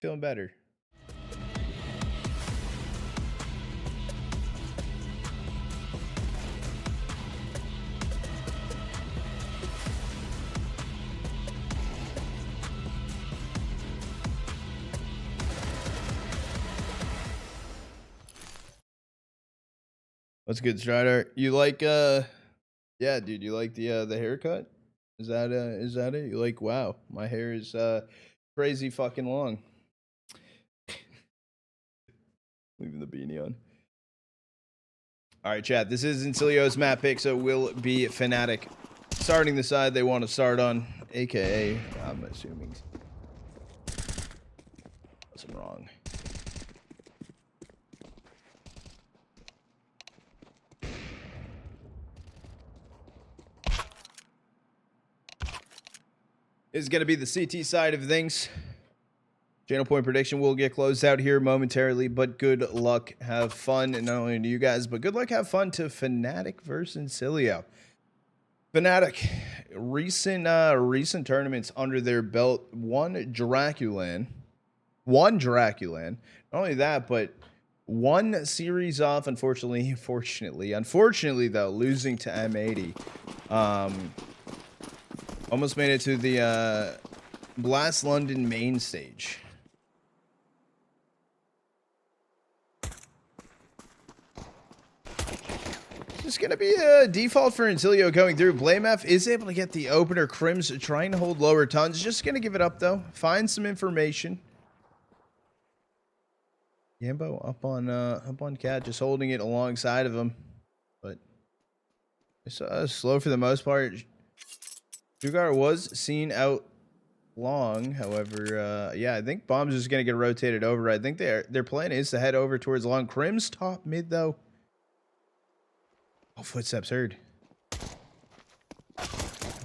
Feeling better. What's good, Strider? You like yeah, dude, you like the haircut? Is that it? You like, wow, my hair is crazy fucking long. Leaving the beanie on. All right, chat. This is Insilio's map pick, so it will be fnatic starting the side they want to start on, aka I'm assuming I'm wrong. Is going to be the CT side of things. Channel point prediction will get closed out here momentarily, but good luck, have fun, and not only to you guys, but good luck, have fun to fnatic versus Insilio. fnatic, recent tournaments under their belt, one Draculan. Not only that, but one series off, unfortunately though, losing to M80. Almost made it to the Blast London main stage. It's going to be a default for Insilio going through. blameF is able to get the opener. KRIMZ trying to hold lower tons. Just going to give it up, though. Find some information. Jambo up on Cat, just holding it alongside of him. But it's slow for the most part. Sugar was seen out long. However, yeah, I think Bombs is going to get rotated over. I think their plan is to head over towards long. KRIMZ top mid, though. Oh, footsteps heard.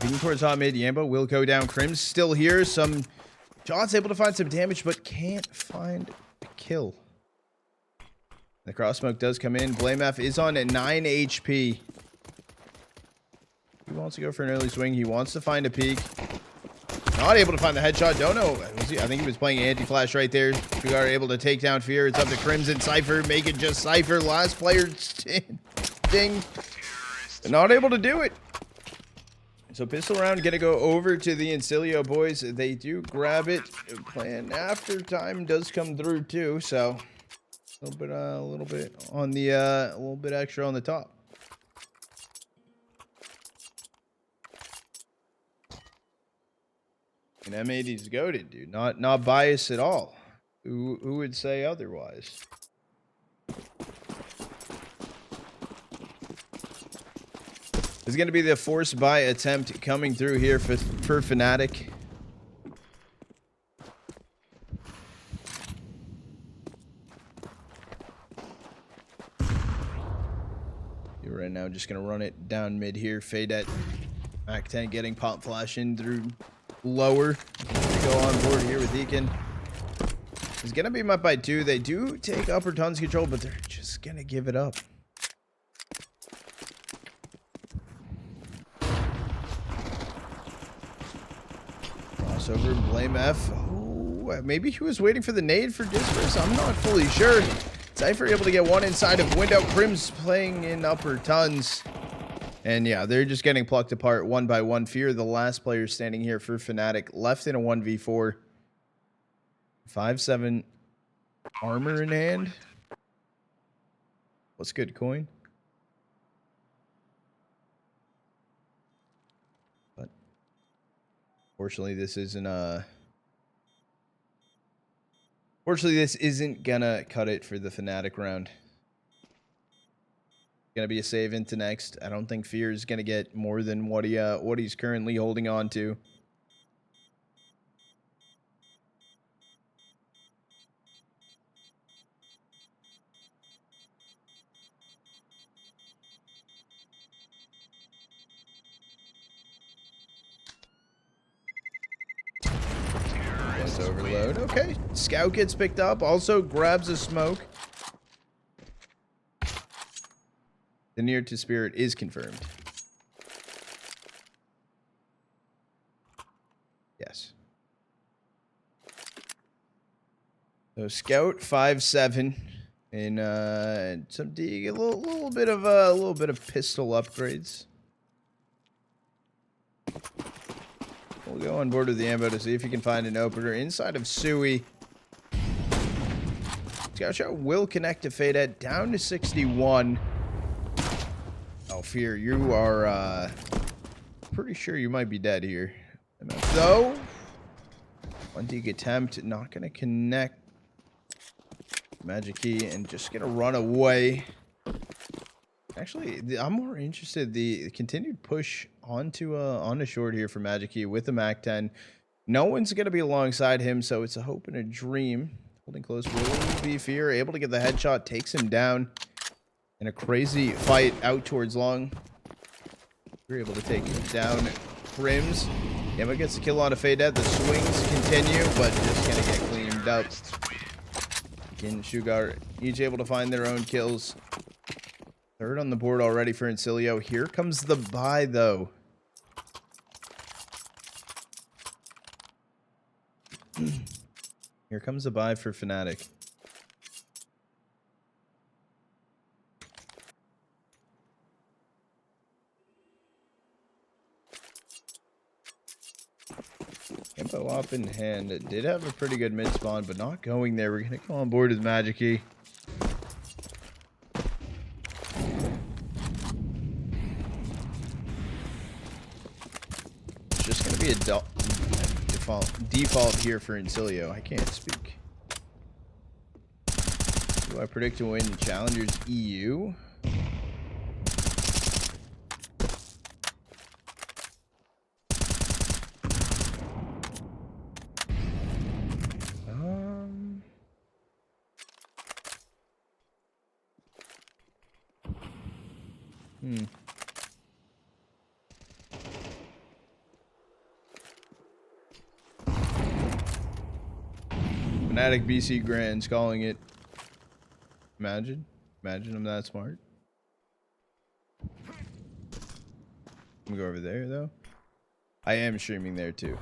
Moving towards top mid. Yambo will go down. KRIMZ still here. Some shots, able to find some damage, but can't find a kill. The cross smoke does come in. blameF is on at 9 HP. He wants to go for an early swing. He wants to find a peek. Not able to find the headshot. Don't know. I think he was playing anti-flash right there. We are able to take down Fear. It's up to KRIMZ and CYPHER. Make it just CYPHER. Last player ding. Not able to do it. So pistol round gonna go over to the Insilio boys. They do grab it. Plan after time does come through too. So a little bit on the a little bit extra on the top. And M80's goated, dude. Not biased at all. Who would say otherwise? It's going to be the force buy attempt coming through here for fnatic. You're right now just going to run it down mid here. Faydett, Mac 10 getting pop flash in through lower. Go on board here with Deacon. He's going to be up by 2. They do take upper tons control, but they're just going to give it up. Over blameF. Oh, maybe he was waiting for the nade for Disperse. I'm not fully sure. CYPHER able to get one inside of window. KRIMZ playing in upper tons. And yeah, they're just getting plucked apart one by one. Fear, the last player standing here for fnatic, left in a 1v4. 5-7 armor in hand. What's good, coin? Fortunately, this isn't gonna cut it for the fnatic round. Gonna be a save into next. I don't think Fear is gonna get more than what he's currently holding on to. Overload. Okay. Scout gets picked up. Also grabs a smoke. The near to spirit is confirmed. Yes. So Scout 5-7 and some a little bit of pistol upgrades. We'll go on board with the ambo to see if you can find an opener inside of Sui. Scout shot will connect to faydett down to 61. Oh, Fear, you are pretty sure you might be dead here. Though, one dig attempt, not gonna connect. Magic key and just gonna run away. Actually, I'm more interested the continued push onto short here for Magic key with the Mac 10. No one's gonna be alongside him, so it's a hope and a dream. Holding close will be Fear, able to get the headshot, takes him down in a crazy fight out towards long. We're able to take down KRIMZ. Emma gets the kill on a faydett. The swings continue, but just gonna get cleaned up. Again, Sugar each able to find their own kills. Third on the board already for Insilio. Here comes the buy, though. Here comes the buy for fnatic. Tempo up in hand. It did have a pretty good mid spawn, but not going there. We're gonna go on board with Magic key. It's just gonna be a default here for Insilio. I can't speak. Do I predict to win Challengers EU? Fnatic BC Grands calling it. Imagine I'm that smart. Let me go over there though. I am streaming there too.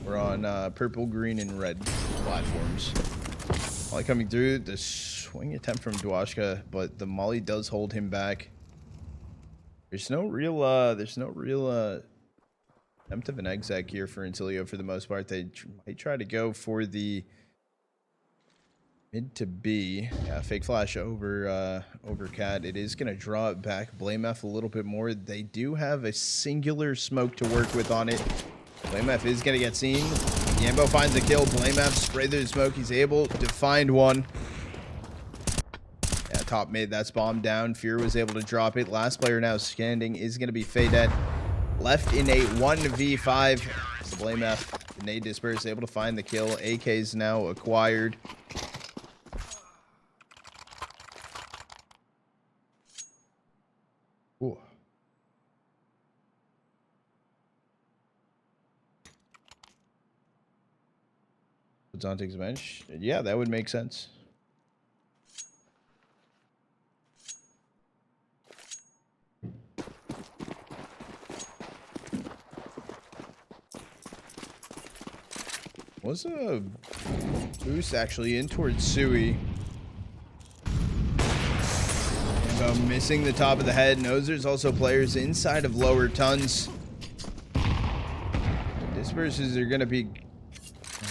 We're on purple, green, and red platforms. Molly coming through. The swing attempt from dwushka, but the Molly does hold him back. There's no real attempt of an exec here for Insilio for the most part. They might try to go for the mid to B. Yeah, fake flash over Cat. It is going to draw it back. blameF a little bit more. They do have a singular smoke to work with on it. blameF is going to get seen. Jambo finds a kill. blameF spray through the smoke. He's able to find one. Yeah, top mid. That's bombed down. Fear was able to drop it. Last player now standing is going to be faydett. Left in a 1v5. The blameF nade disperse, able to find the kill. AK is now acquired. Ooh. Zon takes a bench. Yeah, that would make sense. Was a boost actually in towards Sui. About missing the top of the head. Knows there's also players inside of lower tons. Disperses are going to be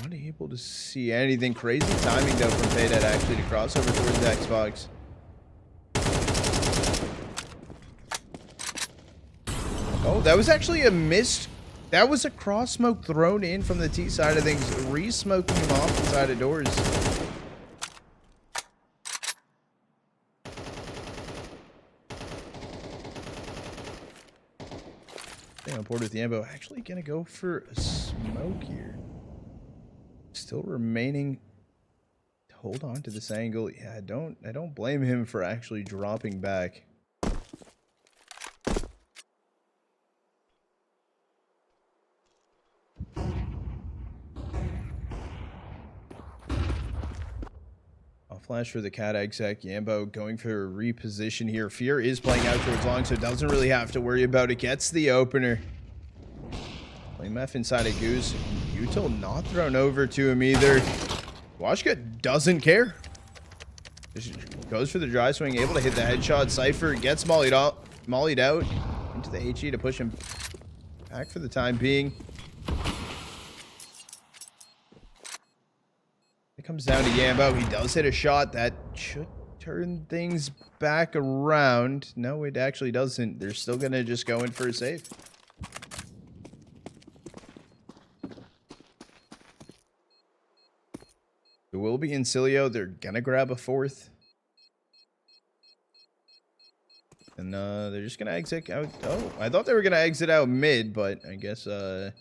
not able to see anything. Crazy timing though from faydett actually to cross over towards the Xbox. Oh, that was actually a missed. That was a cross smoke thrown in from the T side of things, re-smoking him off the side of doors. Stay on board with the ambo. Actually gonna go for a smoke here. Still remaining. Hold on to this angle. Yeah, I don't blame him for actually dropping back. Flash for the Cat exec. Jambo going for a reposition here. Fear is playing out towards long, so doesn't really have to worry about it. Gets the opener. blameF inside a goose. Util not thrown over to him either. dwushka doesn't care. Just goes for the dry swing, able to hit the headshot. CYPHER gets mollied out into the HE to push him back for the time being. It comes down to Jambo. He does hit a shot that should turn things back around. No, it actually doesn't. They're still going to just go in for a save. It will be Insilio. They're going to grab a fourth. And they're just going to exit out. Oh, I thought they were going to exit out mid, but I guess not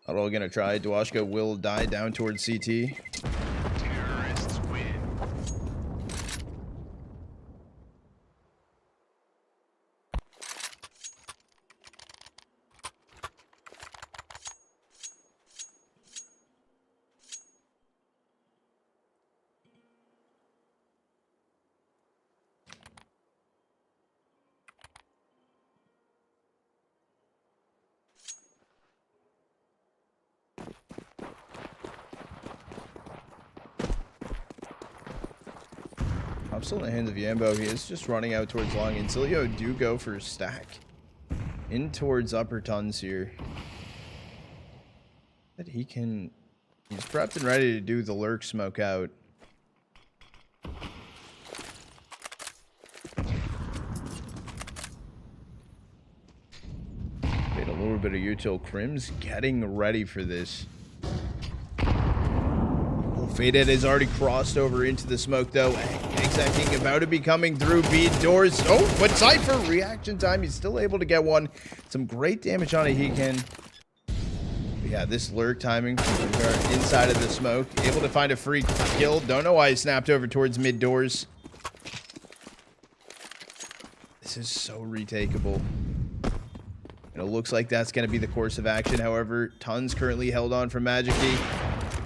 all going to try. dwushka will die down towards CT. Terrorists win. I'm still in the hands of Jambo. He is just running out towards long. Insilio do go for a stack. In towards upper tons here. That he can... He's prepped and ready to do the lurk smoke out. Made a little bit of util. KRIMZ getting ready for this. faydett has already crossed over into the smoke though. Exacting about to be coming through B doors. Oh, but CYPHER reaction time. He's still able to get one. Some great damage on it. He can. Yeah, this lurk timing inside of the smoke. Able to find a free kill. Don't know why he snapped over towards mid doors. This is so retakeable. And it looks like that's going to be the course of action. However, Tons currently held on from Magic Key.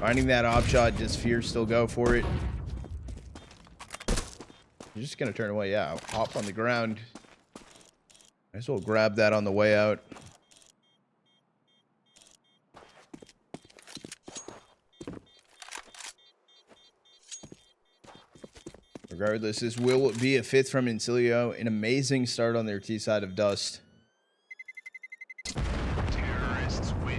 Finding that op shot. Does Fear still go for it? You're just going to turn away. Yeah, hop on the ground. Might as well grab that on the way out. Regardless, this will be a fifth from Insilio. An amazing start on their T side of Dust. Terrorists win.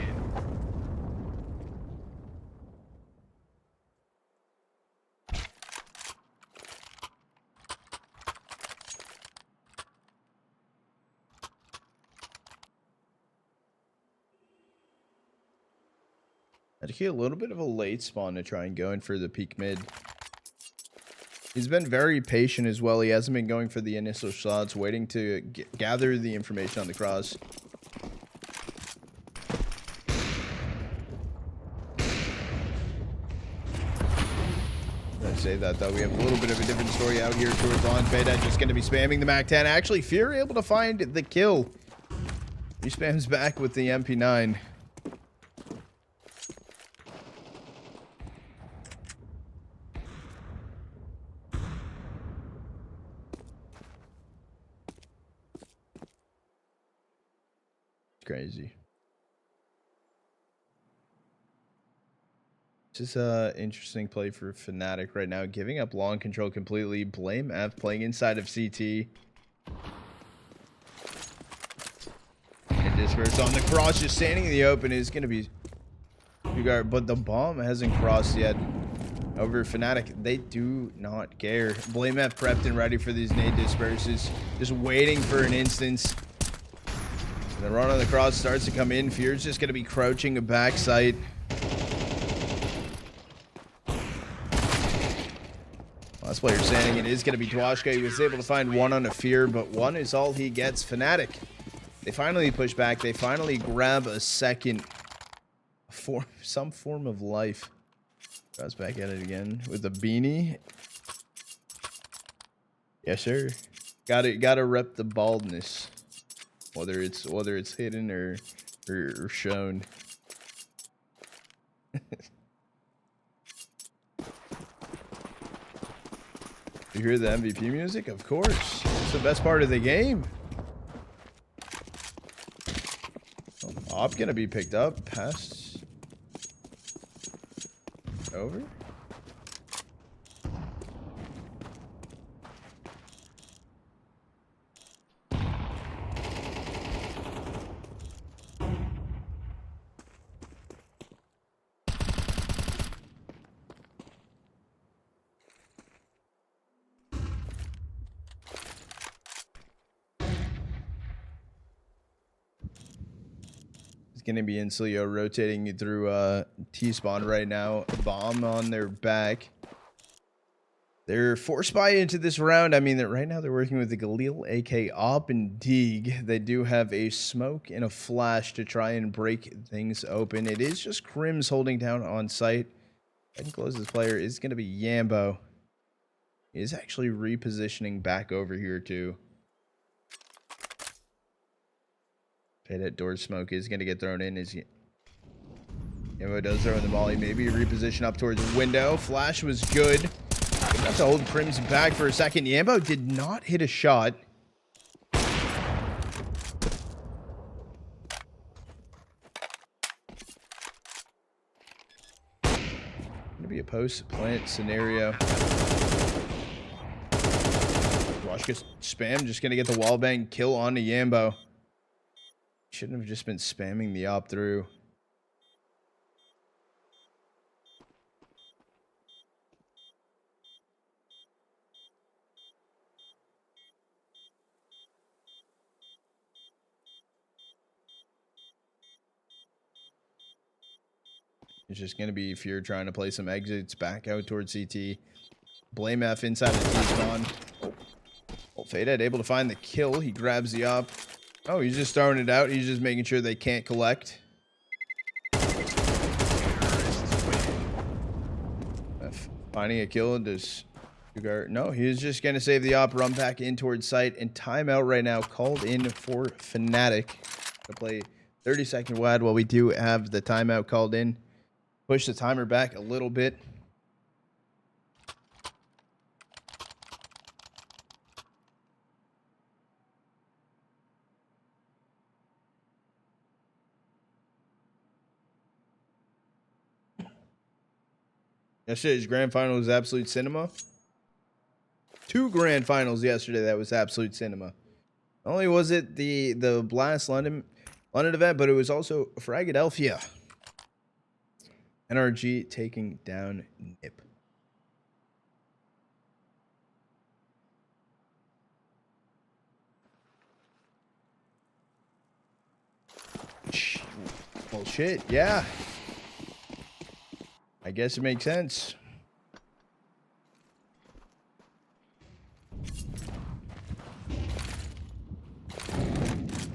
Had to get a little bit of a late spawn to try and go in for the peak mid. He's been very patient as well. He hasn't been going for the initial shots, waiting to gather the information on the cross. I say that though, we have a little bit of a different story out here towards on. faydett just going to be spamming the MAC-10. Actually, Fear able to find the kill. He spams back with the MP9. Crazy. This is an interesting play for fnatic right now, giving up long control completely. blameF playing inside of CT. And disperse on the cross, just standing in the open is going to be Guard, but the bomb hasn't crossed yet. Over fnatic, they do not care. blameF prepped and ready for these nade disperses, just waiting for an instance. The run on the cross starts to come in. Fear's just going to be crouching a backside. Last player standing, it is going to be dwushka. He was able to find one on a Fear, but one is all he gets. fnatic, they finally push back. They finally grab a second some form of life. Goes back at it again with a beanie. Yes, sir. Gotta rep the baldness. Whether it's hidden or shown. You hear the MVP music? Of course. It's the best part of the game. Op gonna be picked up. Pass. Over. going to be Insilio rotating through T-spawn right now. Bomb on their back. They're forced by into this round. I mean, right now they're working with the Galil, AK Op and Deeg. They do have a smoke and a flash to try and break things open. It is just KRIMZ holding down on site. And closest player is going to be Jambo. He is actually repositioning back over here too. Faydett door smoke is going to get thrown in. Jambo does throw in the molly. Maybe reposition up towards the window. Flash was good. Enough to hold KRIMZ back for a second. Jambo did not hit a shot. Gonna be a post-plant scenario. dwushka spam, just gonna get the wallbang kill onto Jambo. Shouldn't have just been spamming the op through. It's just going to be Fear trying to play some exits back out towards CT. blameF inside the T-spawn. Oh, faydett able to find the kill. He grabs the op. Oh, he's just throwing it out. He's just making sure they can't collect. Finding a kill. Does no, he's just going to save the op, run back in towards site, and timeout right now called in for fnatic to play 30-second WAD while we do have the timeout called in. Push the timer back a little bit. Yesterday's grand final was absolute cinema. 2 grand finals yesterday that was absolute cinema. Not only was it the Blast London event, but it was also Philadelphia. NRG taking down Nip. Bullshit, yeah. I guess it makes sense.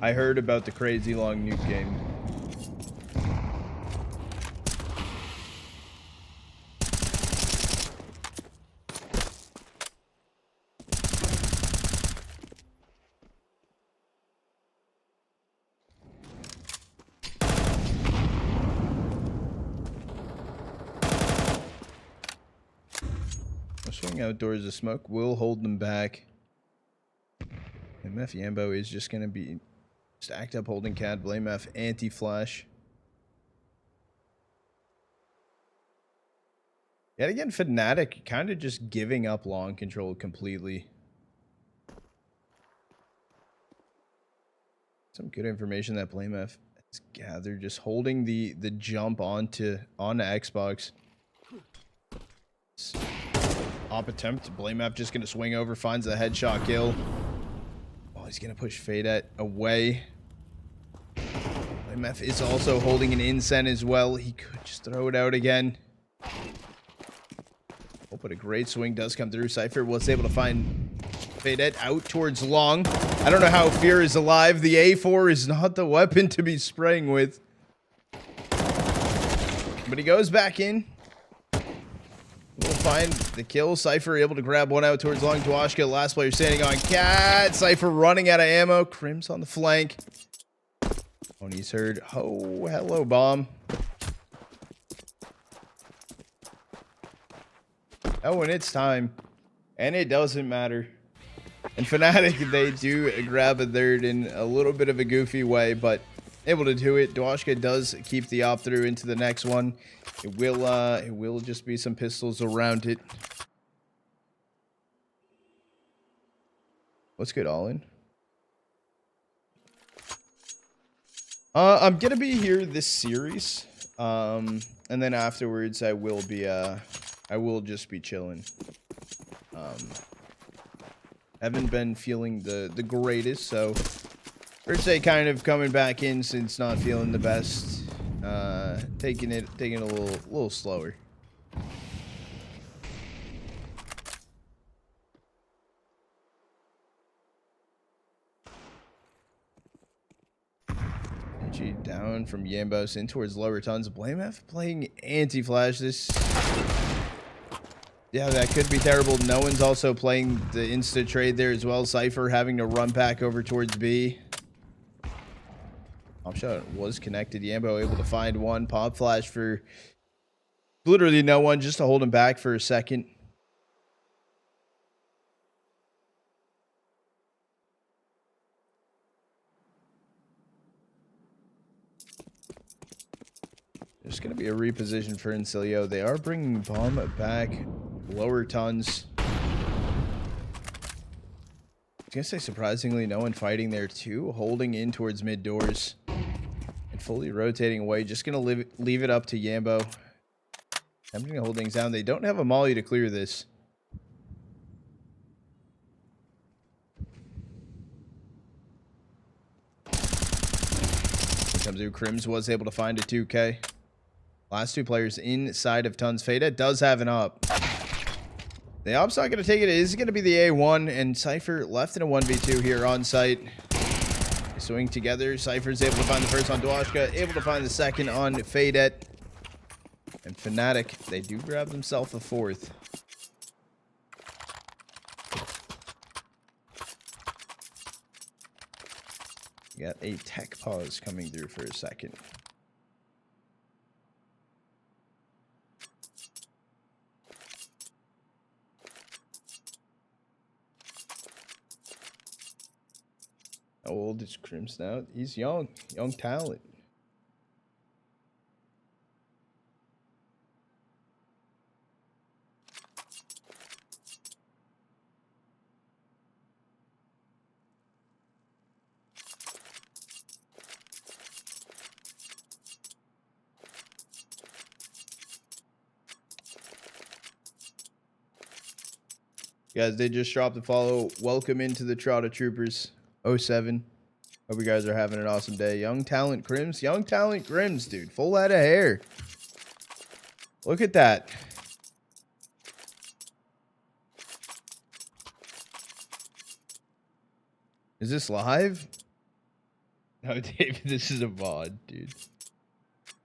I heard about the crazy long nuke game. Swing outdoors, the smoke will hold them back. blameF Jambo is just going to be stacked up holding CAD. blameF anti-flash. Yet again, fnatic kind of just giving up long control completely. Some good information that blameF has gathered, just holding the jump onto Xbox. Op attempt. blameF just gonna swing over, finds the headshot kill. Oh, he's gonna push faydett away. blameF is also holding an incen as well. He could just throw it out again. Oh, but a great swing does come through. CYPHER was able to find faydett out towards long. I don't know how Fear is alive. The A4 is not the weapon to be spraying with. But he goes back in. We'll find the kill. CYPHER able to grab one out towards long. dwushka, last player standing on cat. CYPHER running out of ammo. KRIMZ on the flank. Oh, and he's heard. Oh, hello, bomb. Oh, and it's time. And it doesn't matter. And fnatic, they do grab a third in a little bit of a goofy way, but able to do it. dwushka does keep the op through into the next one. It will just be some pistols around it. What's good, all in? I'm gonna be here this series, and then afterwards I will just be chilling. Haven't been feeling the greatest, so First day kind of coming back in since not feeling the best. Taking it a little slower. Down from Yambos in towards lower tons. blameF playing anti-flash. This, yeah, that could be terrible. No one's also playing the insta trade there as well. CYPHER having to run back over towards B. Pop shot was connected. Yambo able to find one. Pop flash for literally no one, just to hold him back for a second. There's going to be a reposition for Insilio. They are bringing bomb back lower tons. I was going to say, surprisingly, no one fighting there too. Holding in towards mid doors. And fully rotating away. Just going to leave it up to Jambo. Attempting to hold things down. They don't have a molly to clear this. Here comes KRIMZ, was able to find a 2K. Last two players inside of tons. faydett does have an up. The op's not going to take it. It is going to be the A1, and CYPHER left in a 1v2 here on site. They swing together. CYPHER's able to find the first on dwushka, able to find the second on faydett. And fnatic, they do grab themselves a fourth. You got a tech pause coming through for a second. How old is KRIMZ now? He's young talent. Guys, they just dropped a follow. Welcome into the Trotta Troopers 07. Hope you guys are having an awesome day. Young talent KRIMZ. Young talent KRIMZ, dude. Full head of hair. Look at that. Is this live? No, David, this is a VOD, dude.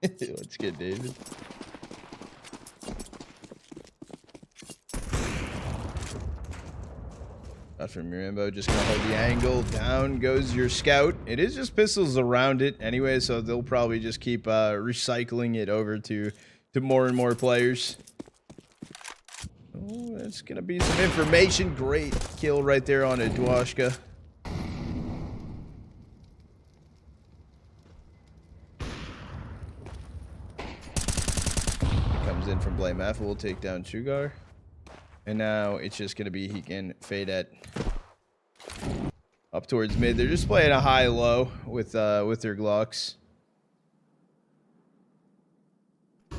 Let's get David. Not from your ammo, just gonna hold the angle. Down goes your scout. It is just pistols around it anyway, so they'll probably just keep recycling it over to more and more players. Oh, that's gonna be some information. Great kill right there on a dwushka. Comes in from blameF. We'll take down Sugar. And now it's just going to be he and faydett up towards mid. They're just playing a high-low with their Glocks. I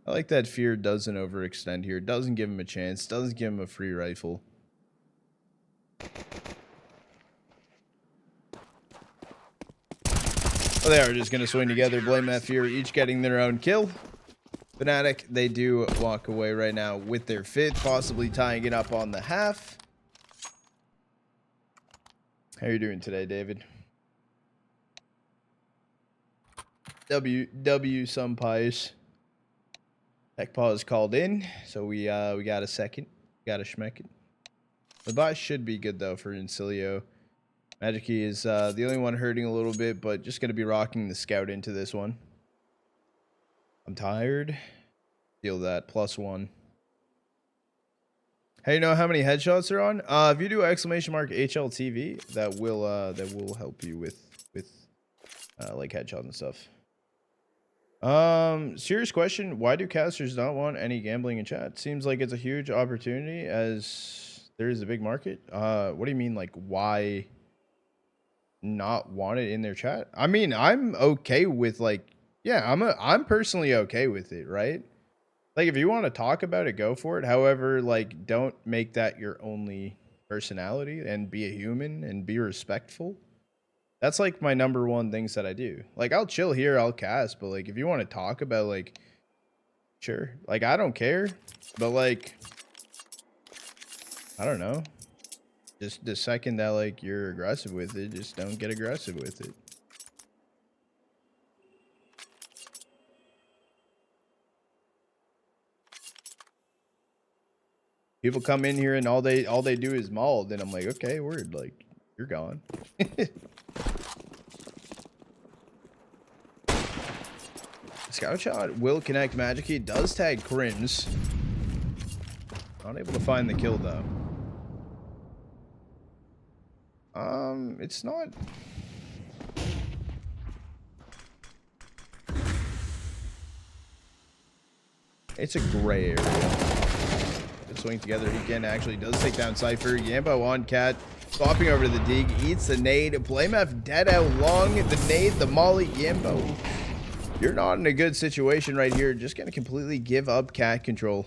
like that Fear doesn't overextend here. Doesn't give him a chance. Doesn't give him a free rifle. Well, they are just going to swing together. blameF, Fear each getting their own kill. fnatic, they do walk away right now with their fifth, possibly tying it up on the half. How are you doing today, David? W some pies. Tech pause called in, so we got a second, got a schmeck it. The buy should be good though for Insilio. Magic is the only one hurting a little bit, but just gonna be rocking the scout into this one. I'm tired. Deal that. +1. Hey, you know how many headshots are on? If you do !HLTV, that will help you with like headshots and stuff. Serious question: why do casters not want any gambling in chat? Seems like it's a huge opportunity as there is a big market. What do you mean, like why not want it in their chat? I mean, I'm okay with like. Yeah, I'm personally okay with it, right? Like if you want to talk about it, go for it. However, like don't make that your only personality and be a human and be respectful. That's like my number one things that I do. Like I'll chill here, I'll cast, but like if you want to talk about like, sure, like I don't care, but like I don't know. Just the second that like you're aggressive with it, just don't get aggressive with it. People come in here and all they do is maul, then I'm like, okay, word, like you're gone. Scout shot will connect. Magic Key does tag KRIMZ. Not able to find the kill though. It's not. It's a gray area. Good swing together. He can actually does take down CYPHER. Jambo on Cat. Swapping over to the dig. Eats the nade. blameF dead out long. The nade, the molly. Jambo. You're not in a good situation right here. Just gonna completely give up Cat control.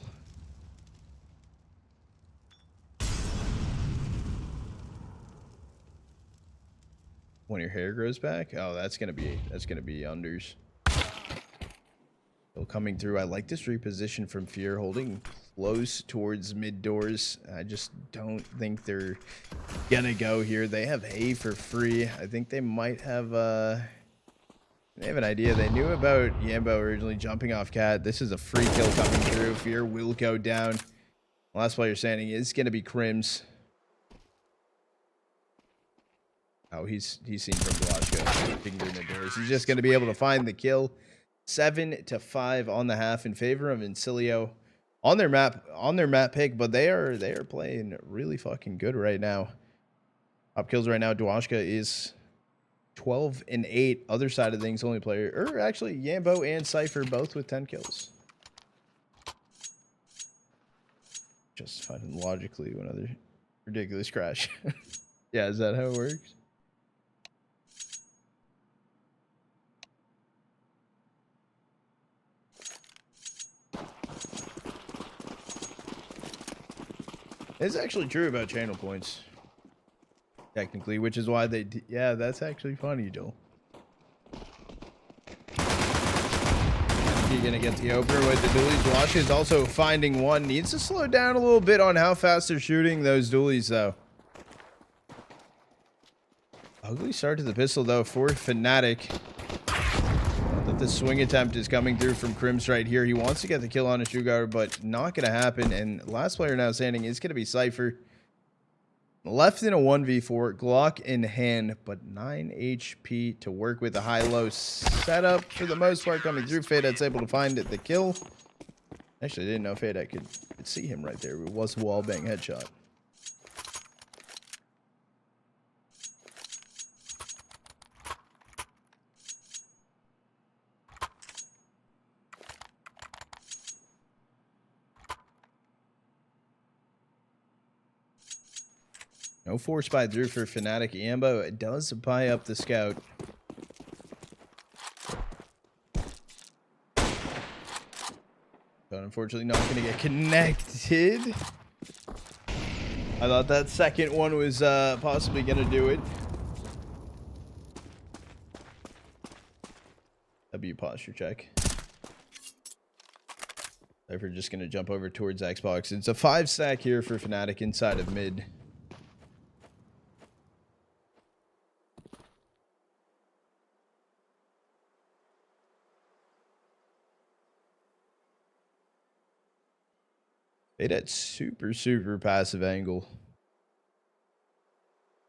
When your hair grows back? Oh, that's gonna be unders. Still coming through. I like this reposition from Fear, holding close towards mid doors. I just don't think they're gonna go here. They have hay for free. I think they might have they have an idea. They knew about Jambo originally jumping off Cat. This is a free kill coming through. Fear will go down. Last player standing is gonna be KRIMZ. Oh, he's seen from dwushka. Fingering the doors. He's just gonna be able to find the kill. 7-5 on the half in favor of Insilio on their map pick, but they are playing really fucking good right now. Top kills right now. dwushka is 12-8. Other side of things, only player, or actually Jambo and CYPHER both with 10 kills. Just finding logically another ridiculous crash. Yeah, is that how it works? It's actually true about channel points, technically, which is why they. Yeah, that's actually funny, Joel. You're gonna get the opener with the dualies. dwushka is also finding one. Needs to slow down a little bit on how fast they're shooting those dualies, though. Ugly start to the pistol, though, for fnatic. The swing attempt is coming through from KRIMZ right here. He wants to get the kill on a Sugar, but not going to happen. And last player now standing is going to be CYPHER. Left in a 1v4, Glock in hand, but 9 HP to work with. A high-low setup for the most part coming through. faydett's able to find the kill. Actually, I didn't know faydett could see him right there. It was a wallbang headshot. No force buy through for fnatic. Jambo it does buy up the scout. But unfortunately not going to get connected. I thought that second one was possibly going to do it. W posture check. CYPHER just going to jump over towards Xbox. It's a 5-stack here for fnatic inside of mid. Faydett super passive angle.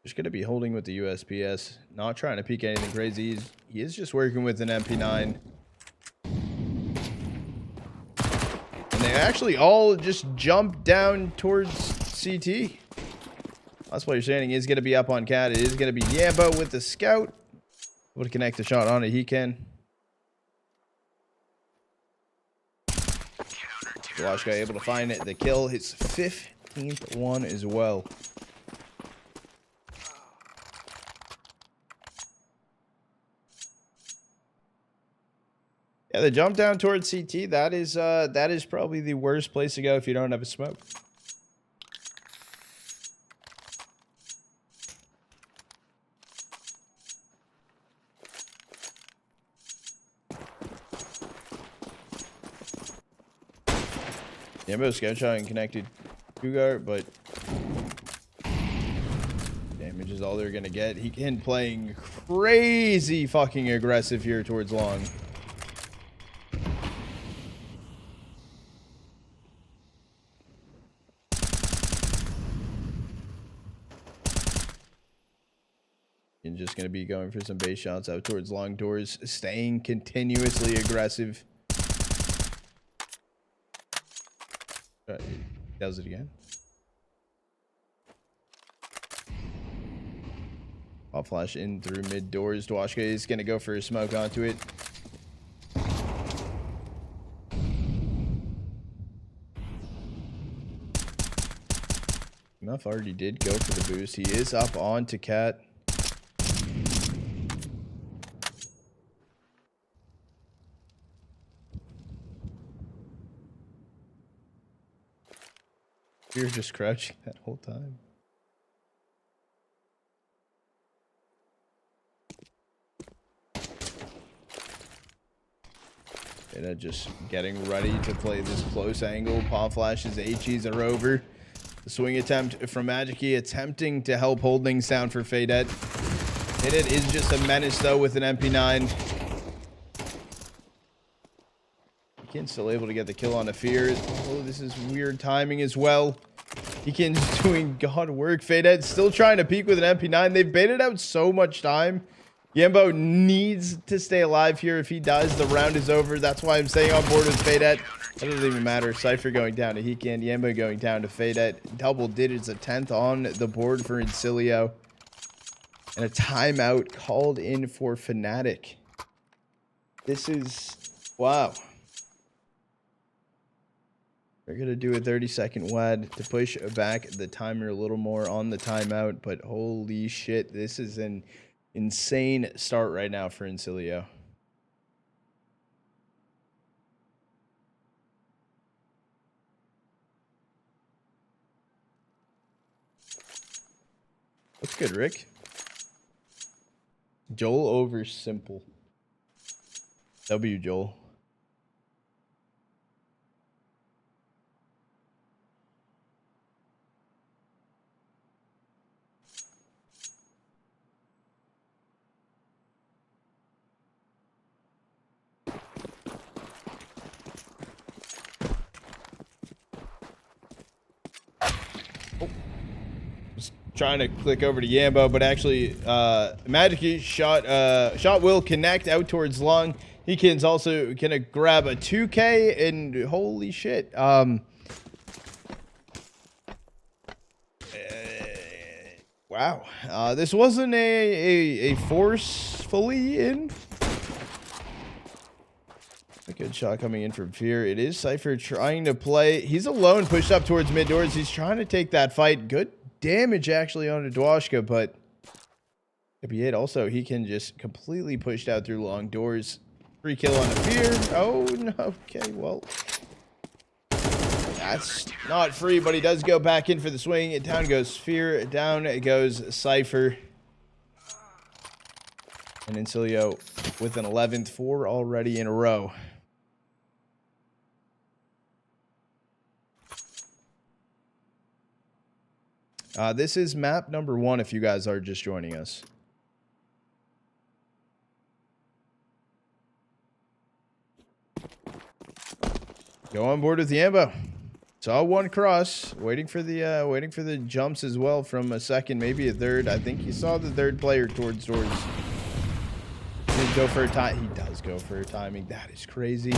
Just going to be holding with the USPS. Not trying to peek anything crazy. He is just working with an MP9. And they actually all just jump down towards CT. Last player standing is going to be up on Cat. It is going to be Jambo with the scout. Able to connect the shot on it. He can. dwushka able to find it. The kill, his 15th one as well. Yeah, the jump down towards CT, that is probably the worst place to go if you don't have a smoke. Jambo scout shot and connected Cougar, but damage is all they're gonna get. He can playing crazy fucking aggressive here towards long. And just gonna be going for some base shots out towards long doors, staying continuously aggressive. Does it again. I'll flash in through mid doors. Dwushka is going to go for a smoke onto it. Enough already did go for the boost. He is up onto Cat. You're just crouching that whole time. And just getting ready to play this close angle. Palm flashes, HEs are over. The swing attempt from Magicy attempting to help holding sound for faydett. faydett is just a menace though with an MP9. Hekin's still able to get the kill on a fear. Oh, this is weird timing as well. Hekin's doing god work. faydett still trying to peek with an MP9. They've baited out so much time. Jambo needs to stay alive here. If he does, the round is over. That's why I'm staying on board with faydett. That doesn't even matter. CYPHER going down to Hekin. Jambo going down to faydett. Double digits, a 10th on the board for Insilio. And a timeout called in for fnatic. This is... wow. They're going to do a 30-second WAD to push back the timer a little more on the timeout. But holy shit, this is an insane start right now for Insilio. That's good, Rick. Joel over Simple. W, Joel. Trying to click over to Jambo, but actually Magicy shot will connect out towards long. Hekin's also gonna grab a 2K, and holy shit, wow, this wasn't a forcefully in. A good shot coming in from Fear. It is CYPHER trying to play. He's alone, pushed up towards mid doors. He's trying to take that fight. Good damage actually on a dwushka, but B8 also, he can just completely pushed out through long doors. Free kill on a Fear. Oh no. Okay, well, that's not free, but he does go back in for the swing. Down goes Fear. Down goes CYPHER. And Insilio with an 11th, 4 already in a row. This is map number 1 if you guys are just joining us. Go on board with Jambo. Saw one cross, waiting for the jumps as well from a second, maybe a third. I think he saw the third player towards doors. He didn't go for a time. He does go for a timing. That is crazy.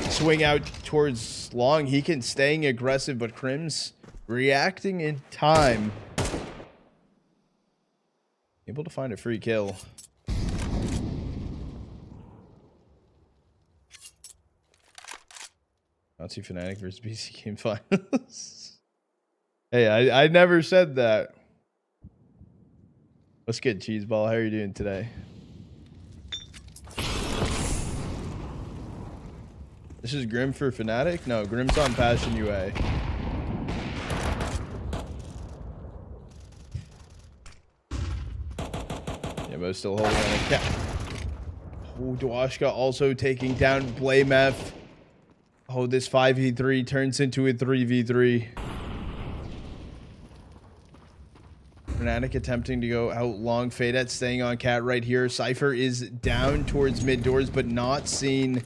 Swing out towards long. Hekin staying aggressive, but KRIMZ reacting in time. Able to find a free kill. Nazi fnatic versus BC game finals. Hey, I never said that. What's good, Cheeseball? How are you doing today? This is Grim for fnatic? No, Grim's on Passion UA. Jambo's still holding on a cat. Oh, dwushka also taking down blameF. Oh, this 5v3 turns into a 3v3. fnatic attempting to go out long. faydett staying on cat right here. CYPHER is down towards mid doors, but not seen.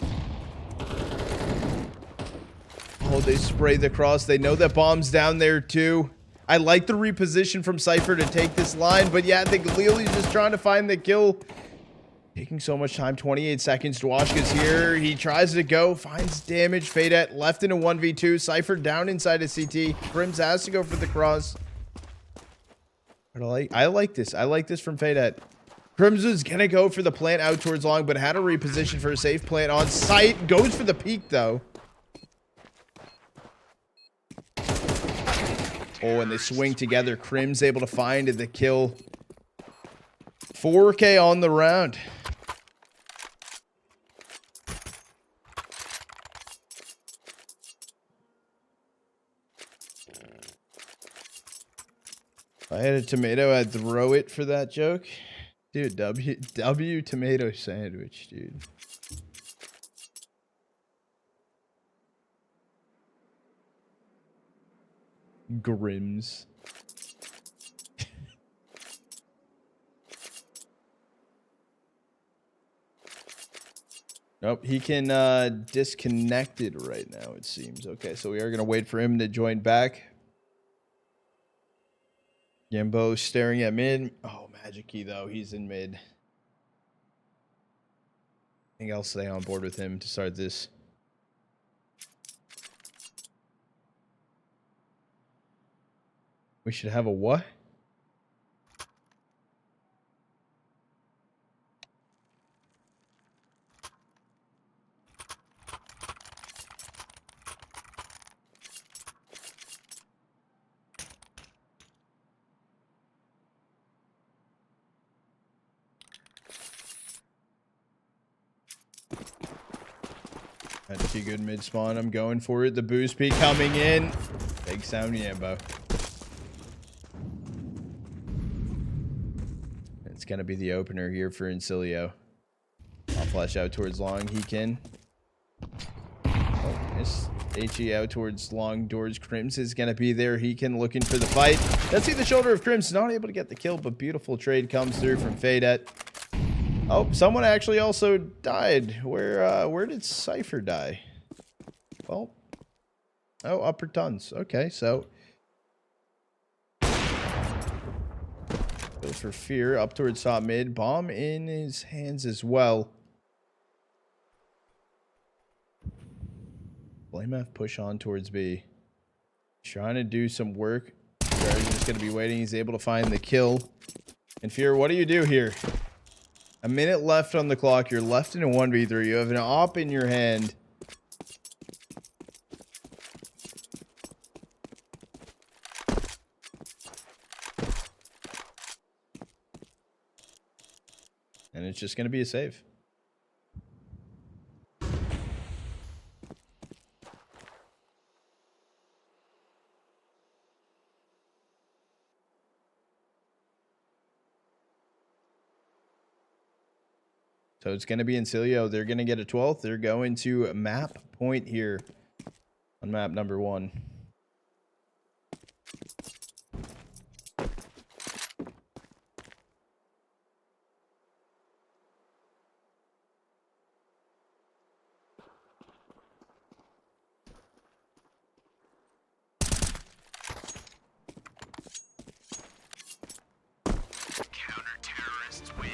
Oh, they spray the cross. They know that bomb's down there too. I like the reposition from CYPHER to take this line, but yeah, I think Lely's just trying to find the kill. Taking so much time. 28 seconds. dwushka's here. He tries to go. Finds damage. faydett left in a 1v2. CYPHER down inside of CT. KRIMZ has to go for the cross. But I like this. I like this from faydett. KRIMZ is going to go for the plant out towards long, but had a reposition for a safe plant on site. Goes for the peak, though. Oh, and they swing together. KRIMZ able to find the kill. 4K on the round. If I had a tomato, I'd throw it for that joke. Dude, W tomato sandwich, dude. KRIMZ. Nope, he can disconnect it right now, it seems. Okay, so we are going to wait for him to join back. Jambo staring at mid. Oh, Magic Key, though. He's in mid. I think I'll stay on board with him to start this. We should have a what? That's a good mid spawn. I'm going for it. The boost peak coming in. Big sound, Jambo. It's going to be the opener here for Insilio. I'll flash out towards long. He can. Oh, miss. HE out towards long doors. KRIMZ is going to be there. He can looking for the fight. Let's see the shoulder of KRIMZ. Not able to get the kill, but beautiful trade comes through from faydett. Oh, someone actually also died. Where did CYPHER die? Well, oh, upper tons. Okay, so goes for fear up towards top mid. Bomb in his hands as well. blameF push on towards B. Trying to do some work. Mirage is going to be waiting. He's able to find the kill. And Fear, what do you do here? A minute left on the clock. You're left in a 1v3. You have an op in your hand. And it's just going to be a save. So it's going to be Insilio. They're going to get a 12th. They're going to map point here on map number 1. Counter-terrorists win.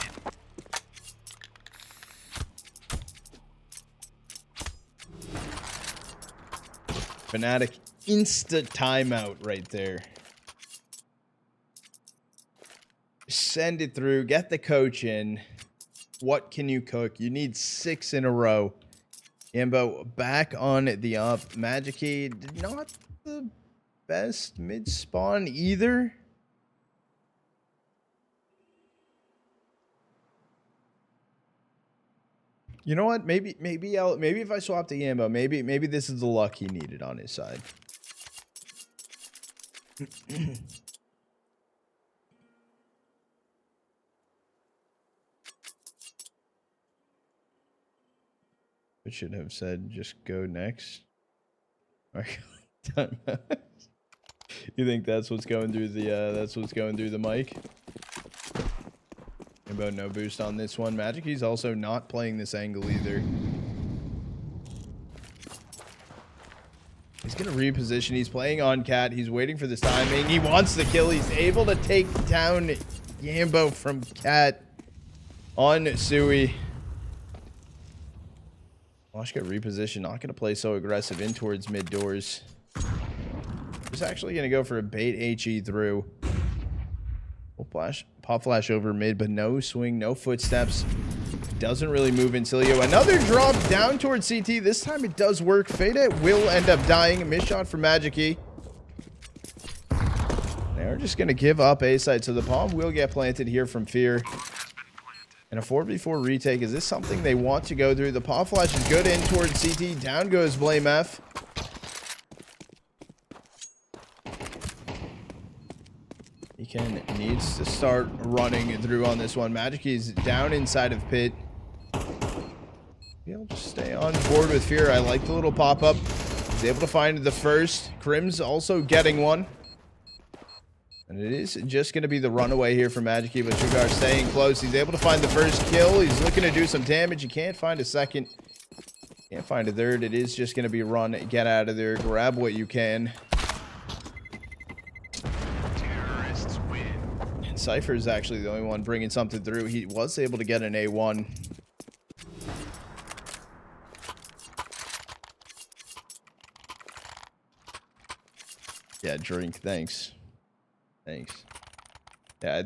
fnatic insta timeout right there. Send it through. Get the coach in. What can you cook? You need 6 in a row. Jambo back on the up. Magic Key, not the best mid spawn either. You know what? Maybe if I swap to Jambo, maybe this is the luck he needed on his side. It should have said just go next. You think that's what's going through the mic? About no boost on this one. Magic, he's also not playing this angle either. He's going to reposition. He's playing on Cat. He's waiting for this timing. He wants the kill. He's able to take down Jambo from Cat on Sui. dwushka reposition. Not going to play so aggressive in towards mid doors. He's actually going to go for a bait HE through. Pop flash over mid, but no swing, no footsteps. Doesn't really move Insilio. Another drop down towards CT. This time it does work. faydett will end up dying. A missed shot from Magic-E. They're just going to give up A side, so the bomb will get planted here from Fear. And a 4v4 retake. Is this something they want to go through? The pop flash is good in towards CT. Down goes blameF. He needs to start running through on this one. Magic is down inside of pit. He'll just stay on board with Fear. I like the little pop-up. He's able to find the first. KRIMZ also getting one. And it is just going to be the runaway here for Magic-E, but dwushka staying close. He's able to find the first kill. He's looking to do some damage. He can't find a second. Can't find a third. It is just going to be run. Get out of there. Grab what you can. CYPHER is actually the only one bringing something through. He was able to get an A1. Yeah, drink. Thanks. Yeah, I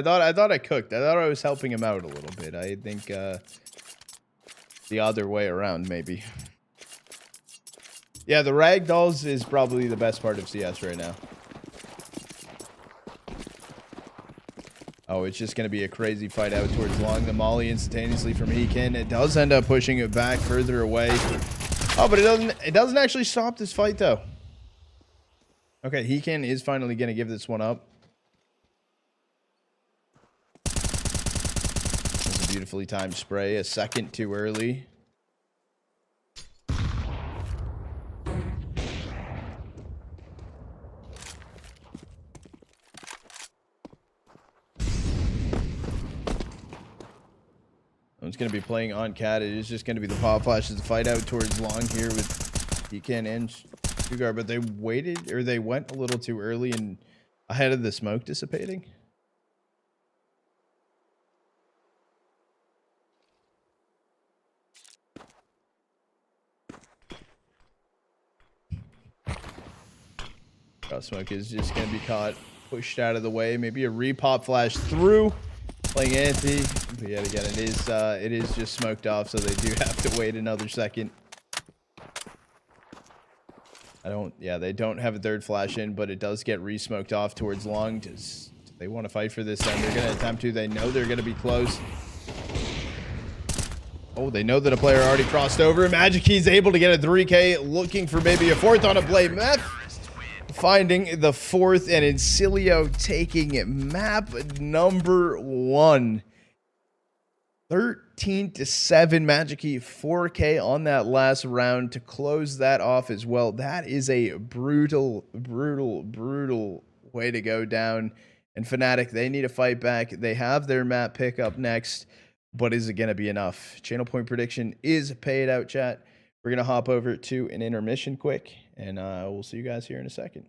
thought I cooked. I thought I was helping him out a little bit. I think the other way around, maybe. Yeah, the ragdolls is probably the best part of CS right now. Oh, it's just going to be a crazy fight out towards long. The molly instantaneously from Hekin. It does end up pushing it back further away. Oh, but it doesn't actually stop this fight, though. Okay, Hekin is finally going to give this one up. That's a beautifully timed spray. A second too early. It's going to be playing on Cat. It is just going to be the pop flashes to fight out towards long here with Hekin and dwushka, but they waited, or they went a little too early and ahead of the smoke dissipating. Smoke is just going to be caught, pushed out of the way. Maybe a repop flash through. Playing anti, but yet again, it is just smoked off, so they do have to wait another second. They don't have a third flash in, but it does get re-smoked off towards long. Do they want to fight for this then? They're going to attempt to. They know they're going to be close. Oh, they know that a player already crossed over. Magic-E's able to get a 3K, looking for maybe a fourth on a blameF. Finding the fourth, and Insilio taking map number 1. 13-7. Magic-E 4K on that last round to close that off as well. That is a brutal way to go down. And fnatic, they need to fight back. They have their map pick up next, but is it going to be enough? Channel point prediction is paid out, chat. We're going to hop over to an intermission quick, and we'll see you guys here in a second.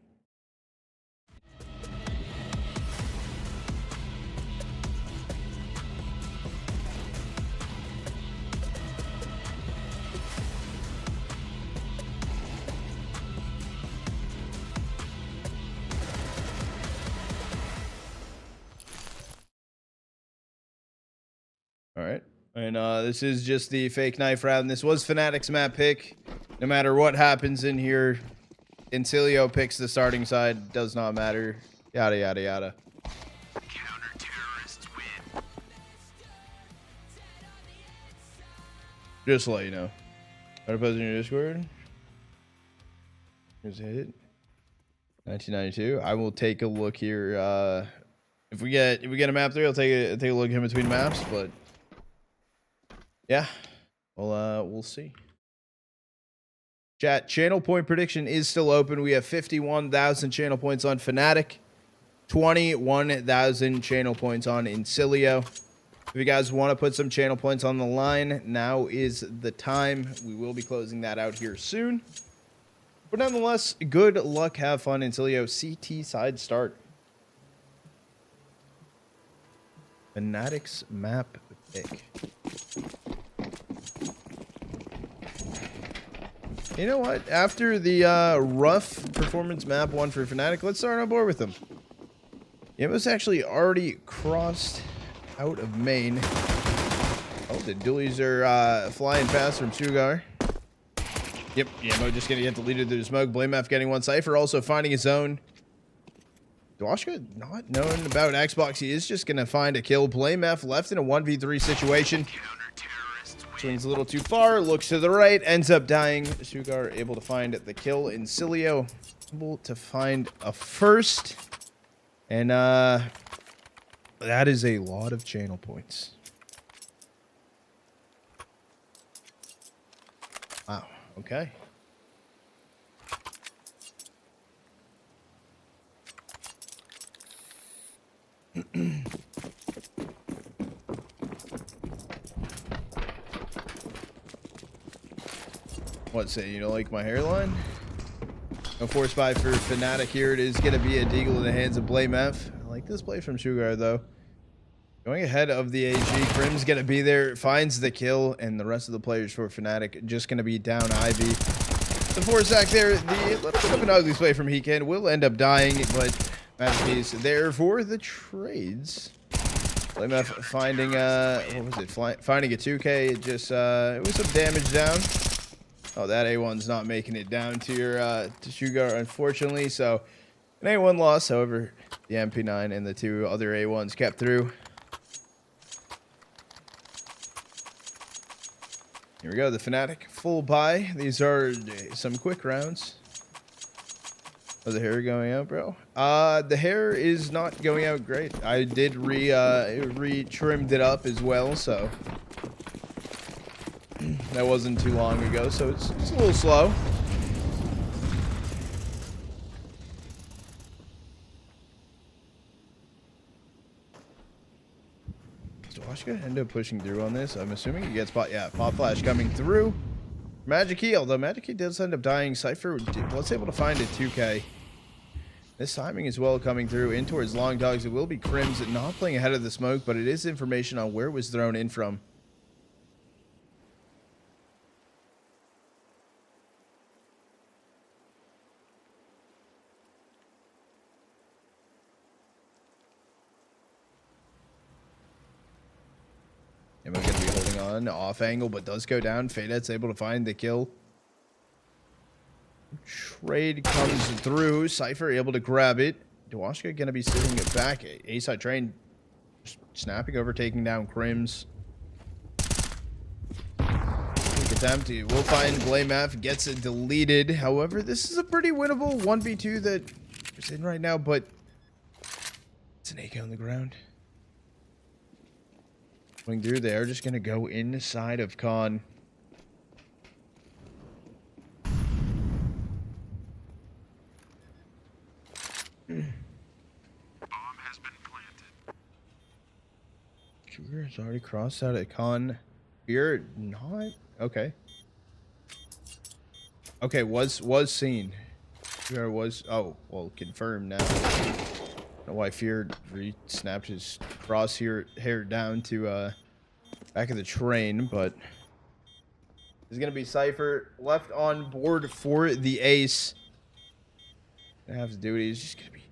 All right. And this is just the fake knife round. This was fnatic's map pick. No matter what happens in here, Insilio picks the starting side. Does not matter. Yada, yada, yada. Counter-terrorists win. Just to let you know. Want to post in your Discord? Here's a hit. 1992. I will take a look here. If we get a map 3, I'll take a look in between maps, but yeah. Well, we'll see. Chat, channel point prediction is still open. We have 51,000 channel points on fnatic, 21,000 channel points on Insilio. If you guys want to put some channel points on the line, now is the time. We will be closing that out here soon. But nonetheless, good luck, have fun, Insilio. CT side start. Fnatic's map pick. You know what? After the rough performance map one for Fnatic, let's start on board with them. It was actually already crossed out of main. Oh, the dualies are flying fast from Sugar. Yep, Jambo just gonna get deleted through the smoke. blameF getting one. CYPHER also finding his own. dwushka not knowing about Xbox. He is just gonna find a kill. blameF left in a 1v3 situation. Swings a little too far, looks to the right, ends up dying. Sugar able to find the kill. Insilio able to find a first. And that is a lot of channel points. Wow, okay. What say, you don't like my hairline? No force buy for Fnatic here. It is going to be a deagle in the hands of blameF. I like this play from Sugar, though. Going ahead of the AG. KRIMZ going to be there. Finds the kill. And the rest of the players for Fnatic just going to be down Ivy. The force act there. The little bit of an ugly play from Hekan will end up dying. But Masterpiece there for the trades. blameF finding, what was it? Finding a 2K. It just, it was some damage down. Oh, that A1's not making it down to your to Sugar, unfortunately. So an A1 loss. However, the MP9 and the two other A1s kept through. Here we go. The Fnatic full buy. These are some quick rounds. Oh, the hair going out, bro? The hair is not going out great. I did re-trimmed it up as well, so that wasn't too long ago, so it's a little slow. dwushka ended up pushing through on this. I'm assuming he gets pop flash coming through. Magic Key, although Magic Key does end up dying. CYPHER was able to find a 2K. This timing as well coming through in towards long dogs. It will be KRIMZ not playing ahead of the smoke, but it is information on where it was thrown in from. Am I going to be holding on off angle, but does go down. faydett's able to find the kill. Trade comes through. CYPHER able to grab it. dwushka going to be sitting it back. A-side train snapping over, taking down KRIMZ. Attempt. We'll find blameF. Gets it deleted. However, this is a pretty winnable 1v2 that is in right now, but it's an AK on the ground. Going through there, just going to go inside of Khan. Bomb has been planted. Sugar has already crossed out at Khan. Fear not okay. Okay, was seen. Sugar was well confirmed now. I don't know why Fear snapped his hair down to back of the train, but there's gonna be CYPHER left on board for the ace. Gonna have to do it. He's just gonna be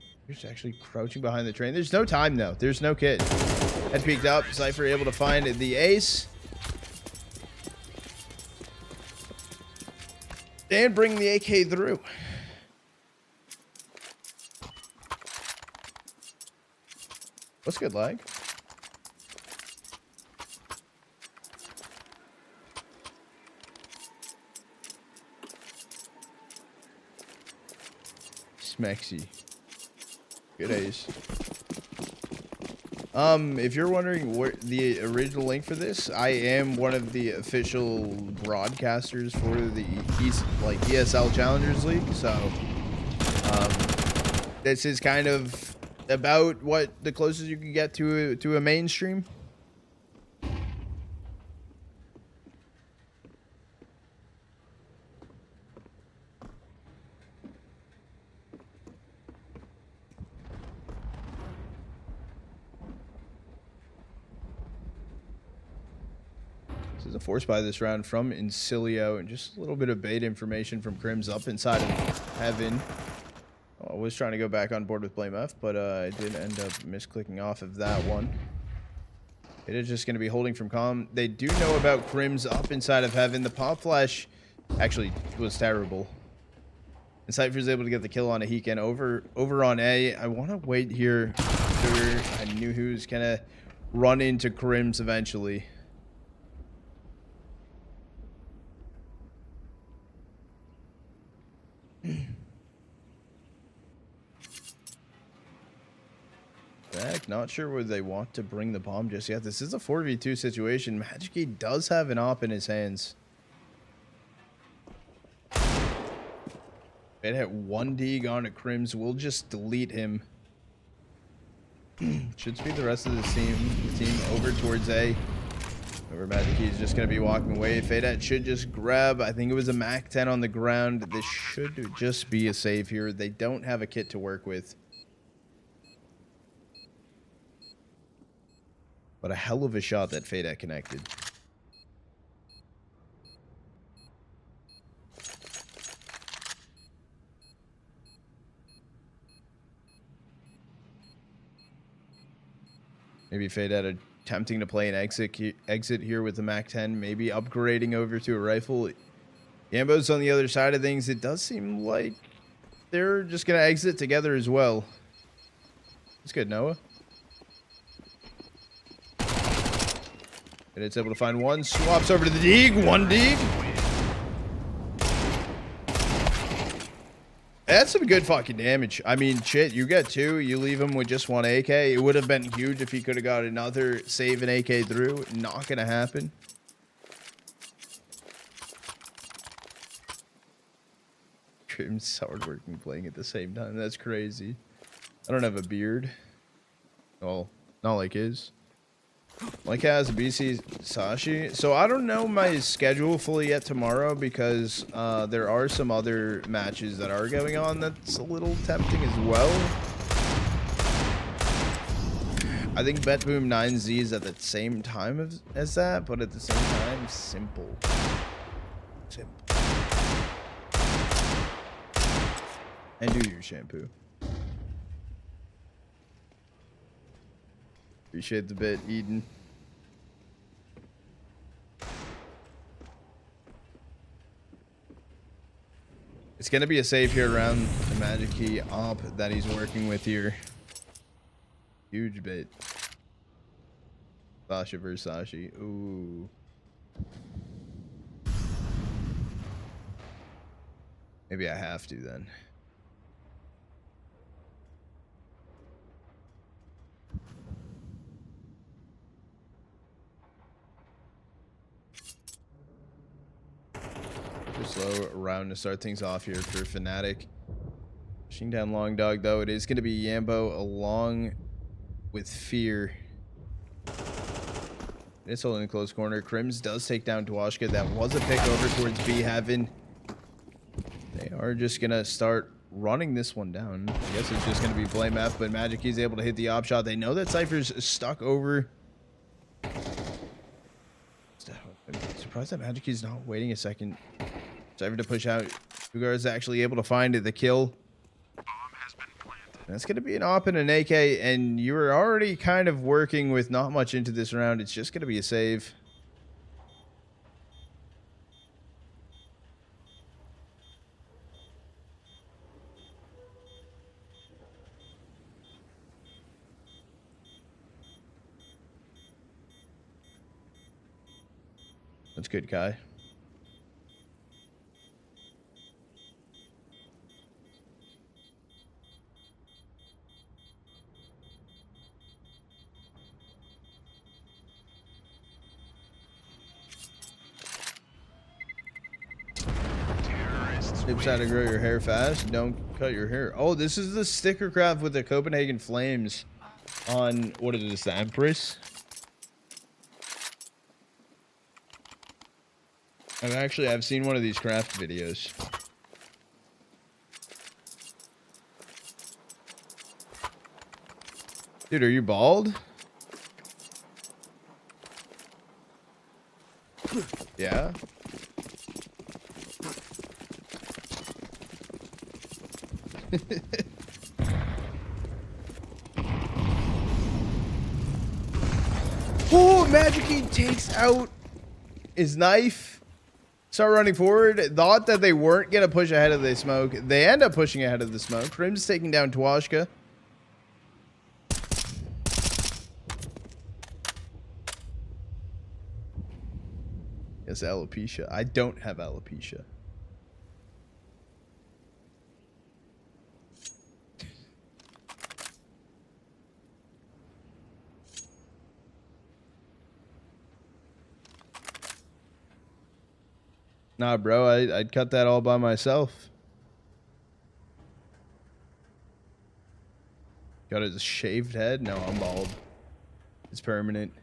actually crouching behind the train. There's no time though. There's no kit. Head peeked up. CYPHER able to find the ace and bring the AK through. What's good, lag? Smexy. Good ace. If you're wondering where the original link for this, I am one of the official broadcasters for the ESL Challengers League. So, this is kind of about what the closest you can get to a mainstream. This is a force buy this round from Insilio, and just a little bit of bait information from KRIMZ up inside of Heaven. I was trying to go back on board with blameF, but I did end up misclicking off of that one. It is just going to be holding from calm. They do know about KRIMZ up inside of Heaven. The pop flash actually was terrible. And CYPHER is able to get the kill on a Heeken over on A. I want to wait here. I knew he was going to run into KRIMZ eventually. Not sure whether they want to bring the bomb just yet. This is a 4v2 situation. Magic does have an op in his hands. It hit 1D gone at KRIMZ. We'll just delete him. Should speed the rest of the team over towards A. Over Magic is just going to be walking away. faydett should just grab. I think it was a Mac 10 on the ground. This should just be a save here. They don't have a kit to work with. But a hell of a shot that faydett connected. Maybe faydett attempting to play an exit here with the Mac 10. Maybe upgrading over to a rifle. Jambo's on the other side of things. It does seem like they're just going to exit together as well. That's good, Noah. And it's able to find one. Swaps over to the Deeg. One Deeg. That's some good fucking damage. I mean, shit, you get two. You leave him with just one AK. It would have been huge if he could have got another save an AK through. Not going to happen. KRIMZ hardworking playing at the same time. That's crazy. I don't have a beard. Well, not like his. Like has BC Sashi. So I don't know my schedule fully yet tomorrow because there are some other matches that are going on that's a little tempting as well. I think BetBoom 9Z is at the same time as that, but at the same time, simple. And do your shampoo. Appreciate the bit, Eden. It's going to be a save here around the Magic Key op that he's working with here. Huge bit. Sasha versus Sashi. Ooh. Maybe I have to then. Slow round to start things off here for fnatic. Pushing down Long Dog though. It is going to be Jambo along with Fear. It's holding a close corner. KRIMZ does take down dwushka. That was a pick over towards B Heaven. They are just going to start running this one down. I guess it's just going to be blameF, but Magic is able to hit the op shot. They know that CYPHER's stuck over. I'm surprised that Magic is not waiting a second. CYPHER to push out. Cougar is actually able to find the kill. Bomb has been planted. That's going to be an op and an AK, and you were already kind of working with not much into this round. It's just going to be a save. That's good, Kai. Tips how to grow your hair fast. Don't cut your hair. Oh, this is the sticker craft with the Copenhagen Flames on, what is this, the Empress? I've seen one of these craft videos. Dude, are you bald? Yeah. Oh, Magic takes out his knife. Start running forward. Thought that they weren't going to push ahead of the smoke. They end up pushing ahead of the smoke. KRIMZ taking down dwushka. Yes, alopecia. I don't have alopecia. Nah, bro, I'd cut that all by myself. Got a shaved head? No, I'm bald. It's permanent.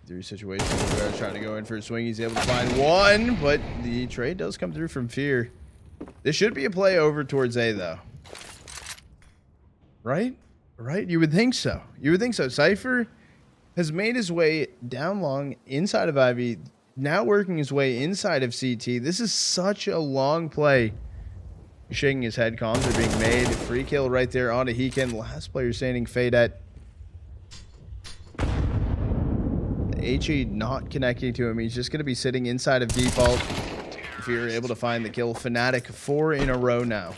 Through situation where trying to go in for a swing. He's able to find one, but the trade does come through from Fear. This should be a play over towards A, though. Right? Right? You would think so. You would think so. CYPHER has made his way down long inside of Ivy, now working his way inside of CT. This is such a long play. Shaking his head, comms are being made. Free kill right there on a Heekin. Last player standing, faydett. HE not connecting to him. He's just going to be sitting inside of default. If you're able to find the kill, fnatic 4 in a row now.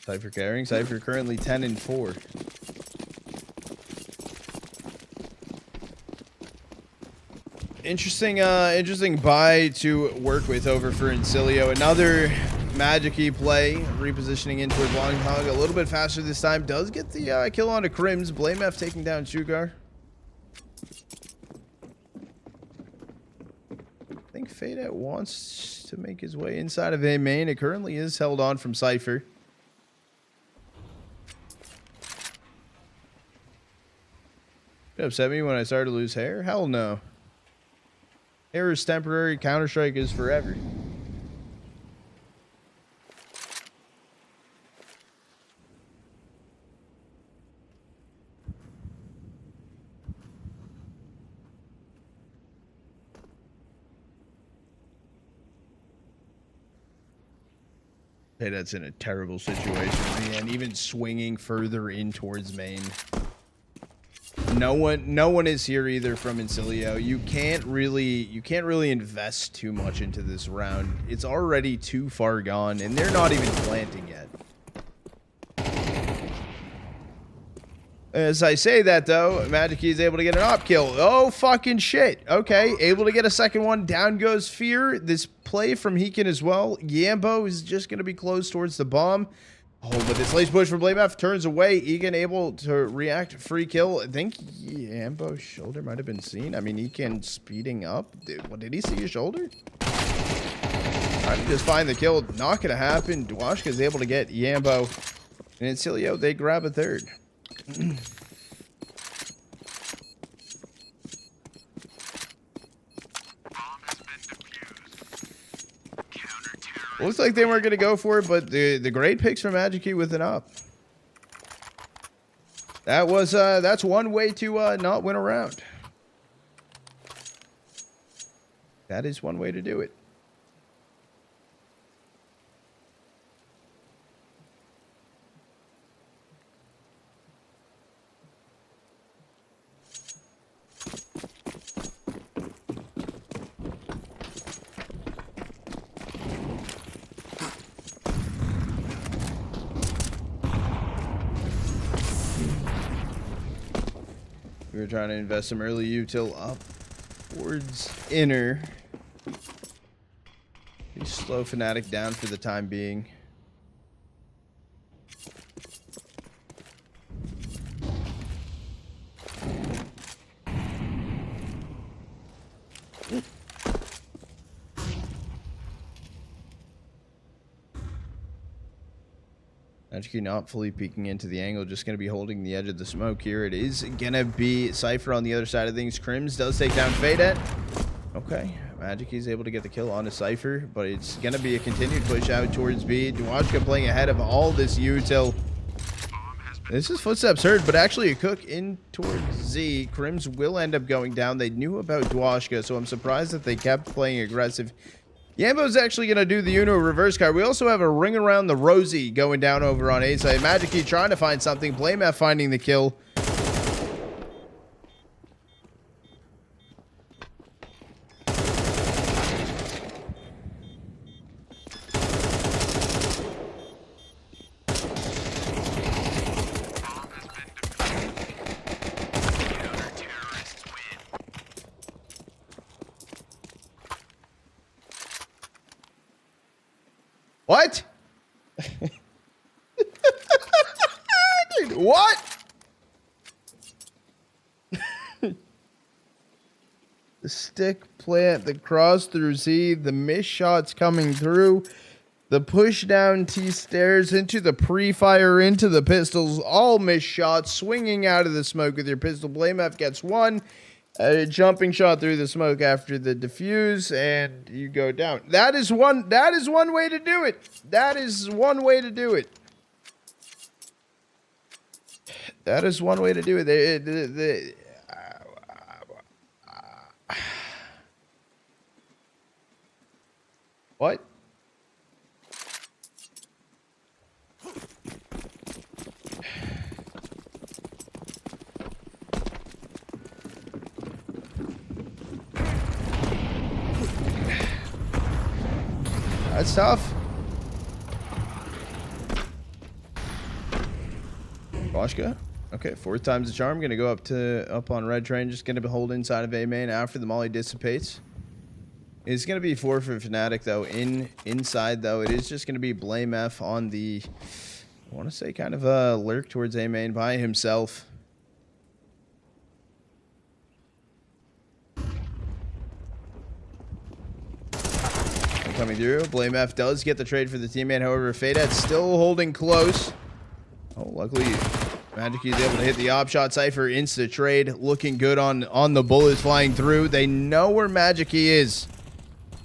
CYPHER carrying. CYPHER currently 10-4. Interesting buy to work with over for Insilio. Another Magic-y play, repositioning in towards Long Hog a little bit faster this time. Does get the kill onto KRIMZ. blameF taking down Sugar. I think faydett wants to make his way inside of A main. It currently is held on from CYPHER. It upset me when I started to lose hair? Hell no. Hair is temporary. Counter-Strike is forever. Hey, that's in a terrible situation, man. Even swinging further in towards main. No one is here either from Insilio. You can't really invest too much into this round. It's already too far gone, and they're not even planting yet. As I say that, though, Magic is able to get an op kill. Oh, fucking shit. Okay, able to get a second one. Down goes Fear. This play from Heekin as well. Jambo is just going to be close towards the bomb. Oh, but this lace push from blameF turns away. Egan able to react. Free kill. I think Jambo's shoulder might have been seen. I mean, Egan speeding up. Did he see his shoulder? Trying to just find the kill. Not going to happen. dwushka is able to get Jambo. And Insilio, they grab a third. Looks like they weren't going to go for it, but the great picks from Magic with an up. That's one way to not win a round. That is one way to do it. We were trying to invest some early util up towards inner. We slow fnatic down for the time being. Magic not fully peeking into the angle, just going to be holding the edge of the smoke here. It is going to be CYPHER on the other side of things. KRIMZ does take down faydett. Okay, Magic is able to get the kill onto CYPHER, but it's going to be a continued push out towards B. dwushka playing ahead of all this util. This is footsteps heard, but actually a cook in towards Z. KRIMZ will end up going down. They knew about dwushka, so I'm surprised that they kept playing aggressive. Jambo's actually going to do the Uno reverse card. We also have a ring around the Rosie going down over on A side. Magic trying to find something. blameF finding the kill. What? Dude, what? The stick plant, the cross through Z, the missed shots coming through, the push down T stairs into the pre-fire, into the pistols, all missed shots, swinging out of the smoke with your pistol. blameF gets one. A jumping shot through the smoke after the defuse, and you go down. That is one way to do it. That is one way to do it. That is one way to do it. What? That's tough. dwushka. Okay, 4th time's the charm. Gonna go up on red train. Just gonna hold inside of A main after the molly dissipates. It's gonna be 4 for fnatic though. Inside though, it is just gonna be blameF on the, I want to say, kind of a lurk towards A main by himself. Coming through. blameF does get the trade for the teammate. However, faydett's still holding close. Oh, luckily, Magic is able to hit the op shot. CYPHER insta trade. Looking good on the bullets flying through. They know where Magic is.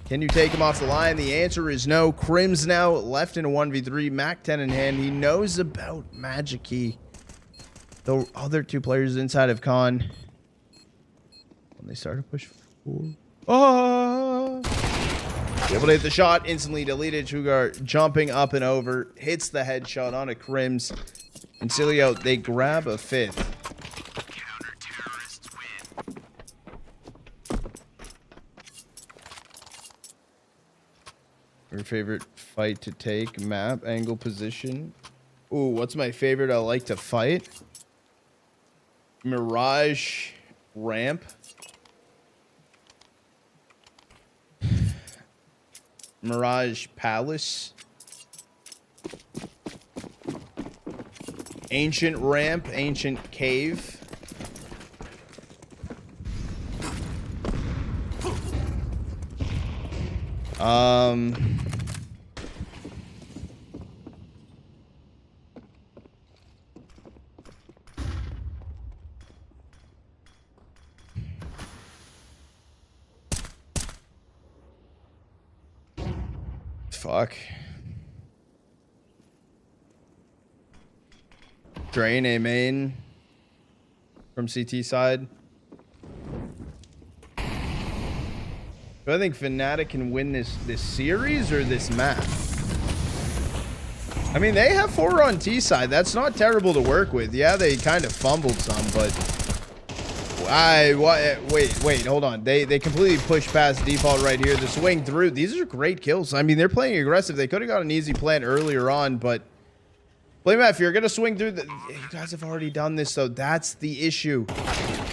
Can you take him off the line? The answer is no. KRIMZ now left in a 1v3. Mac 10 in hand. He knows about Magic. The other 2 players inside of Con. When they start to push forward. Oh! Able to hit the shot, instantly deleted. Sugar jumping up and over, hits the headshot on a KRIMZ. Insilio, they grab a 5th. Your favorite fight to take? Map, angle, position. Ooh, what's my favorite I like to fight? Mirage, ramp. Mirage Palace. Ancient ramp, ancient cave. Fuck. Drain A main from CT side. Do I think fnatic can win this series or this map? I mean, they have 4 on T side. That's not terrible to work with. Yeah, they kind of fumbled some, but wait, hold on. They completely pushed past default right here. The swing through. These are great kills. I mean, they're playing aggressive. They could have got an easy plant earlier on, but blameF, you're gonna swing through the. You guys have already done this, though. That's the issue.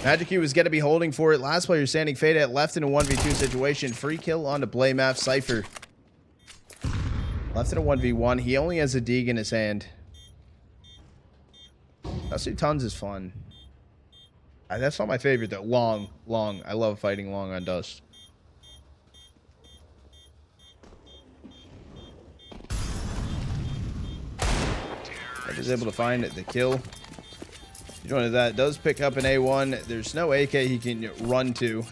Magic U was going to be holding for it. Last player standing, faydett left in a 1v2 situation. Free kill on to blameF. CYPHER left in a 1v1. He only has a Deeg in his hand. Dusty Tons is fun. That's not my favorite though. Long. I love fighting long on Dust. I was able to find the kill. Joining that does pick up an A1. There's no AK he can run to.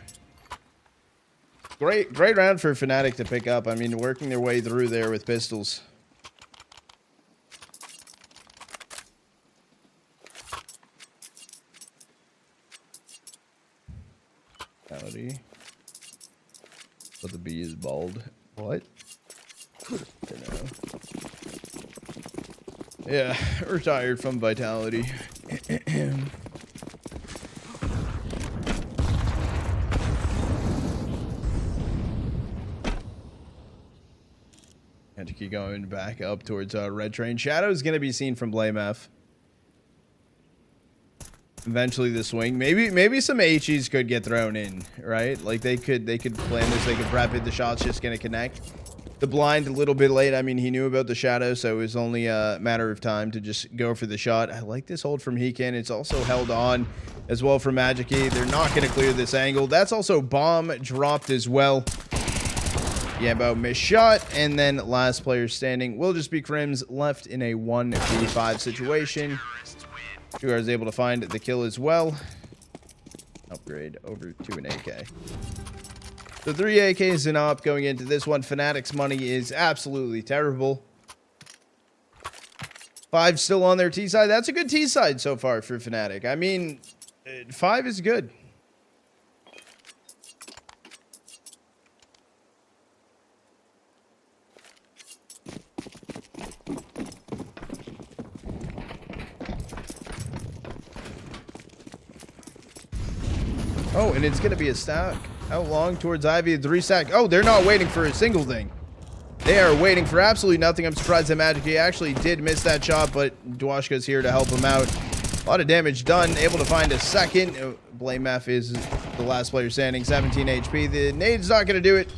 Great round for fnatic to pick up. I mean, working their way through there with pistols. Howdy. But the B is bald. What? Don't know. Yeah, retired from Vitality. And to keep going back up towards Red Train. Shadow's going to be seen from blameF. Eventually the swing. Maybe some HEs could get thrown in, right? Like they could plan this, they could prep it, the shot's just gonna connect. The blind a little bit late. I mean, he knew about the shadow, so it was only a matter of time to just go for the shot. I like this hold from Hekin. It's also held on as well for Magic E. They're not gonna clear this angle. That's also bomb dropped as well. Yeah, about missed shot, and then last player standing will just be KRIMZ, left in a 1v5 situation. Jugar is able to find the kill as well. Upgrade over to an AK. So 3 AKs and up going into this one. Fnatic's money is absolutely terrible. 5 still on their T side. That's a good T side so far for Fnatic. I mean, 5 is good. Oh, and it's going to be a stack out long towards Ivy. 3 stack. Oh, they're not waiting for a single thing. They are waiting for absolutely nothing. I'm surprised that Magic E actually did miss that shot, but dwushka is here to help him out. A lot of damage done. Able to find a second. blameF is the last player standing. 17 HP. The nade's not going to do it.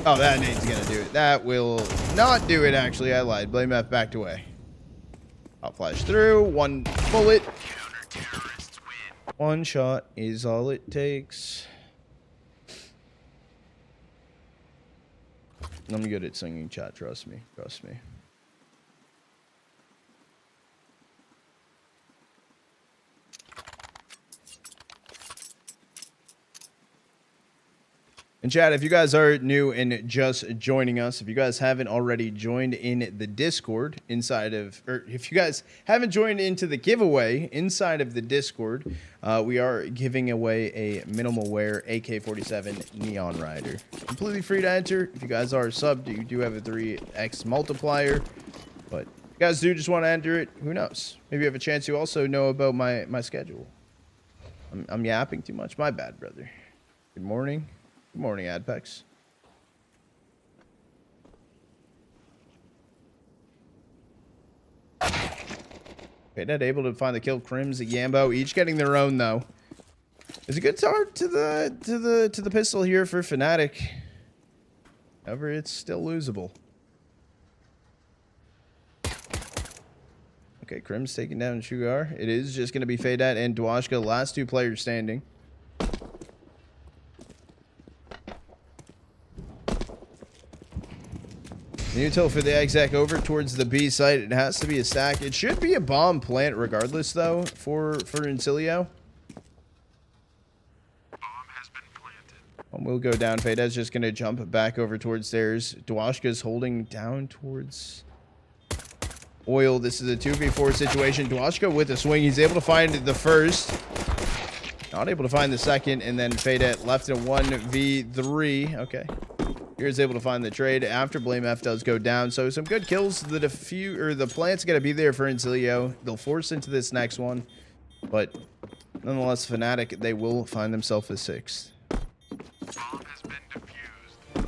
Oh, that nade's going to do it. That will not do it, actually. I lied. blameF backed away. I'll flash through. 1 bullet. 1 shot is all it takes. I'm good at singing chat, trust me. Trust me. And chat, if you guys are new and just joining us, if you guys haven't already joined in the Discord inside of, or if you guys haven't joined into the giveaway inside of the Discord, we are giving away a minimal wear AK-47 Neon Rider. Completely free to enter. If you guys are subbed, you do have a 3x multiplier. But if you guys do just want to enter it, who knows? Maybe you have a chance to also know about my schedule. I'm yapping too much. My bad, brother. Good morning. Good morning, Adpex. faydett able to find the kill. KRIMZ, Jambo, each getting their own though. It's a good start to the pistol here for Fnatic. However, it's still losable. Okay, KRIMZ taking down Sugar. It is just going to be faydett and dwushka, last 2 players standing. Util for the exec over towards the B site. It has to be a stack. It should be a bomb plant regardless, though, for Insilio. Bomb has been planted. We'll go down. faydett's just going to jump back over towards stairs. dwushka's holding down towards oil. This is a 2v4 situation. dwushka with a swing. He's able to find the first. Not able to find the second. And then faydett left in a 1v3. Okay. Here's able to find the trade after blameF does go down. So some good kills. The plant's gonna be there for Insilio. They'll force into this next one, but nonetheless, Fnatic, they will find themselves a 6th. Bomb has been defused.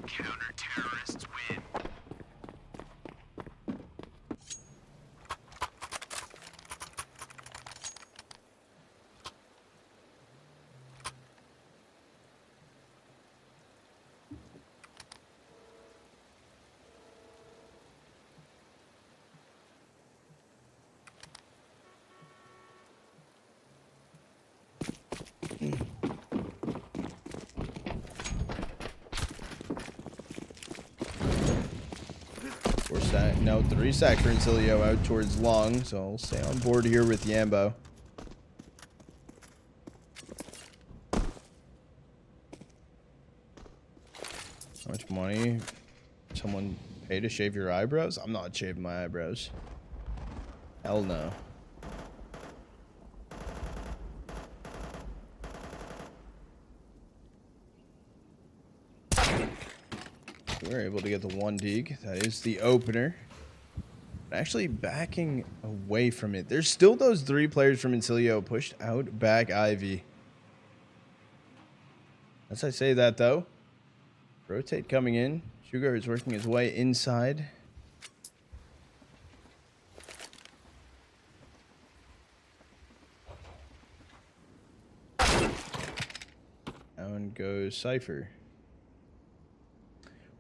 Counter-terrorists win. No, 3 stacks for Insilio out towards long, so I'll stay on board here with Jambo. How much money? Someone pay to shave your eyebrows? I'm not shaving my eyebrows. Hell no. We're able to get the 1 dig. That is the opener. Actually backing away from it. There's still those 3 players from Insilio pushed out back Ivy. As I say that though, rotate coming in. Sugar is working his way inside. Down goes CYPHER.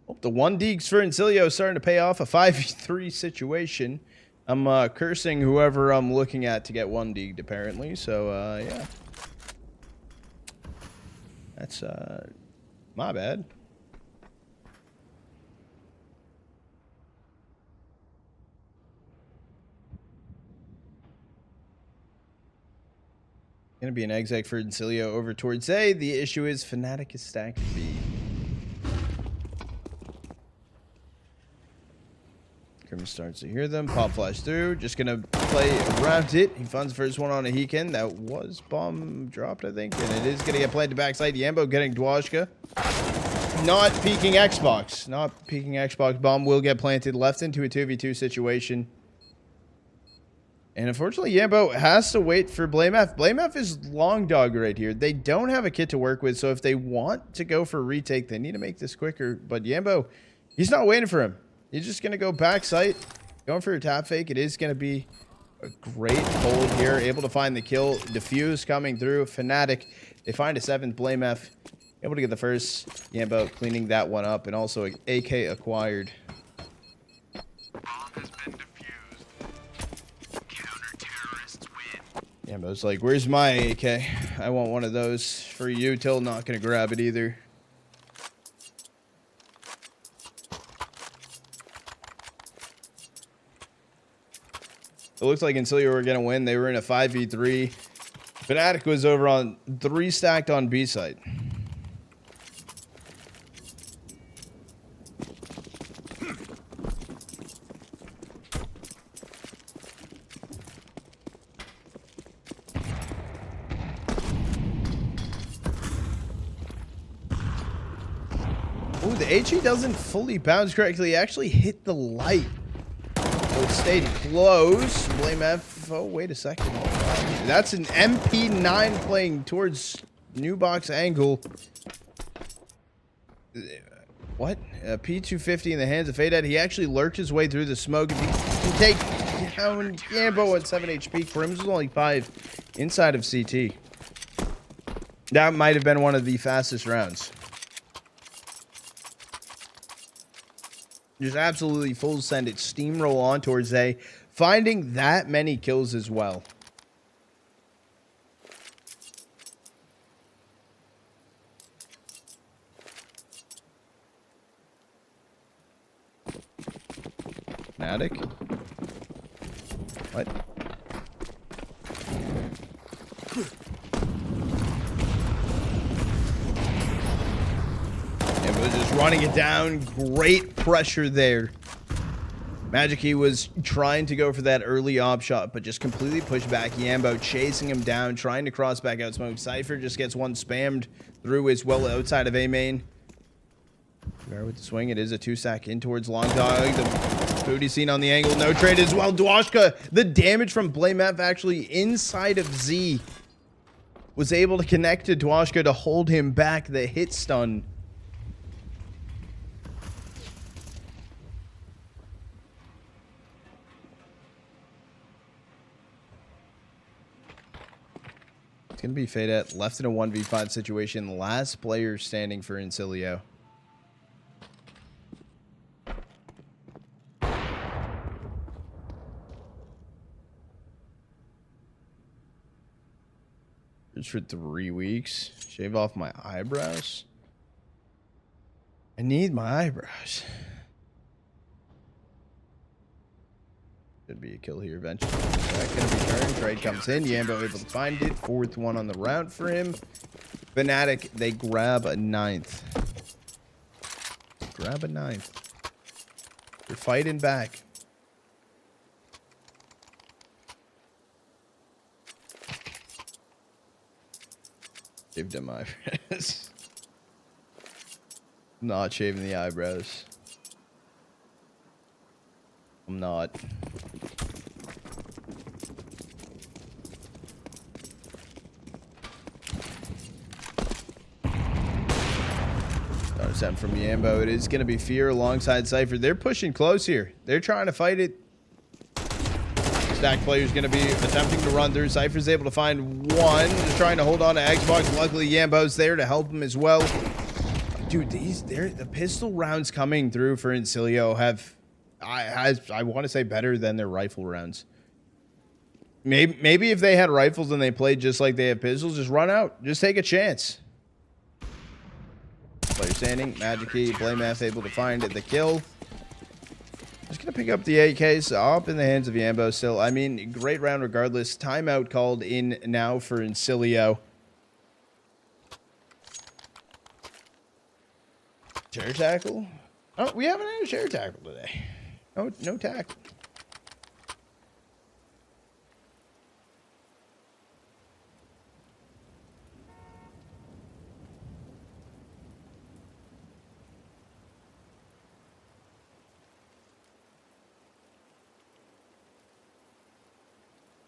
Oh, the 1 digs for Insilio starting to pay off. A 5v3 situation. I'm cursing whoever I'm looking at to get 1 digged apparently. So yeah, that's my bad. Gonna be an exec for Insilio over towards A. The issue is fnatic is stacked B. KRIMZ starts to hear them. Pop flash through. Just gonna play around it. He finds the first one on a Hekin. That was bomb dropped, I think. And it is gonna get played to backside. Jambo getting dwushka. Not peeking Xbox. Not peeking Xbox. Bomb will get planted left into a 2v2 situation. And unfortunately, Jambo has to wait for blameF. blameF is long dog right here. They don't have a kit to work with, so if they want to go for a retake, they need to make this quicker. But Jambo, he's not waiting for him. He's just going to go back site, going for a tap fake. It is going to be a great hold here. Able to find the kill. Diffuse coming through. fnatic. They find a 7th. blameF able to get the first. Jambo cleaning that one up, and also AK acquired. Jambo's like, where's my AK? I want one of those for you. Till not gonna grab it either. It looks like Insilio were gonna win. They were in a 5v3. fnatic was over on 3 stacked on B side. Ooh, the HE doesn't fully bounce correctly. He actually hit the light. So it stayed close. blameF. Oh, wait a second. That's an MP9 playing towards new box angle. What? A P250 in the hands of faydett. He actually lurked his way through the smoke. If he can take down Jambo at 7 HP. KRIMZ was only 5 inside of CT. That might have been one of the fastest rounds. Just absolutely full send it, steamroll on towards A, finding that many kills as well. fnatic? What? Just running it down. Great pressure there. Magic Key was trying to go for that early op shot, but just completely pushed back. Jambo chasing him down, trying to cross back out smoke. CYPHER just gets one spammed through as well outside of A main. There with the swing. It is a 2-stack in towards long dog. The booty scene on the angle. No trade as well. dwushka. The damage from blameF actually inside of Z was able to connect to dwushka to hold him back. The hit stun. It's going to be faydett left in a 1v5 situation. Last player standing for Insilio. Just for 3 weeks. Shave off my eyebrows. I need my eyebrows. Should be a kill here eventually. That's going to be turned. Trade comes in. Jambo able to find it. 4th one on the round for him. fnatic, they grab a 9th. Grab a 9th. They're fighting back. Shaved him eyebrows. I'm not shaving the eyebrows. I'm not. Sent from Jambo. It is going to be Fear alongside CYPHER. They're pushing close here. They're trying to fight it. Stack player's going to be attempting to run through. CYPHER's able to find one. Just trying to hold on to Xbox. Luckily, Jambo's there to help him as well. Dude, the pistol rounds coming through for Insilio have, I want to say, better than their rifle rounds. Maybe if they had rifles and they played just like they have pistols, just run out. Just take a chance. Player standing, magic key, blameF able to find the kill. Just gonna pick up the AKs up in the hands of Jambo still. I mean, great round regardless. Timeout called in now for Insilio. Chair tackle? Oh, we haven't had a chair tackle today. No tackle.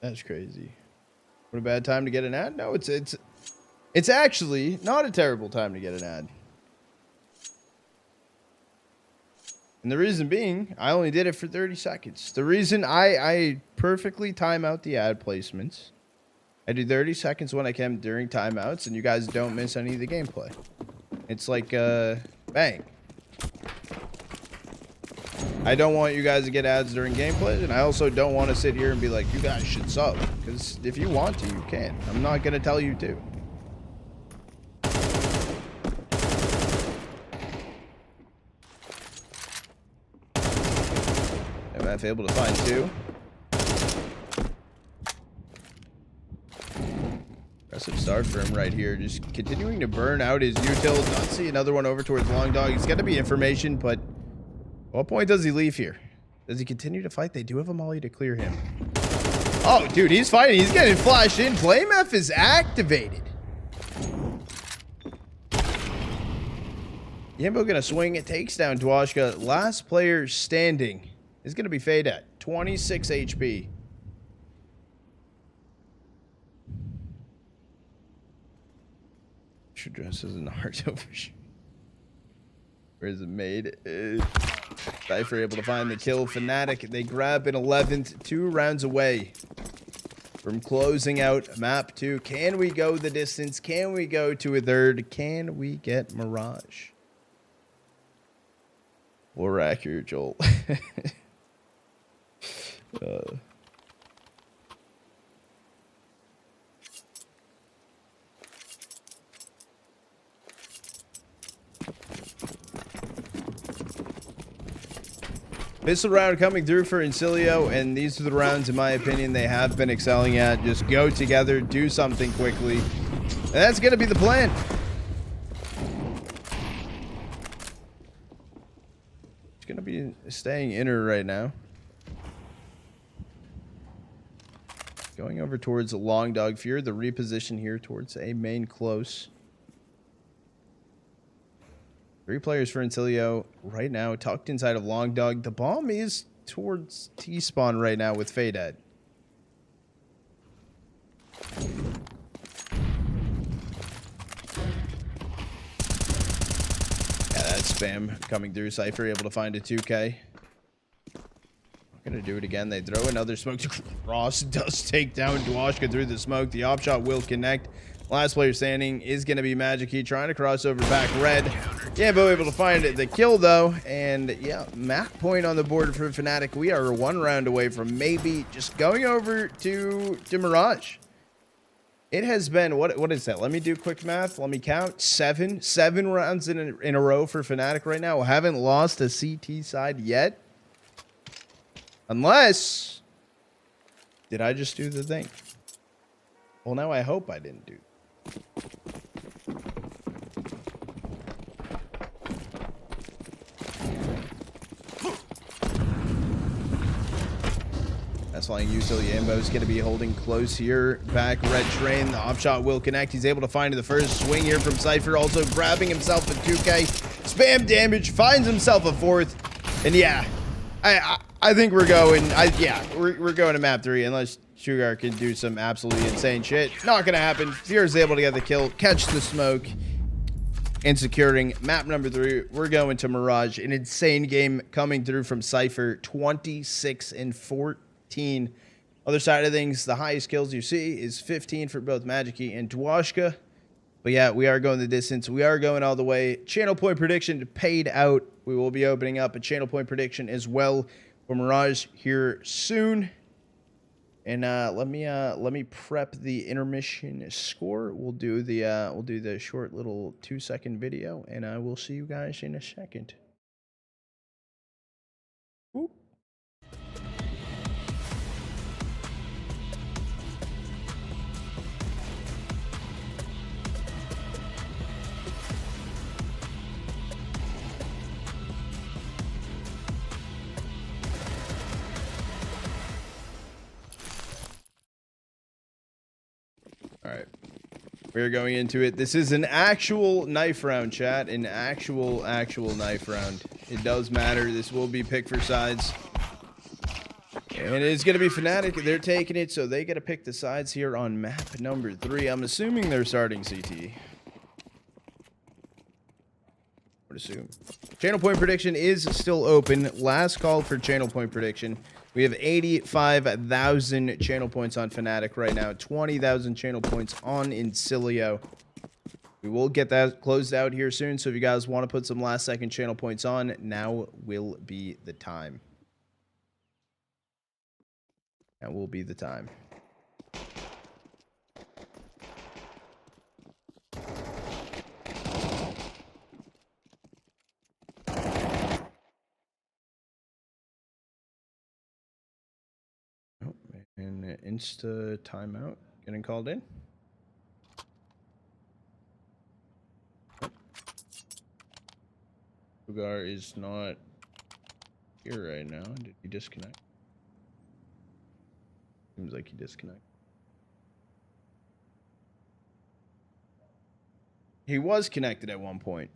That's crazy. What a bad time to get an ad? No, it's actually not a terrible time to get an ad. And the reason being, I only did it for 30 seconds. The reason I perfectly time out the ad placements. I do 30 seconds when I can during timeouts, and you guys don't miss any of the gameplay. It's like, bang. I don't want you guys to get ads during gameplay, and I also don't want to sit here and be like, you guys should sub. Because if you want to, you can. I'm not going to tell you to. MF able to find 2. Aggressive start for him right here. Just continuing to burn out his util. Not see another one over towards Long Dog. It's got to be information, but... At what point does he leave here? Does he continue to fight? They do have a molly to clear him. Oh, dude, he's fighting. He's getting flashed in. blameF is activated. Jambo gonna swing. It takes down dwushka. Last player standing is gonna be faydett. 26 HP. Should dress as an Naruto for sure. Where is it made? CYPHER able to find the kill. fnatic, they grab an 11th, 2 rounds away from closing out map 2. Can we go the distance? Can we go to a 3rd? Can we get Mirage? Or accurate, Joel. Pistol round coming through for Insilio, and these are the rounds, in my opinion, they have been excelling at. Just go together, do something quickly. And that's going to be the plan. It's going to be staying inner right now. Going over towards Long Dog Fear, the reposition here towards a main close. 3 players for Insilio right now, tucked inside of Long Dog. The bomb is towards T-spawn right now with faydett. Yeah, that's spam coming through. CYPHER able to find a 2K. Gonna do it again. They throw another smoke. Ross does take down dwushka through the smoke. The op shot will connect. Last player standing is going to be Magic Key trying to cross over back red. Jambo able to find the kill though. And yeah, map point on the board for fnatic. We are 1 round away from maybe just going over to Mirage. It has been, what is that? Let me do quick math. Let me count. 7 rounds in a row for fnatic right now. We haven't lost a CT side yet. Unless Did I just do the thing? Well, now I hope I didn't do. That's flying Insilio. Jambo is going to be holding close here. Back red train. The off shot will connect. He's able to find the first swing here from CYPHER. Also grabbing himself a 2K. Spam damage. Finds himself a fourth. And yeah, I think we're going. We're going to map 3 unless Sugar can do some absolutely insane shit. Not going to happen. Fear is able to get the kill, catch the smoke, and securing map number 3. We're going to Mirage. An insane game coming through from CYPHER. 26-14. Other side of things, the highest kills you see is 15 for both Magicy and dwushka. But yeah, we are going the distance. We are going all the way. Channel point prediction paid out. We will be opening up a channel point prediction as well for Mirage here soon. And let me prep the intermission score. We'll do the short little 2-second video, and I will see you guys in a second. Whoop. All right, we're going into it. This is an actual knife round, chat. An actual knife round. It does matter. This will be pick for sides. And it is going to be fnatic. They're taking it, so they got to pick the sides here on map number 3. I'm assuming they're starting CT. Would assume. Channel point prediction is still open. Last call for channel point prediction. We have 85,000 channel points on fnatic right now. 20,000 channel points on Insilio. We will get that closed out here soon. So if you guys want to put some last second channel points on, now will be the time. That will be the time. And insta timeout getting called in. Sugar is not here right now. Did he disconnect? Seems like he disconnected. He was connected at one point.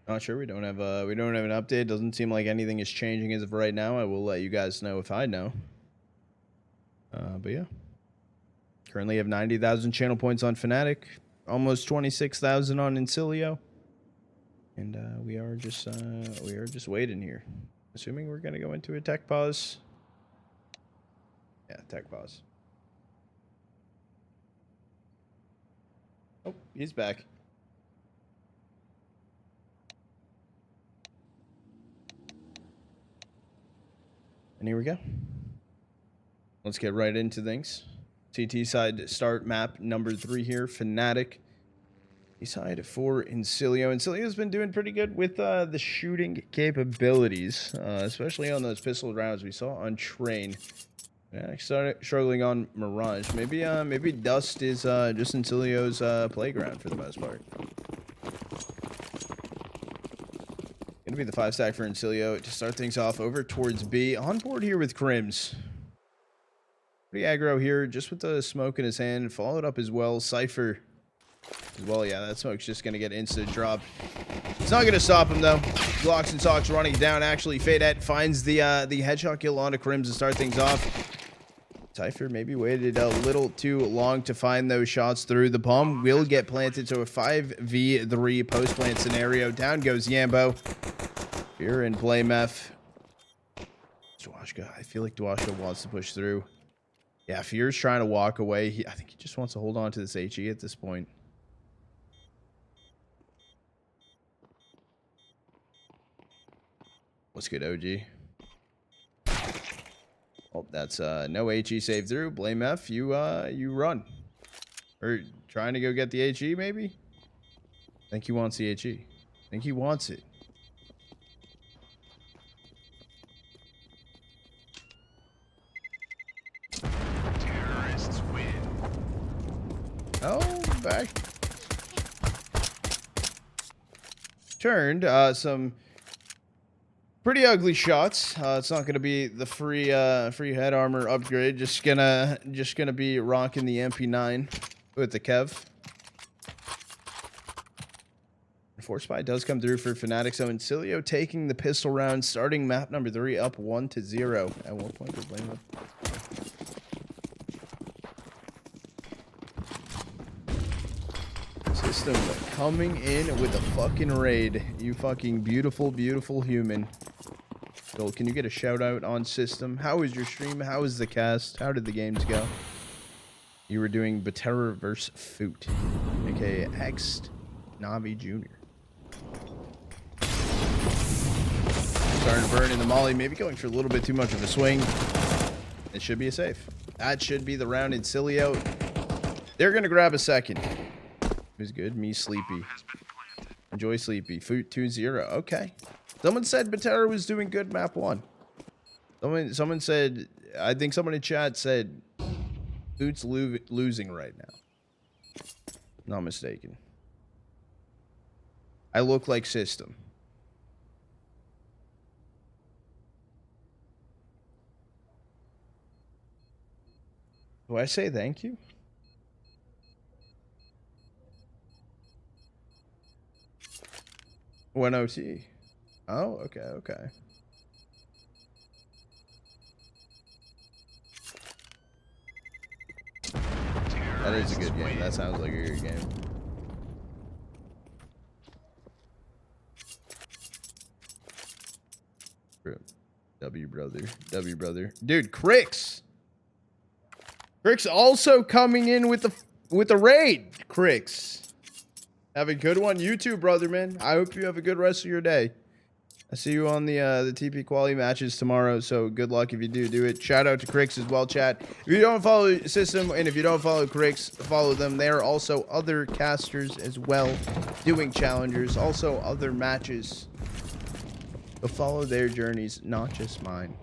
Not sure. We don't have an update. Doesn't seem like anything is changing as of right now. I will let you guys know if I know. But yeah, currently have 90,000 channel points on fnatic, almost 26,000 on Insilio, and we are just waiting here. Assuming we're gonna go into a tech pause. Yeah, tech pause. Oh, he's back. And here we go. Let's get right into things. CT side start map number 3 here. fnatic. Side for Insilio. Insilio's been doing pretty good with the shooting capabilities, especially on those pistol rounds we saw on train. Yeah, I started struggling on Mirage. Maybe maybe Dust is just Insilio's playground for the most part. Gonna be the 5-stack for Insilio to start things off over towards B. On board here with KRIMZ. Pretty aggro here, just with the smoke in his hand. Followed up as well. CYPHER as well. Yeah, that smoke's just gonna get instant drop. It's not gonna stop him though. Glocks and Socks running it down. Actually, faydett finds the headshot kill onto KRIMZ to start things off. CYPHER maybe waited a little too long to find those shots through. The bomb will get planted, so a 5v3 post-plant scenario. Down goes Jambo. Fear and blameF. dwushka. I feel like dwushka wants to push through. Yeah, Fear's trying to walk away. I think he just wants to hold on to this HE at this point. What's good, OG? Oh, that's no HE save through. blameF, you run. Or trying to go get the HE, maybe? I think he wants the HE. I think he wants it. Terrorists win. Oh, back. Turned some pretty ugly shots. It's not gonna be the free head armor upgrade. Just gonna be rocking the MP9 with the Kev. Force Spy does come through for fnatic. So Insilio taking the pistol round, starting map number 3 up 1-0. At one point, to blame him. System coming in with a fucking raid. You fucking beautiful, beautiful human. Bill, can you get a shout out on System? How was your stream? How was the cast? How did the games go? You were doing Batera vs. Foot, aka X Navi Jr. Starting to burn in the molly, maybe going for a little bit too much of a swing. It should be a safe. That should be the round. Insilio. They're gonna grab a second. Who's good? Me, Sleepy. Enjoy Sleepy. Foot 2-0. Okay. Someone said Batera was doing good map 1. Someone said, I think someone in chat said Foot's losing right now. Not mistaken. I look like System. Do I say thank you? When OT. Oh, okay, okay. That is a good game. That sounds like a good game. W brother. W brother. Dude, KRIMZ. KRIMZ also coming in with the raid. KRIMZ. Have a good one. You too, brother, man. I hope you have a good rest of your day. I see you on the TP quality matches tomorrow, so good luck if you do it. Shout out to KRIMZ as well, chat. If you don't follow System and if you don't follow KRIMZ, follow them. There are also other casters as well doing challengers, also other matches. So follow their journeys, not just mine.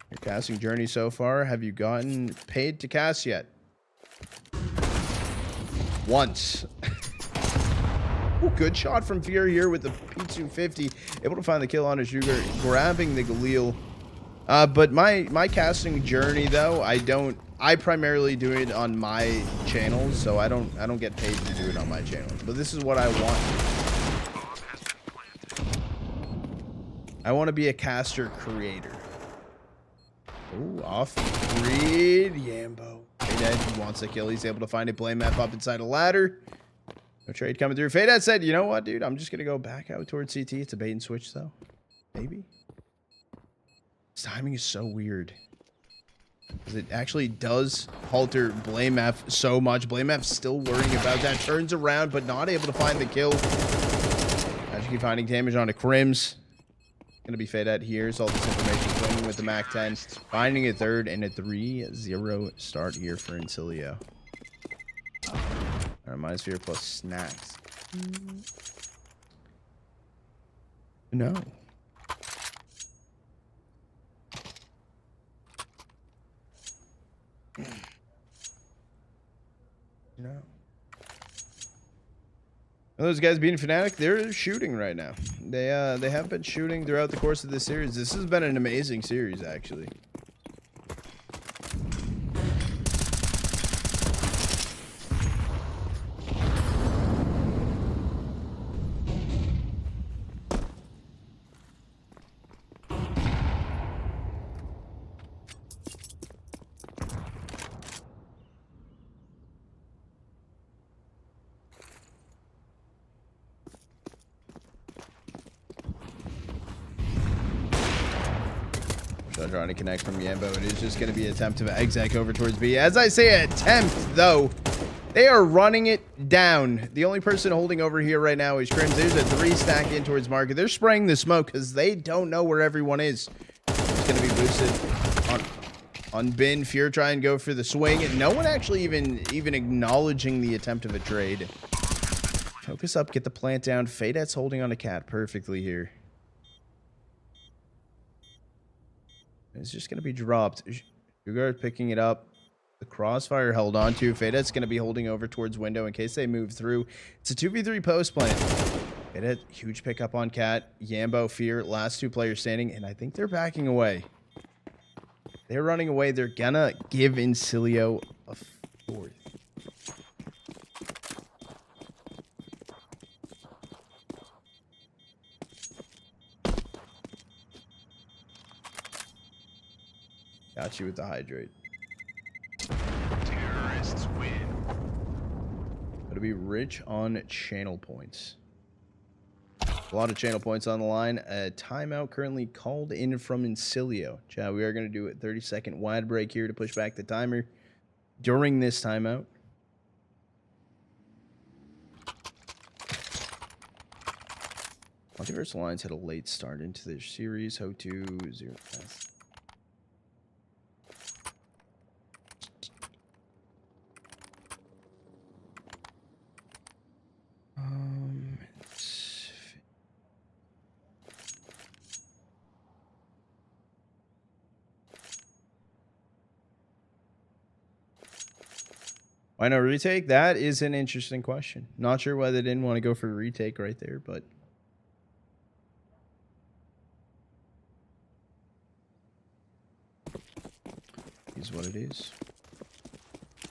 Your casting journey so far, have you gotten paid to cast yet? Once. Ooh, good shot from Fear here with the P250. Able to find the kill on a Sugar, grabbing the Galil. But my casting journey though, I primarily do it on my channels, so I don't get paid to do it on my channels. But this is what I want. I want to be a caster creator. Ooh, off read Jambo. faydett, he wants a kill. He's able to find it. blameF up inside a ladder. No trade coming through. faydett said, you know what, dude? I'm just going to go back out towards CT. It's a bait and switch, though. Maybe. This timing is so weird. It actually does halter blameF so much. blameF's still worrying about that. Turns around, but not able to find the kill. Actually finding damage onto KRIMZ. Gonna be faydett here. So all this information swinging with the Mac 10. Finding a third and a 3-0 start here for Insilio. Minus fear plus snacks. No. Those guys beating fnatic, they're shooting right now. They have been shooting throughout the course of this series. This has been an amazing series, actually. Trying to connect from Jambo. It is just going to be an attempt of exec over towards B. As I say attempt, though, they are running it down. The only person holding over here right now is KRIMZ. There's a 3 stack in towards market. They're spraying the smoke because they don't know where everyone is. It's going to be boosted on Bin. Fear try and go for the swing. And no one actually even acknowledging the attempt of a trade. Focus up, get the plant down. Faydett's holding on to Cat perfectly here. It's just going to be dropped. Dwushka picking it up. The crossfire held on to. Faydett's going to be holding over towards window in case they move through. It's a 2v3 post plant. Faydett, huge pickup on Cat. Jambo, Fear, last 2 players standing, and I think they're backing away. They're running away. They're going to give Insilio a 4th. Got you with the hydrate. Terrorists win. Gotta be rich on channel points. A lot of channel points on the line. A timeout currently called in from Insilio. Chat, we are going to do a 30-second wide break here to push back the timer during this timeout. Multiverse Alliance had a late start into their series. Ho2 0 pass. Why no retake? That is an interesting question. Not sure why they didn't want to go for a retake right there, but is what it is.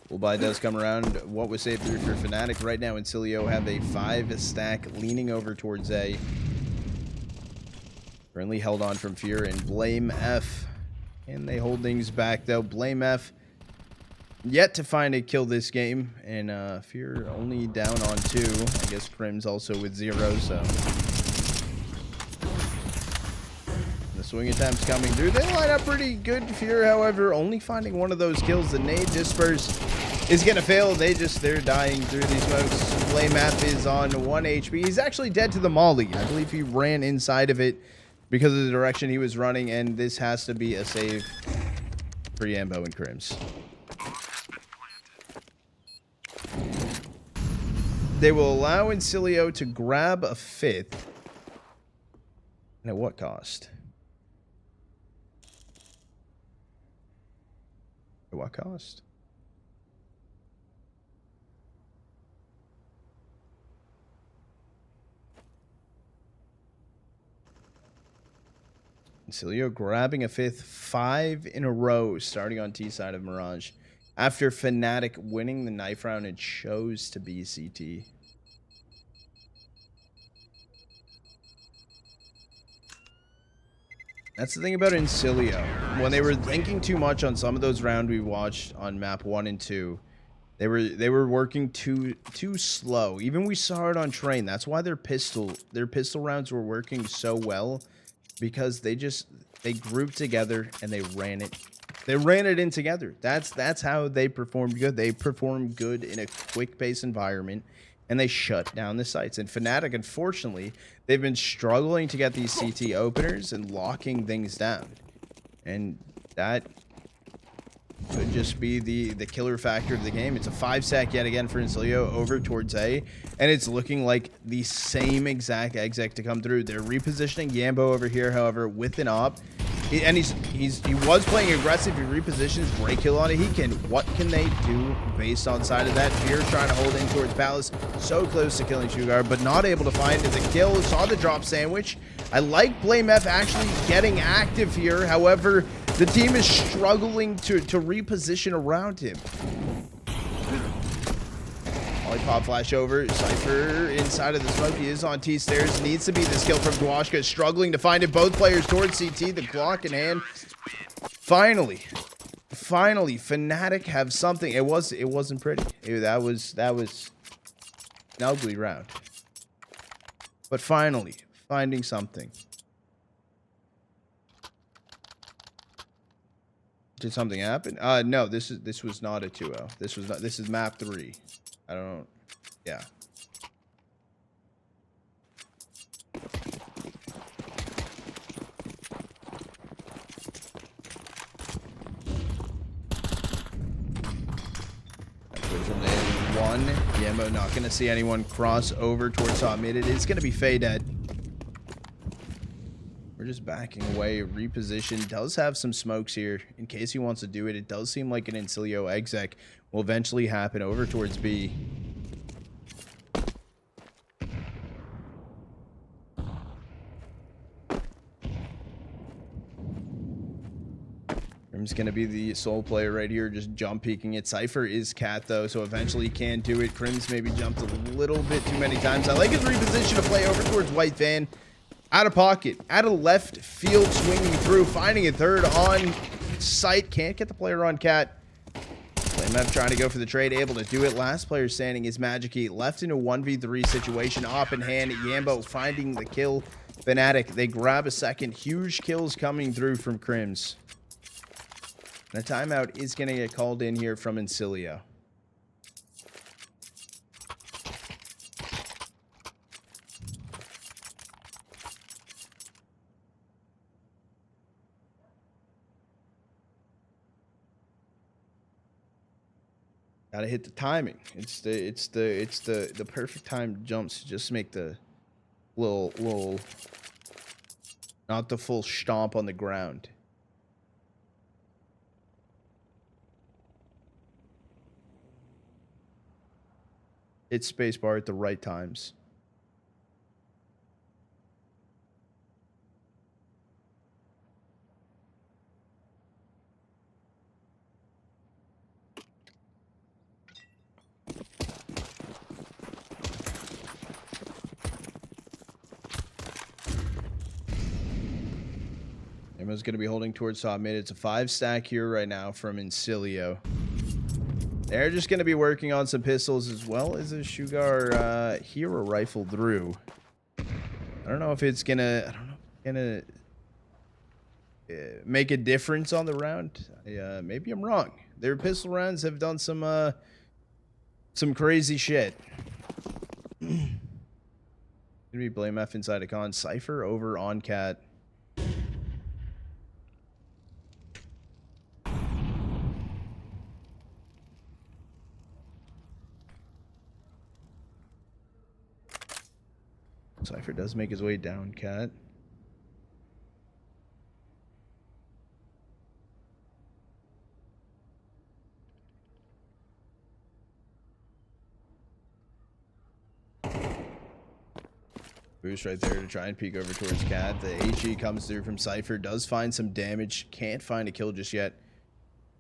Full buy does come around. What was saved through for fnatic right now? Insilio have a 5 stack leaning over towards A. Currently held on from Fear and blameF. And they hold things back though. blameF yet to find a kill this game, and Fear only down on 2. I guess KRIMZ also with 0, so the swing attempts coming through. They line up pretty good. Fear, however, only finding one of those kills. The nade disperse is gonna fail. They're dying through these smokes. blameF is on 1 HP. He's actually dead to the molly. I believe he ran inside of it because of the direction he was running, and this has to be a save for Jambo and KRIMZ. They will allow Insilio to grab a 5th. And at what cost? At what cost? Insilio grabbing a 5th, 5 in a row, starting on T side of Mirage. After fnatic winning the knife round, it chose to be CT. That's the thing about Insilio. When they were thinking too much on some of those rounds we watched on map 1 and 2, they were working too slow. Even we saw it on train. That's why their pistol rounds were working so well, because they grouped together and they ran it. They ran it in together. That's how they performed good. They performed good in a quick pace environment, and they shut down the sites. And fnatic, unfortunately, they've been struggling to get these CT openers and locking things down. And that could just be the killer factor of the game. It's a 5 stack yet again for Insilio over towards A, and it's looking like the same exact exec to come through. They're repositioning Jambo over here, however, with an op. And he was playing aggressive. He repositions, great kill on it. What can they do based on side of that? Fear trying to hold in towards Palace, so close to killing Sugar, but not able to find the kill. Saw the drop sandwich. I like blameF actually getting active here. However, the team is struggling to reposition around him. Pop flash over. Cypher inside of the smoke. He is on T stairs. Needs to be this kill from dwushka. Struggling to find it. Both players towards CT. The Glock in hand. Finally, fnatic have something. It wasn't pretty. That was an ugly round. But finally, finding something. Did something happen? No. This was not a 2-0. This is map 3. I don't know. Yeah. From the one. Jambo not going to see anyone cross over towards top mid. It is going to be faydett. We're just backing away. Reposition. Does have some smokes here in case he wants to do it. It does seem like an Insilio exec will eventually happen over towards B. KRIMZ going to be the sole player right here, just jump peeking it. CYPHER is cat though, so eventually can do it. KRIMZ maybe jumped a little bit too many times. I like his reposition to play over towards white fan. Out of pocket, out of left field, swinging through, finding a third on site. Can't get the player on cat. blameF trying to go for the trade, able to do it. Last player standing is Magic. Left in a 1v3 situation, op in hand. Jambo finding the kill. fnatic, they grab a second. Huge kills coming through from KRIMZ. And a timeout is going to get called in here from Insilio. Gotta hit the timing. It's the perfect time jumps to just make the little not the full stomp on the ground. Hit spacebar at the right times. Emma's going to be holding towards top mid. It's a 5-stack here right now from Insilio. They're just going to be working on some pistols as well as a Sugar hero rifle through. I don't know if it's going to make a difference on the round. Maybe I'm wrong. Their pistol rounds have done some crazy shit. Gonna be blameF inside a con. CYPHER over on cat. CYPHER does make his way down cat. Boost right there to try and peek over towards cat. The HE comes through from CYPHER. Does find some damage. Can't find a kill just yet.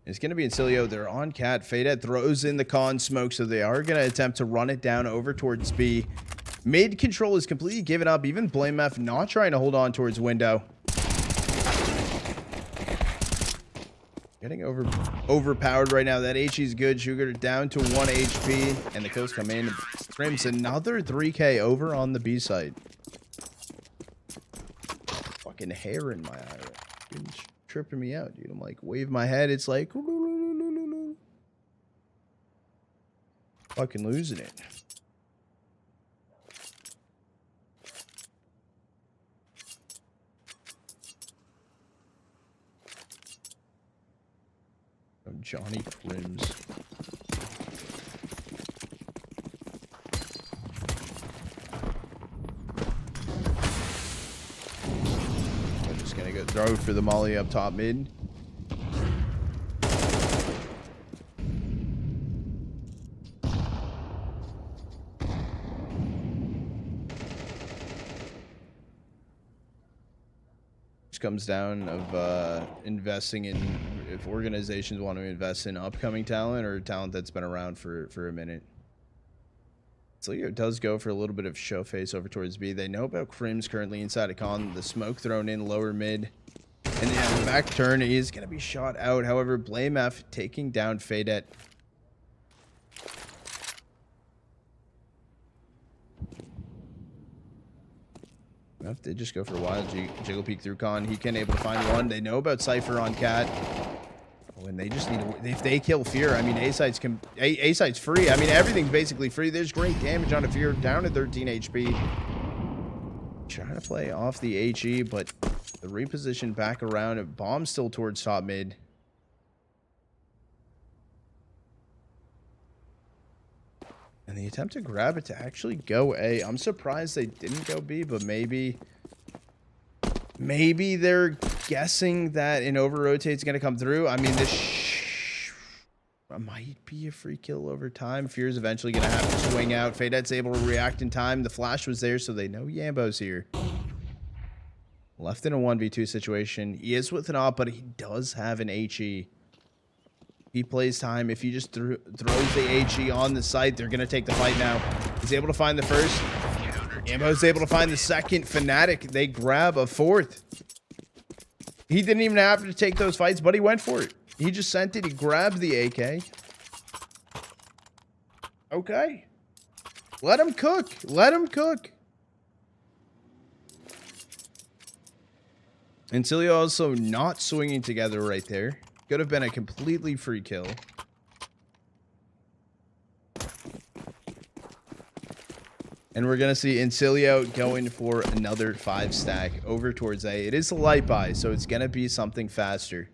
It's going to be Insilio. They're on cat. faydett throws in the con smoke, so they are going to attempt to run it down over towards B. Mid control is completely given up. Even blameF not trying to hold on towards window. Getting overpowered right now. That HE is good. Sugar down to 1 HP. And the kills come in. KRIMZ another 3K over on the B side. Fucking hair in my eye. It's tripping me out, dude. I'm like, wave my head. It's like, fucking losing it. Johnny KRIMZ. I'm just gonna go throw for the molly up top mid. Comes down of investing in, if organizations want to invest in upcoming talent or talent that's been around for a minute. Insilio does go for a little bit of show face over towards B. They know about KRIMZ currently inside of con. The smoke thrown in lower mid, and yeah, the back turn is going to be shot out. However, blameF taking down faydett. They just go for a wild jiggle peek through con. He can able to find one. They know about CYPHER on cat. When they just need to, if they kill Fear, I mean, A site's free. I mean, everything's basically free. There's great damage on a Fear, down to 13 HP. Trying to play off the HE, but the reposition back around. Bomb still towards top mid. And the attempt to grab it to actually go A. I'm surprised they didn't go B, but maybe they're guessing that an over rotate's going to come through. I mean, this might be a free kill over time. Fear's eventually going to have to swing out. faydett's able to react in time. The flash was there, so they know Yambo's here. Left in a 1v2 situation. He is with an op, but he does have an HE. He plays time. If he just throws the HE on the site, they're going to take the fight now. He's able to find the first. Jambo's able to find the second. fnatic, they grab a fourth. He didn't even have to take those fights, but he went for it. He just sent it. He grabbed the AK. Okay. Let him cook. Let him cook. Insilio also not swinging together right there. Could have been a completely free kill. And we're going to see Insilio going for another 5-stack over towards A. It is a light buy, so it's going to be something faster.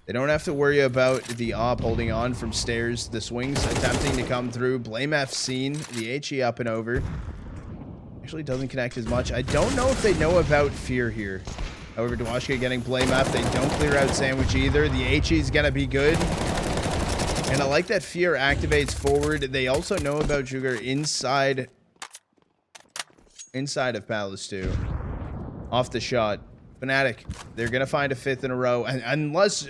They don't have to worry about the op holding on from stairs. The swings attempting to come through. blameF seen. The HE up and over. Actually doesn't connect as much. I don't know if they know about Fear here. However, dwushka getting blameF. They don't clear out sandwich either. The HE is going to be good. And I like that Fear activates forward. They also know about Sugar inside of Palace too. Off the shot. fnatic, they're going to find a fifth in a row. And unless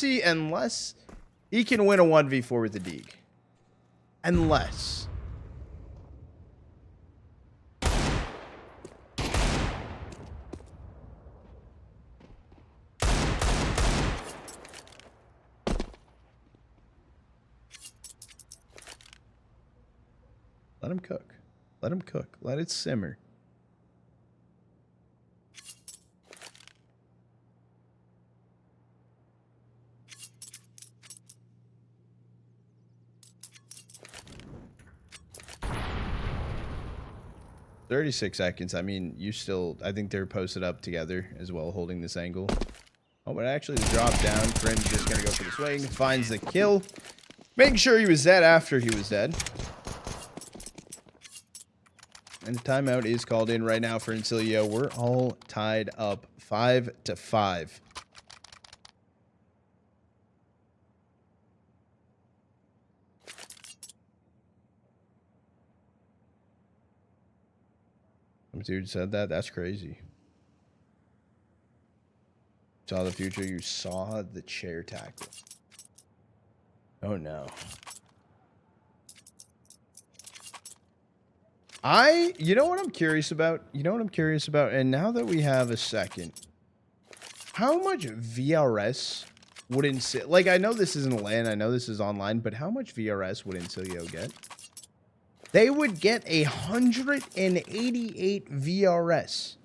he can win a 1v4 with the Deeg. Unless. Let him cook. Let him cook. Let it simmer. "36 seconds. I mean, you still... I think they're posted up together as well, holding this angle. Oh, but actually the drop down. KRIMZ just going to go for the swing. Finds the kill. Making sure he was dead after he was dead. And the timeout is called in right now for Insilio. We're all tied up 5-5. Some dude said that. That's crazy. Saw the future. You saw the chair tackle. Oh no. You know what I'm curious about? You know what I'm curious about? And now that we have a second, how much VRS would Insilio... Like, I know this isn't a LAN, I know this is online, but how much VRS would Insilio get? They would get 188 VRS.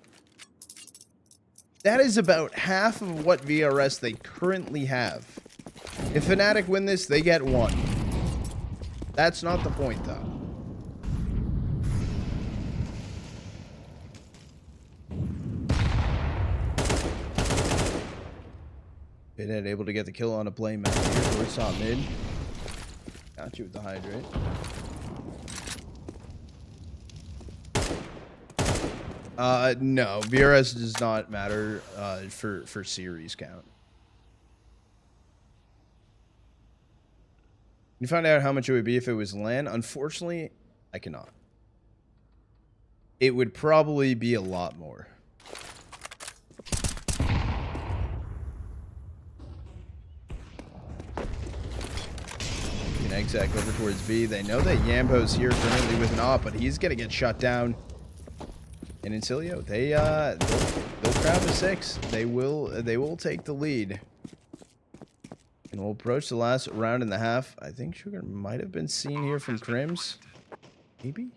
That is about half of what VRS they currently have. If fnatic win this, they get 1. That's not the point, though. faydett able to get the kill on a blameF here towards top mid. Got you with the hydrate. No, VRS does not matter for series count. You find out how much it would be if it was LAN? Unfortunately, I cannot. It would probably be a lot more. An exec over towards B. They know that Yambo's here currently with an op, but he's gonna get shut down. And Insilio, they'll grab a 6. They will take the lead. And we'll approach the last round and a half. I think Sugar might have been seen here from KRIMZ. Maybe?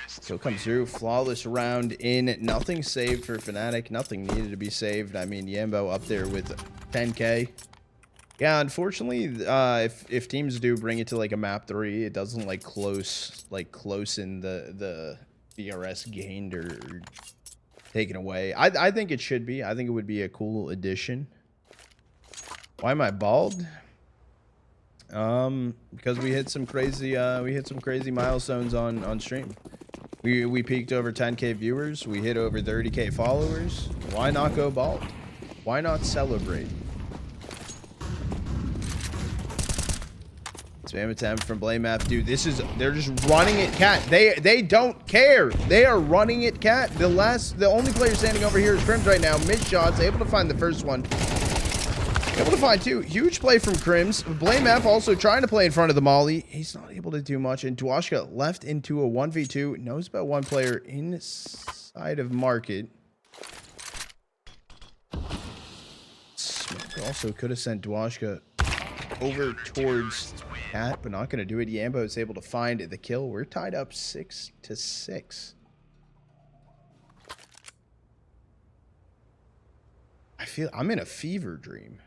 So it comes through. Flawless round in. Nothing saved for fnatic. Nothing needed to be saved. I mean, Jambo up there with 10K. Yeah, unfortunately, if teams do bring it to like a map 3, it doesn't like close in the BRS gained or taken away. I think it should be. I think it would be a cool addition. Why am I bald? Because we hit some crazy milestones on stream. We peaked over 10K viewers. We hit over 30K followers. Why not go bald? Why not celebrate? Spam attempt from blameF. Dude, they're just running it cat. They don't care. They are running it cat. The only player standing over here is KRIMZ right now. Mid shots, able to find the first one. Able to find 2. Huge play from KRIMZ. blameF also trying to play in front of the molly. He's not able to do much. And dwushka left into a 1v2. Knows about one player inside of market. Smoke also could have sent dwushka over towards cat, but not going to do it. Jambo is able to find the kill. We're tied up 6-6. I feel I'm in a fever dream.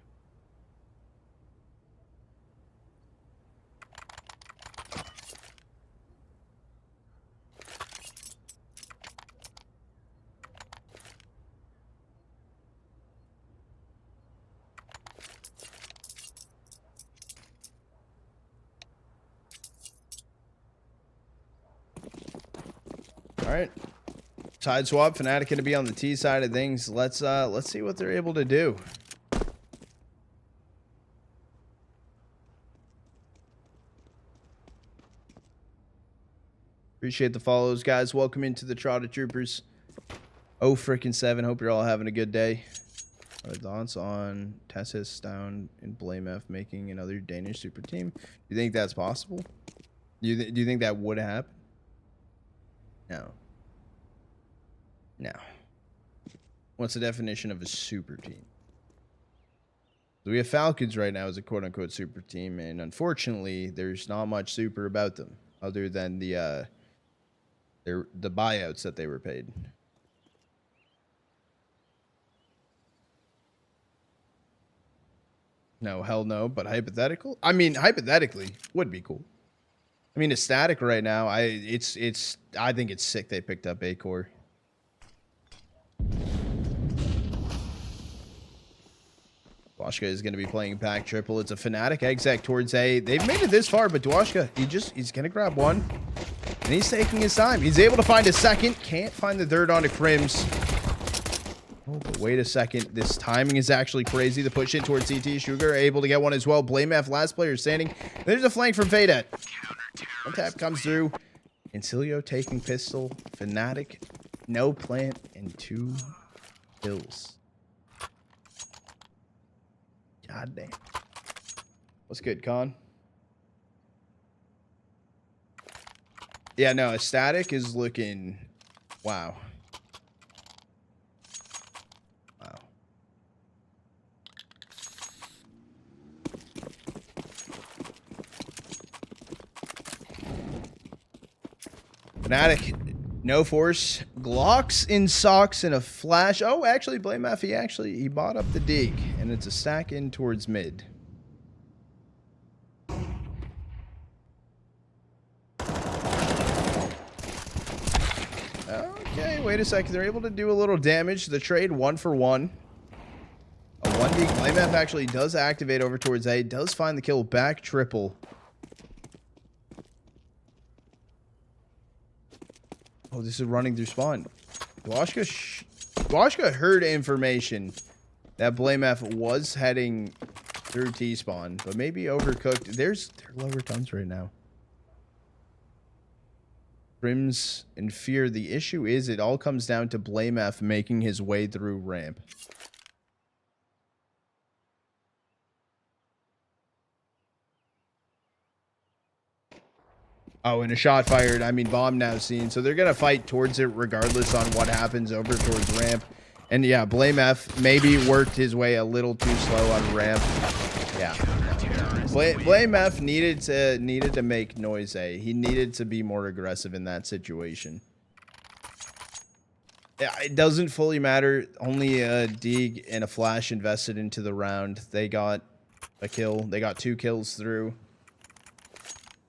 All right, side swap. fnatic going to be on the T side of things. Let's see what they're able to do. Appreciate the follows, guys. Welcome into the Trotter Troopers. Oh, freaking 7. Hope you're all having a good day. Thoughts on Tessis down in blameF making another Danish super team? Do you think that's possible? Do you think that would happen? No. No. What's the definition of a super team? So we have Falcons right now as a quote-unquote super team, and unfortunately, there's not much super about them other than the buyouts that they were paid. No, hell no. But hypothetical? I mean, hypothetically, would be cool. I mean, it's static right now. I think it's sick they picked up A-Core. dwushka is going to be playing back triple. It's a fnatic exec towards A. They've made it this far, but dwushka, he's going to grab one. And he's taking his time. He's able to find a second. Can't find the third onto KRIMZ. Oh, but wait a second. This timing is actually crazy. The push in towards CT. Sugar able to get one as well. blameF, last player standing. There's a flank from faydett. One tap comes through. Insilio taking pistol. fnatic, no plant, and 2 kills. God damn. What's good, Con? Yeah, no, a static is looking... Wow. Wow. fnatic, no force. Glocks in socks and a flash. Oh, actually, blameF, he bought up the dig. And it's a stack in towards mid. Okay, wait a second. They're able to do a little damage. The trade 1 for 1. A 1D. blameF actually does activate over towards A. Does find the kill back triple. Oh, this is running through spawn. dwushka heard information that blameF was heading through T-spawn, but maybe overcooked. They're lower tons right now. KRIMZ in fear. The issue is it all comes down to blameF making his way through ramp. Oh, and a shot fired. I mean, bomb now seen. So they're going to fight towards it regardless on what happens over towards ramp. And yeah, blameF maybe worked his way a little too slow on ramp. Yeah. blameF needed to make noise. He needed to be more aggressive in that situation. Yeah, it doesn't fully matter. Only a Deeg and a flash invested into the round. They got a kill. They got 2 kills through.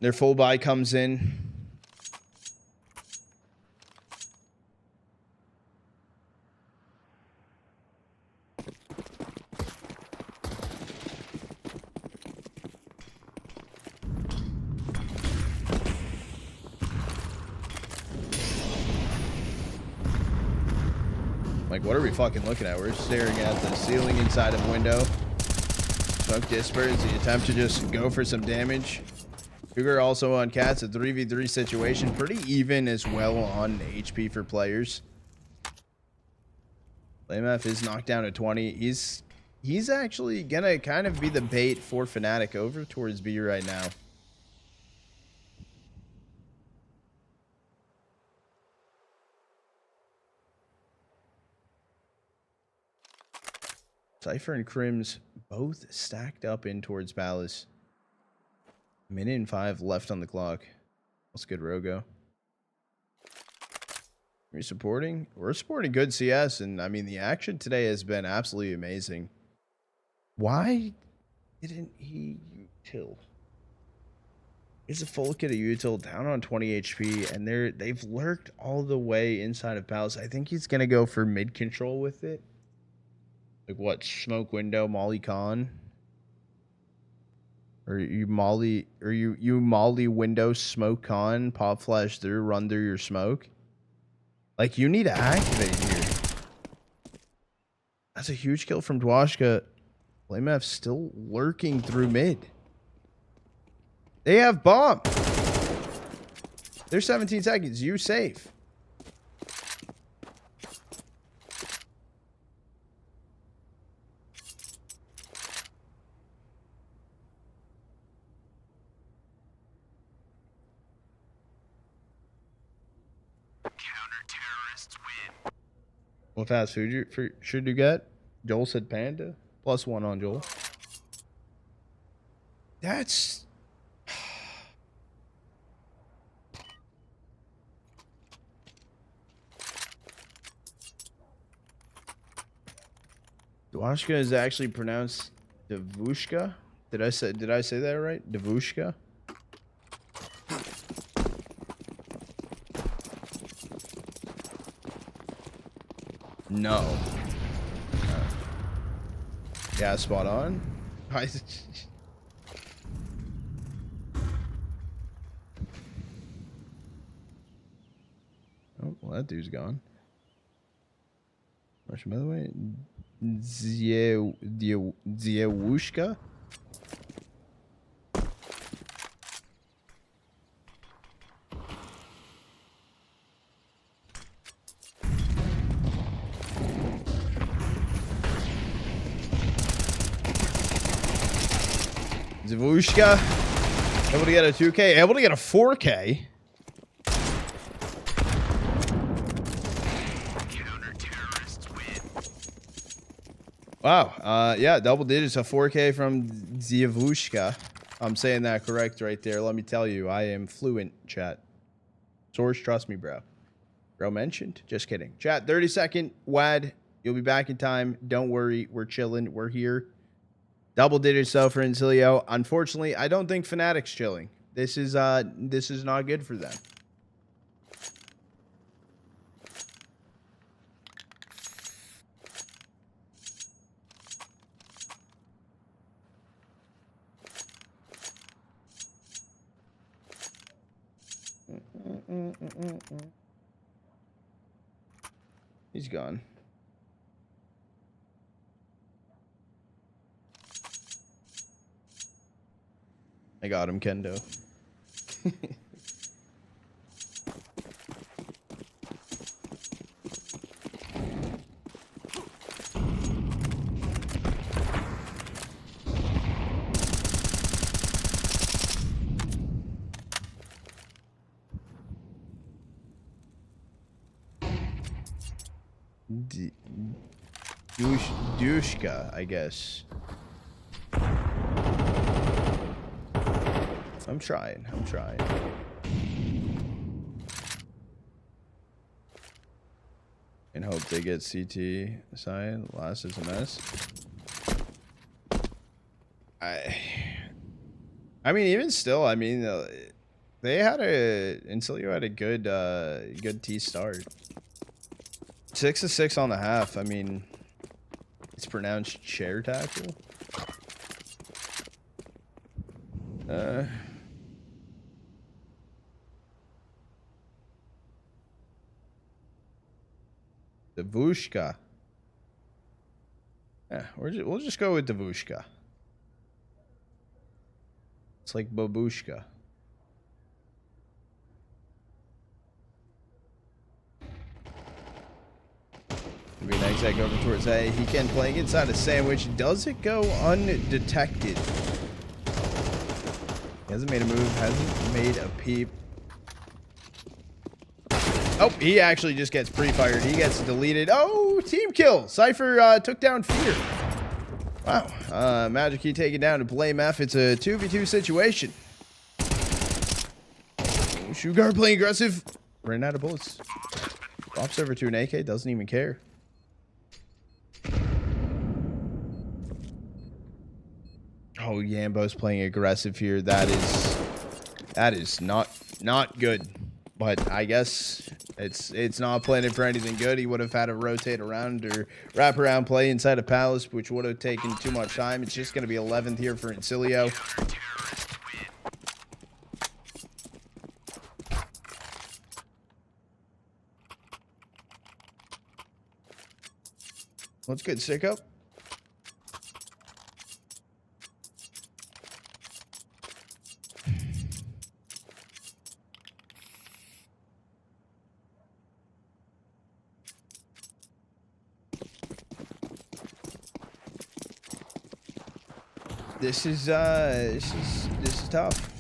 Their full buy comes in. Like, what are we fucking looking at? We're staring at the ceiling inside of window. Smoke disperse. The attempt to just go for some damage. Cougar also on cats, a 3v3 situation. Pretty even as well on HP for players. blameF is knocked down to 20. He's actually gonna kind of be the bait for fnatic over towards B right now. CYPHER and KRIMZ both stacked up in towards Palace. Minute and 5 left on the clock. What's good, Rogo? We're supporting good CS, and I mean the action today has been absolutely amazing. Why didn't he util? It's a full kit of util down on 20 HP, and they've lurked all the way inside of Palace. I think he's gonna go for mid control with it. Like what? Smoke window, Molly Con? Or you molly window, smoke con, pop flash through, run through your smoke. Like, you need to activate here. That's a huge kill from dwushka. blameF still lurking through mid. They have bomb. There's 17 seconds. You safe. What fast food should you get? Joel said panda. +1 on Joel. That's... dwushka is actually pronounced dwushka. Did I say that right? Dwushka. No. Yeah, spot on. Oh, well, that dude's gone. By the way, dwushka. dwushka, able to get a 2K, able to get a 4K. Wow. Yeah, double digits, a 4K from dwushka. I'm saying that correct right there. Let me tell you, I am fluent, chat. Source, trust me, bro. Bro mentioned. Just kidding. Chat, 30-second WAD. You'll be back in time. Don't worry. We're chilling. We're here. Double digits though for Insilio. Unfortunately, I don't think fnatic's chilling. This is not good for them. He's gone. I got him, Kendo. Dwushka, I guess. I'm trying. And hope they get CT side. Last is a mess. I mean, even still, I mean, they had Insilio had a good T start. 6 of 6 on the half. I mean, it's pronounced chair tackle. Dwushka. Yeah, we'll just go with dwushka. It's like babushka. Maybe an exec over towards A. He can playing inside a sandwich. Does it go undetected? He hasn't made a move. Hasn't made a peep. Oh, he actually just gets pre-fired. He gets deleted. Oh, team kill. CYPHER took down Fear. Wow. Magic Key taken down to blameF. It's a 2v2 situation. Sugar playing aggressive. Ran out of bullets. Pops over to an AK. Doesn't even care. Oh, Yambo's playing aggressive here. That is not good. But I guess it's not planning for anything good. He would have had to rotate around or wrap around play inside of Palace, which would have taken too much time. It's just going to be 11th here for Insilio. What's good, Sicko? This is tough.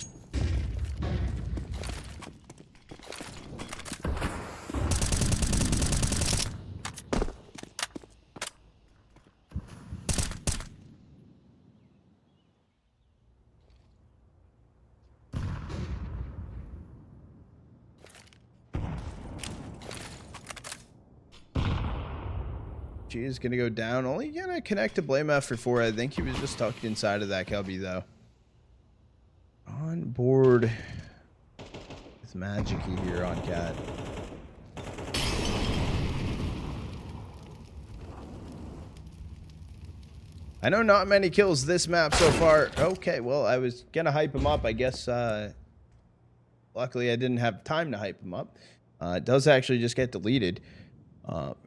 She is going to go down. Only going to connect to blameF for 4. I think he was just tucked inside of that cubby, though. On board with Magic here on Cat. I know not many kills this map so far. Okay, well, I was going to hype him up. I guess, luckily, I didn't have time to hype him up. It does actually just get deleted.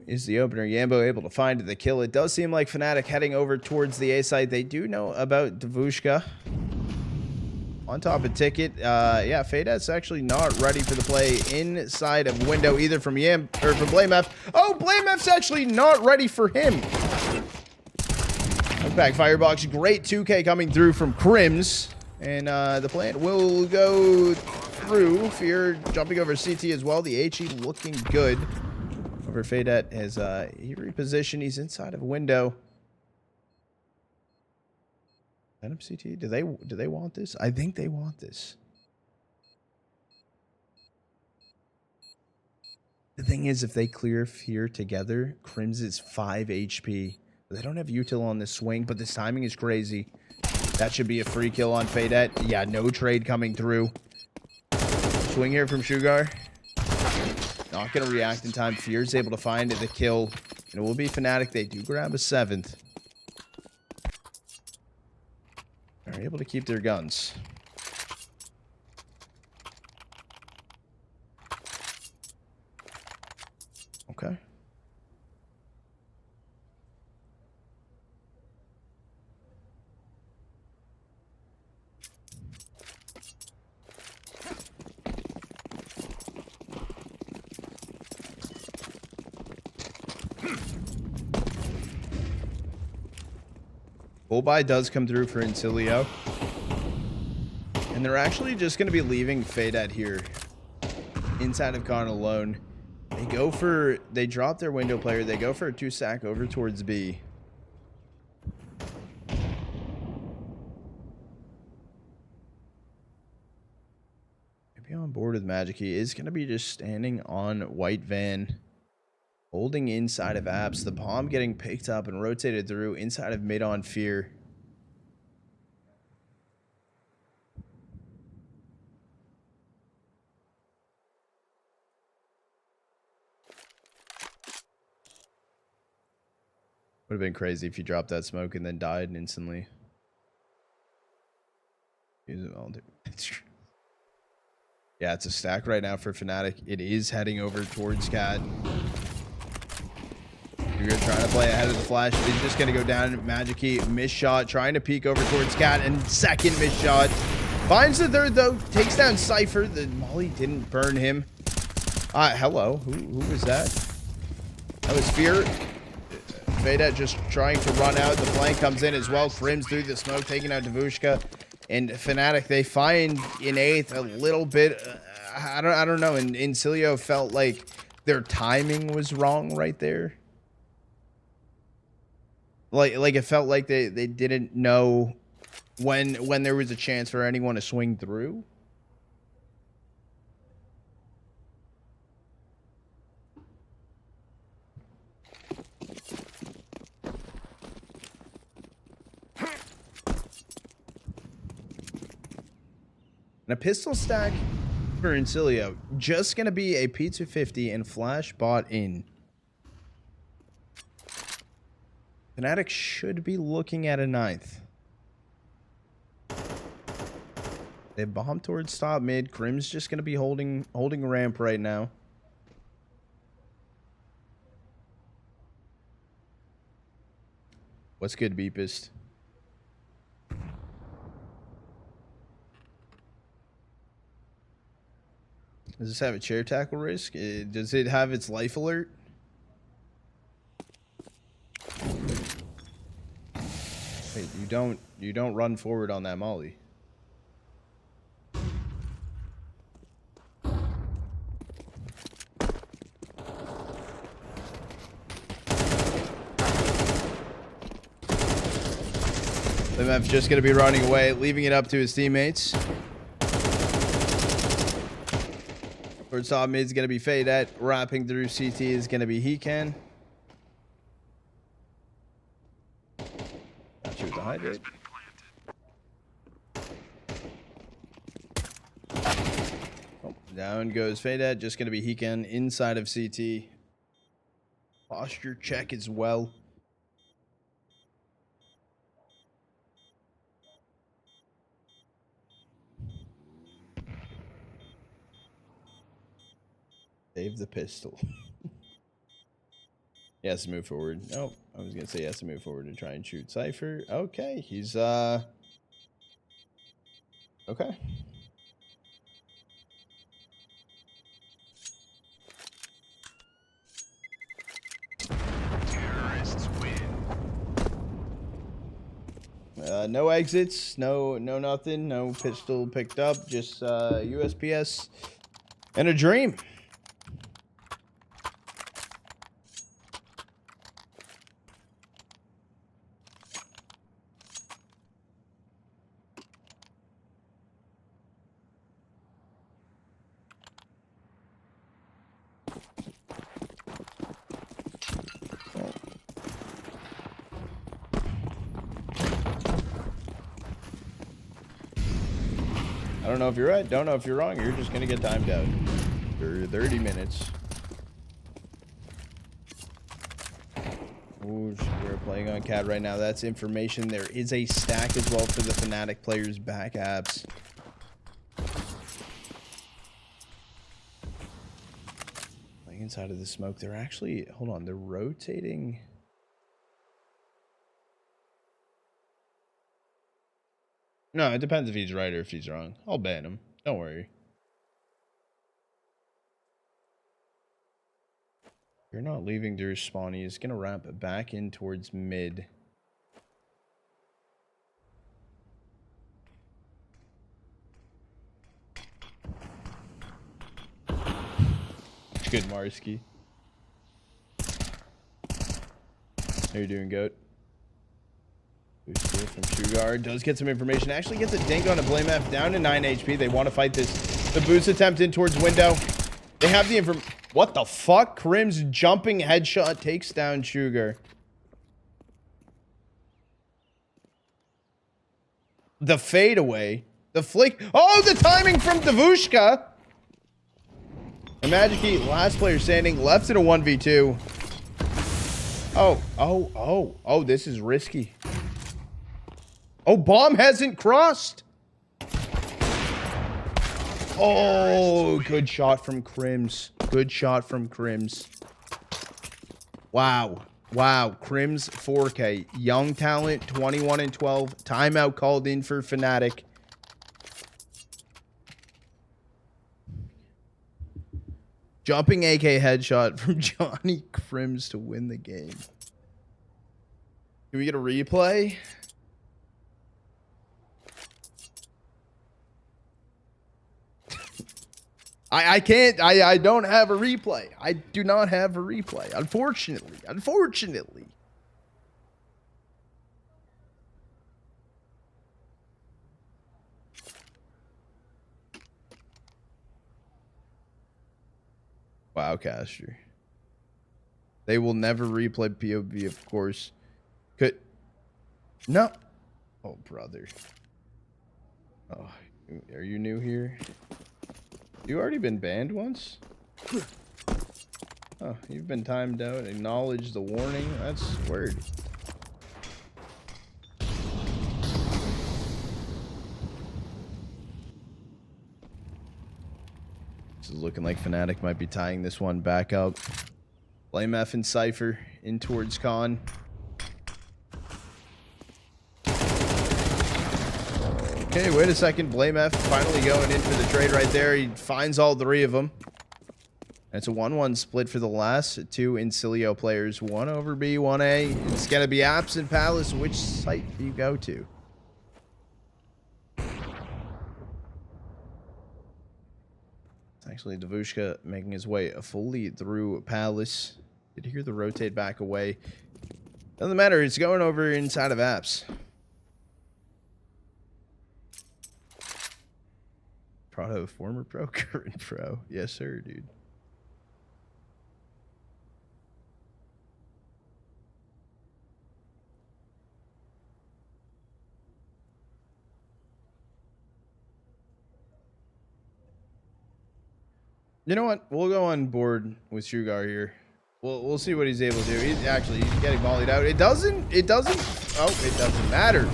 Is the opener. Jambo able to find the kill. It does seem like fnatic heading over towards the A side. They do know about dwushka. On top of ticket. Yeah, faydett's actually not ready for the play inside of window either from from blameF. Oh, blameF's actually not ready for him. Back firebox. Great 2K coming through from KRIMZ. And the plant will go through. Fear jumping over CT as well. The HE looking good. Over faydett as he repositioned. He's inside of a window. CT. Do they want this? I think they want this. The thing is, if they clear Fear together, KRIMZ is 5 HP. They don't have util on this swing, but this timing is crazy. That should be a free kill on faydett. Yeah, no trade coming through. Swing here from Sugar. Not going to react in time. Fear's able to find the kill. And it will be fnatic. They do grab a 7th. They're able to keep their guns. Okay. Full buy does come through for Insilio. And they're actually just going to be leaving faydett here inside of con alone. They drop their window player. They go for a 2-stack over towards B. Maybe on board with Magic. He is going to be just standing on white van, holding inside of apps. The bomb getting picked up and rotated through inside of mid on fear. Would have been crazy if you dropped that smoke and then died instantly. Use it all, dude. Yeah, it's a stack right now for fnatic. It is heading over towards Cat. You're trying to play ahead of the flash. It's just going to go down. Magic miss shot, trying to peek over towards Cat, and second miss shot. Finds the third, though. Takes down CYPHER. The molly didn't burn him. Hello. Who was that? That was Fear. faydett just trying to run out. The flank comes in as well. KRIMZ through the smoke, taking out dwushka. And fnatic, they find in 8th a little bit. I don't know. And Insilio felt like their timing was wrong right there. Like it felt like they didn't know when there was a chance for anyone to swing through. And a pistol stack for Insilio. Just going to be a P250 and flash bought in. fnatic should be looking at a 9th. They bomb towards top mid. KRIMZ just going to be holding ramp right now. What's good, Beepist? Does this have a chair tackle risk? Does it have its life alert? Wait, you don't run forward on that molly. blameF just going to be running away, leaving it up to his teammates. Towards top mid is going to be faydett. Wrapping through CT is going to be Hecan. Not sure the hydrate. Oh, down goes faydett. Just going to be Hecan inside of CT. Posture check as well. Save the pistol. He has to move forward. Oh, I was gonna say he has to move forward and try and shoot CYPHER. Okay, he's okay. Terrorists win. No exits, no nothing, no pistol picked up, just USPS and a dream. I don't know if you're right, don't know if you're wrong. You're just gonna get timed out for 30 minutes. Ooh, we're playing on CAD right now. That's information. There is a stack as well for the fnatic players' back apps. Playing inside of the smoke. They're actually, hold on, they're rotating. No, it depends if he's right or if he's wrong. I'll ban him. Don't worry. You're not leaving through spawn. He's going to wrap it back in towards mid. Marski. How you doing, Goat? Boost from Sugar. Does get some information. Actually gets a dink on a blameF down to 9 HP. They want to fight this. The boost attempt in towards window. They have the inform. What the fuck? KRIMZ jumping headshot takes down Sugar. The fadeaway. The flick. Oh, the timing from dwushka. And Magic last player standing, left in a 1v2. Oh, this is risky. Oh, bomb hasn't crossed. Oh, good shot from KRIMZ. Good shot from KRIMZ. Wow. Wow. KRIMZ 4K. Young talent, 21 and 12. Timeout called in for fnatic. Jumping AK headshot from Johnny KRIMZ to win the game. Can we get a replay? I can't. I don't have a replay. I do not have a replay. Unfortunately. Unfortunately. Wow, Caster. They will never replay POV, of course. Could no. Oh, brother. Oh, are you new here? You already been banned once? Oh, you've been timed out. Acknowledge the warning. That's weird. This is looking like fnatic might be tying this one back up. blameF and CYPHER in towards Con. Okay, wait a second. blameF finally going in for the trade right there. He finds all three of them. It's a 1-1 split for the last two Insilio players. 1 over B, 1A. It's going to be absent Palace. Which site do you go to? It's actually dwushka making his way fully through Palace. Did hear the rotate back away. Doesn't matter. It's going over inside of apps. Prado, former pro, current pro. Yes, sir, dude. You know what? We'll go on board with Sugar here. We'll see what he's able to do. He's getting volleyed out. It doesn't matter.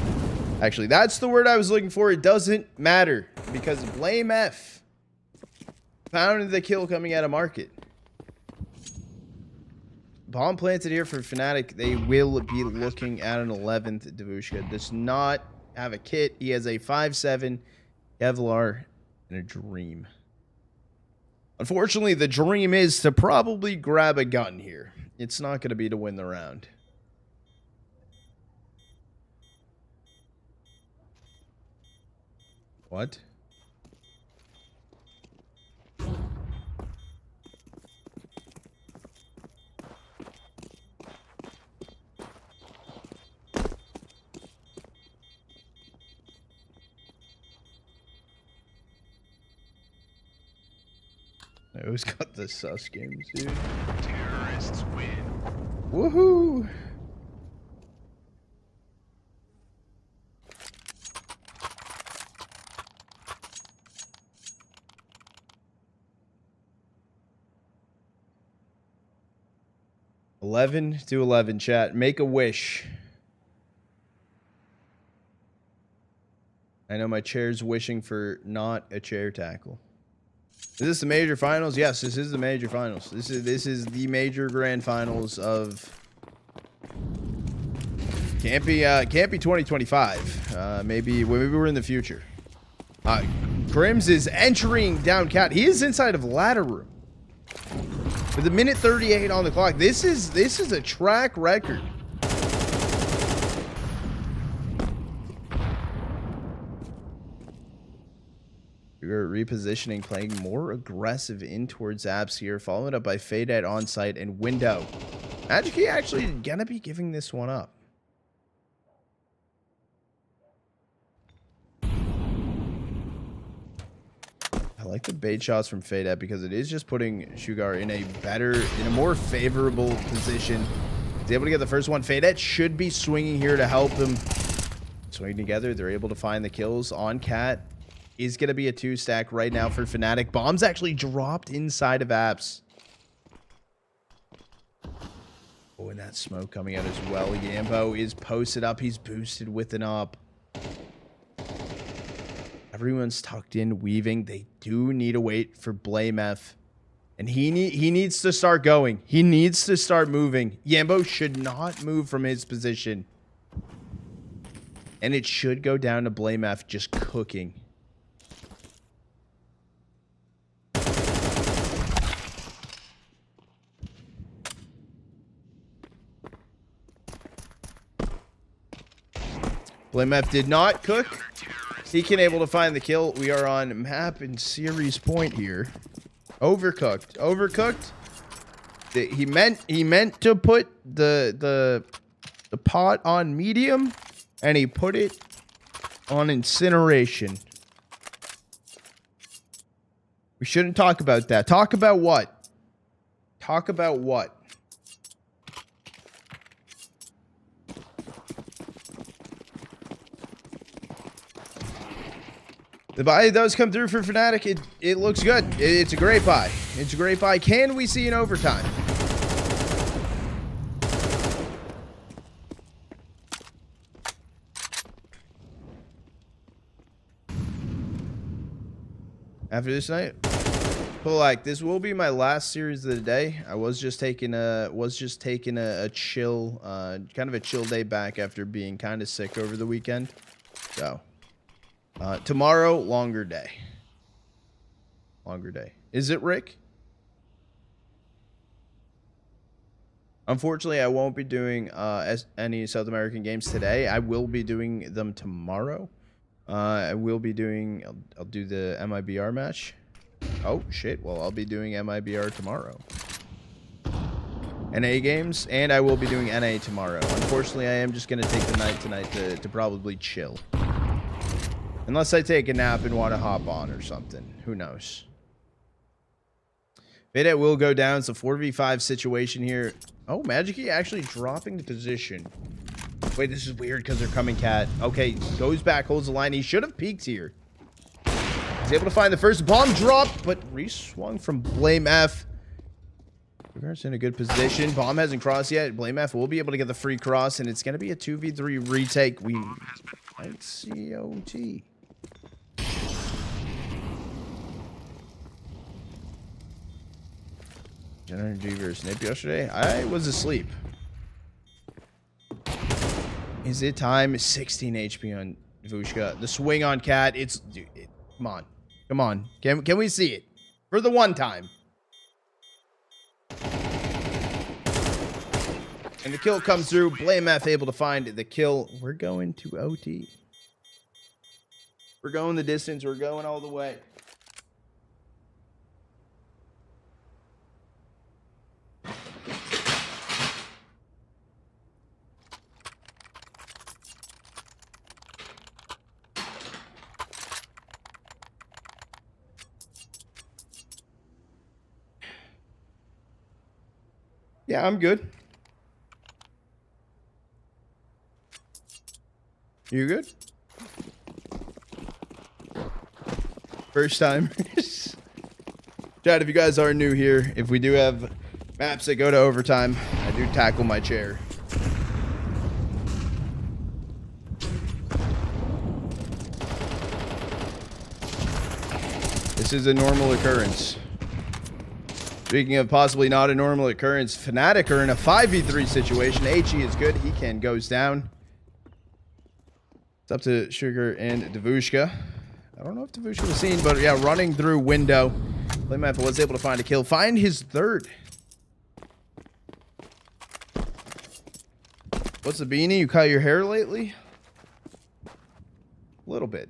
Actually, that's the word I was looking for. It doesn't matter because blameF found the kill coming out of market. Bomb planted here for fnatic. They will be looking at an 11th. dwushka does not have a kit. He has a 5-7 Kevlar and a dream. Unfortunately, the dream is to probably grab a gun here. It's not going to be to win the round. What? I always got the sus games, dude. Terrorists win. Woohoo! $11 to 11, chat. Make a wish. I know my chair's wishing for not a chair tackle. Is this the major finals? Yes, this is the major finals. This is the major grand finals of. Can't be 2025. Maybe we're in the future. KRIMZ is entering down cat. He is inside of ladder room. With a minute 38 on the clock. This is a track record. Sugar repositioning, playing more aggressive in towards apps here, followed up by faydett on site and window. Magic actually gonna be giving this one up. I like the bait shots from faydett because it is just putting Sugar in a more favorable position. He's able to get the first one. faydett should be swinging here to help him. Swing together, they're able to find the kills on Cat. Is going to be a 2-stack right now for fnatic. Bombs actually dropped inside of apps. Oh, and that smoke coming out as well. Jambo is posted up. He's boosted with an up. Everyone's tucked in, weaving. They do need to wait for blameF. And he needs to start going. He needs to start moving. Jambo should not move from his position. And it should go down to blameF just cooking. blameF did not cook. He can able to find the kill. We are on map and series point here. Overcooked. Overcooked. He meant to put the pot on medium, and he put it on incineration. We shouldn't talk about that. Talk about what? Talk about what? The buy does come through for fnatic. It looks good. It's a great buy. It's a great buy. Can we see an overtime? After this night, like this will be my last series of the day. I was just taking a chill, kind of a chill day back after being kind of sick over the weekend. So. Tomorrow, longer day. Longer day. Is it, Rick? Unfortunately, I won't be doing any South American games today. I will be doing them tomorrow. I will be doing... I'll do the MIBR match. Oh, shit. Well, I'll be doing MIBR tomorrow. NA games, and I will be doing NA tomorrow. Unfortunately, I am just going to take the night tonight to probably chill. Unless I take a nap and want to hop on or something. Who knows? faydett will go down. It's a 4v5 situation here. Oh, Magic actually dropping the position. Wait, this is weird because they're coming Cat. Okay, goes back, holds the line. He should have peeked here. He's able to find the first bomb drop, but re-swung from blameF. Sugar's in a good position. Bomb hasn't crossed yet. blameF will be able to get the free cross, and it's going to be a 2v3 retake. We might see OT. Energy versus Snape yesterday. I was asleep. Is it time? 16 HP on dwushka. The swing on Cat. Come on. Come on. Can we see it? For the one time. And the kill comes through. blameF able to find the kill. We're going to OT. We're going the distance. We're going all the way. Yeah, I'm good. You good? First timers. Chat, if you guys are new here, if we do have maps that go to overtime, I do tackle my chair. This is a normal occurrence. Speaking of possibly not a normal occurrence, fnatic are in a 5v3 situation. HE is good. He goes down. It's up to Sugar and dwushka. I don't know if dwushka was seen, but yeah, running through window. blameF was able to find a kill. Find his third. What's the beanie? You cut your hair lately? A little bit.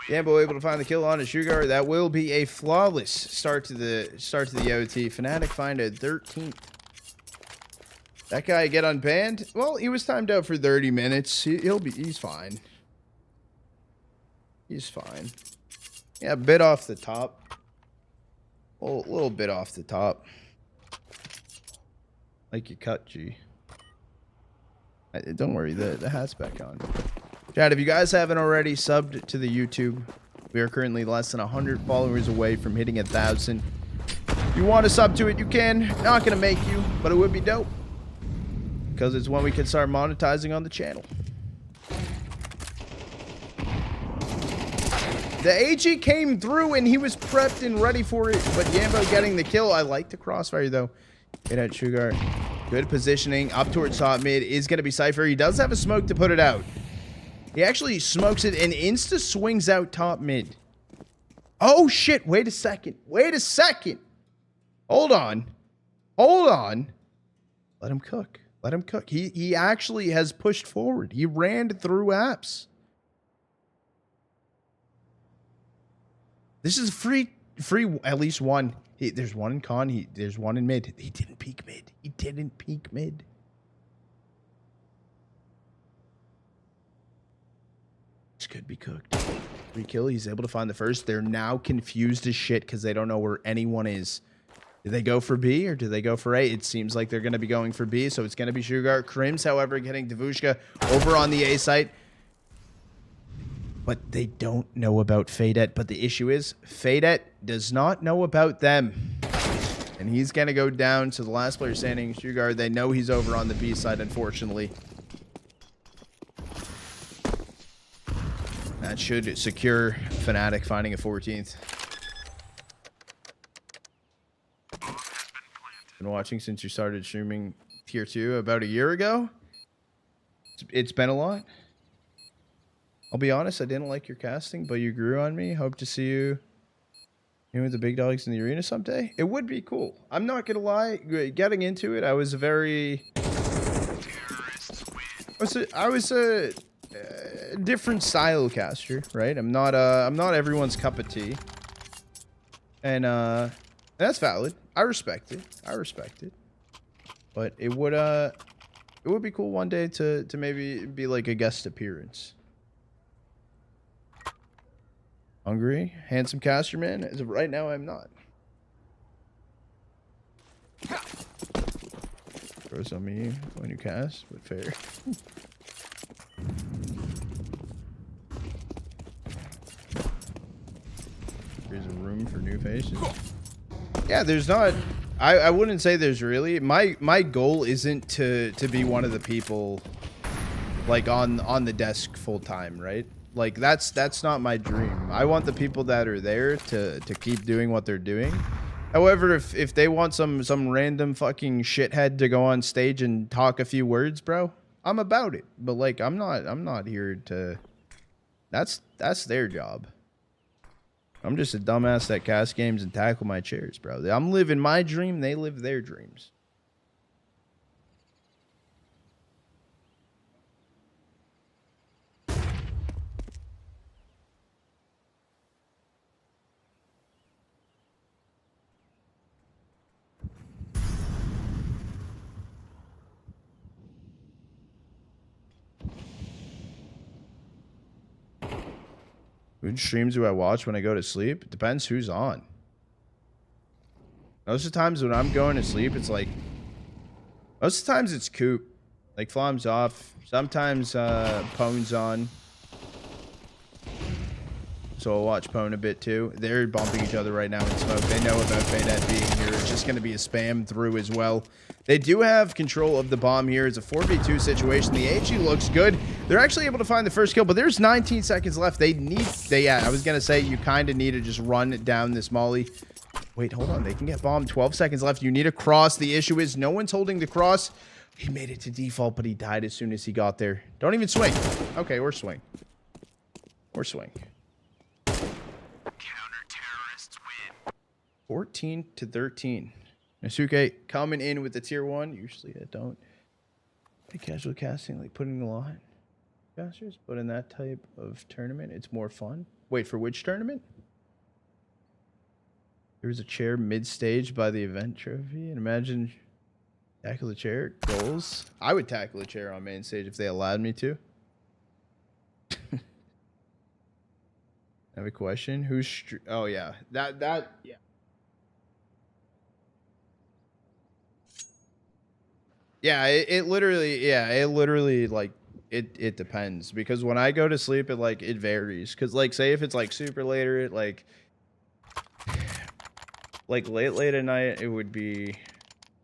Jambo able to find the kill on a Sugar. That will be a flawless start to the OT. fnatic find a 13th. That guy get unbanned? Well, he was timed out for 30 minutes. He's fine. He's fine. Yeah, a bit off the top. A little bit off the top. Like you cut, G. Don't worry, the hat's back on. Chad, if you guys haven't already subbed to the YouTube, we are currently less than 100 followers away from hitting 1,000. If you want to sub to it, you can. Not going to make you, but it would be dope. Because it's when we can start monetizing on the channel. The AG came through and he was prepped and ready for it, but Jambo getting the kill. I like the crossfire though. Hit at Sugar. Good positioning up towards top mid is going to be CYPHER. He does have a smoke to put it out. He actually smokes it and insta swings out top mid. Oh shit, wait a second. Wait a second. Hold on. Hold on. Let him cook. Let him cook. He actually has pushed forward. He ran through apps. This is free at least one. There's one in con. There's one in mid. He didn't peek mid. He didn't peek mid. This could be cooked. Free kill. He's able to find the first. They're now confused as shit because they don't know where anyone is. Do they go for B or do they go for A? It seems like they're going to be going for B, so it's going to be Sugar. KRIMZ, however, getting dwushka over on the A site. But they don't know about faydett. But the issue is, faydett does not know about them. And he's going to go down to the last player standing, Sugar. They know he's over on the B side, unfortunately. That should secure fnatic finding a 14th. Been watching since you started streaming tier 2 about a year ago. It's been a lot. I'll be honest, I didn't like your casting, but you grew on me. Hope to see you with the big dogs in the arena someday. It would be cool. I'm not gonna lie. Getting into it, I was a different style caster, right? I'm not everyone's cup of tea, and that's valid. I respect it. I respect it. But it would be cool one day to maybe be like a guest appearance. Hungry, handsome caster man. As of right now, I'm not. Throws on me when you cast, but fair. There's a room for new faces. Yeah, there's not. I wouldn't say there's really. My goal isn't to be one of the people like on the desk full time, right? Like that's not my dream. I want the people that are there to keep doing what they're doing. However, if they want some random fucking shithead to go on stage and talk a few words, bro, I'm about it. But like I'm not here to. That's their job. I'm just a dumbass that casts games and tackle my chairs, bro. I'm living my dream. They live their dreams. Which streams do I watch when I go to sleep? It depends who's on. Most of the times when I'm going to sleep, it's like... Most of the times it's Coop. Like, Flom's off. Sometimes Pone's on. So I'll watch Pone a bit too. They're bumping each other right now in smoke. They know about faydett being here. It's just going to be a spam through as well. They do have control of the bomb here. It's a 4v2 situation. The AG looks good. They're actually able to find the first kill, but there's 19 seconds left. Yeah, I was going to say you kind of need to just run down this molly. Wait, hold on. They can get bombed. 12 seconds left. You need a cross. The issue is no one's holding the cross. He made it to default, but he died as soon as he got there. Don't even swing. Okay, or swing. Or swing. 14-13. Nasuke coming in with the tier 1. Usually I don't. Like casual casting, like putting a lot casters, but in that type of tournament, it's more fun. Wait, for which tournament? There was a chair mid-stage by the event trophy. And imagine tackle the chair. Goals. I would tackle a chair on main stage if they allowed me to. I have a question. Who's... Oh, yeah. That... Yeah. Yeah, it literally, like, it depends. Because when I go to sleep, it varies. Because, like, say if it's, like, super later, like late at night, it would be...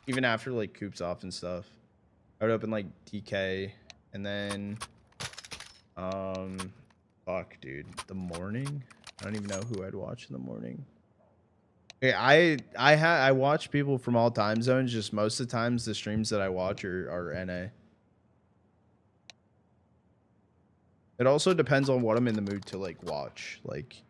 Even after, like, coops off and stuff. I would open, like, DK. And then... Fuck, dude. The morning? I don't even know who I'd watch in the morning. Okay, I watch people from all time zones. Just most of the times the streams that I watch are NA. It also depends on what I'm in the mood to like watch. Like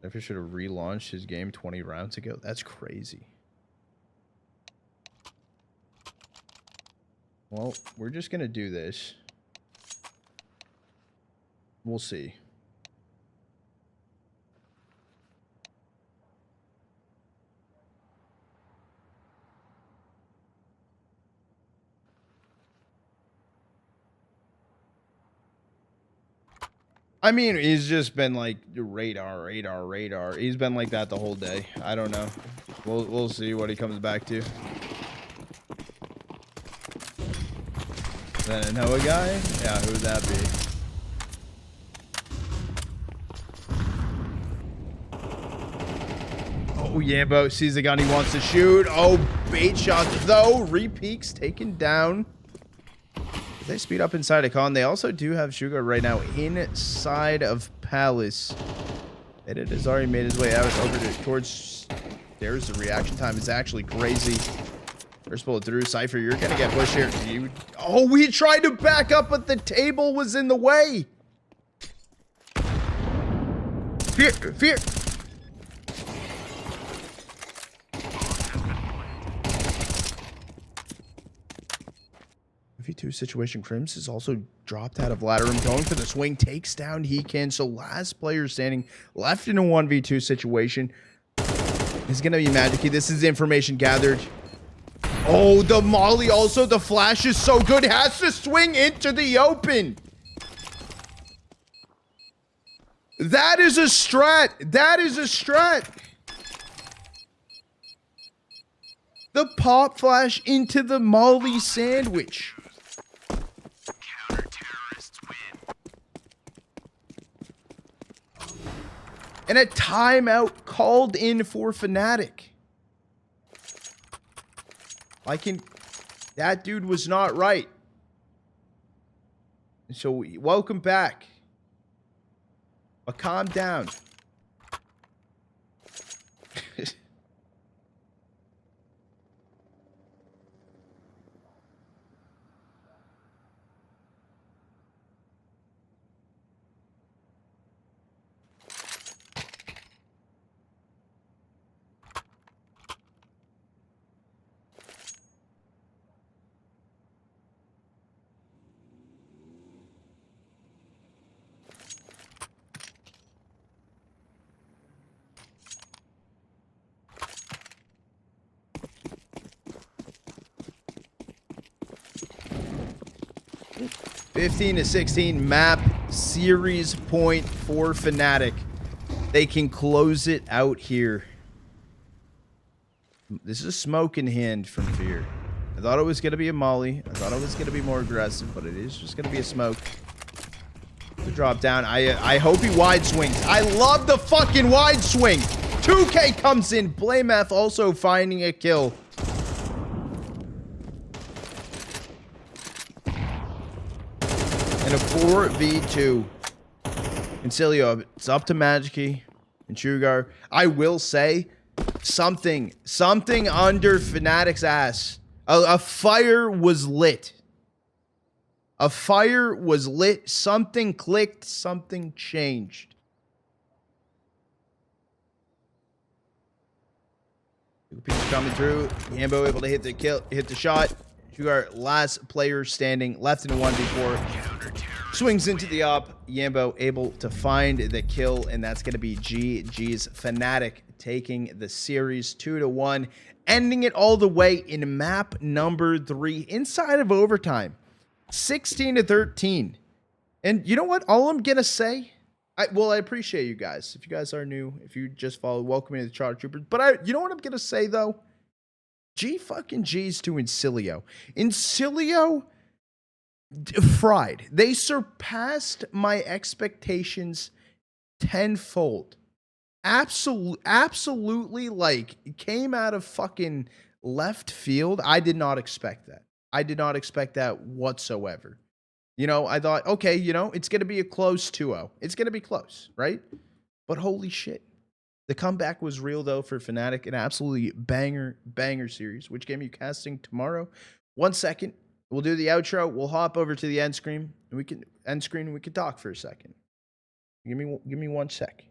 if I should have relaunched his game 20 rounds ago. That's crazy. Well, we're just gonna do this. We'll see. I mean, he's just been like radar. He's been like that the whole day. I don't know. We'll see what he comes back to. Then a Noah guy? Yeah, who would that be? Oh, Yambo sees the gun he wants to shoot. Oh, bait shot though. Repeaks taken down. They speed up inside of Con. They also do have Sugar right now inside of Palace. Faydett has already made his way out over towards... There's the reaction time is actually crazy. First bullet through. CYPHER, you're going to get pushed here. Oh, we tried to back up, but the table was in the way. Fear. V2 situation. KRIMZ is also dropped out of ladder room, going for the swing, takes down he can. So last player standing left in a 1v2 situation is going to be Magicy. This is information gathered. Oh, the molly also, the flash is so good. Has to swing into the open. That is a strat. That is a strat. The pop flash into the molly sandwich. And a timeout called in for fnatic. That dude was not right. So welcome back. But calm down. (15-16) map series point for fnatic. They can close it out here. This is a smoke in hand from Fear. I thought it was going to be a molly. I thought it was going to be more aggressive, but it is just going to be a smoke. The drop down. I hope he wide swings. I love the fucking wide swing. 2K comes in. blameF also finding a kill. And a 4v2. Insilio, it's up to Magicy and Sugar. I will say something under fnatic's ass. A fire was lit. A fire was lit. Something clicked. Something changed. Piece coming through. Jambo able to hit the kill, hit the shot. Sugar, last player standing, left in a 1v4. Swings into the op. Jambo able to find the kill, and that's going to be GG's. fnatic taking the series 2-1, ending it all the way in map number 3 inside of overtime, 16-13. And you know what? All I'm going to say, I appreciate you guys. If you guys are new, if you just follow, welcome to the Charter Troopers. But you know what I'm going to say, though? G's to Insilio. Insilio fried. They surpassed my expectations tenfold. Absolutely, like, came out of fucking left field. I did not expect that. I did not expect that whatsoever. You know, I thought, okay, you know, it's going to be a close 2-0. It's going to be close, right? But holy shit. The comeback was real, though, for fnatic. An absolutely banger series. Which game are you casting tomorrow? 1 second. We'll do the outro. We'll hop over to the end screen. And we can talk for a second. Give me 1 sec.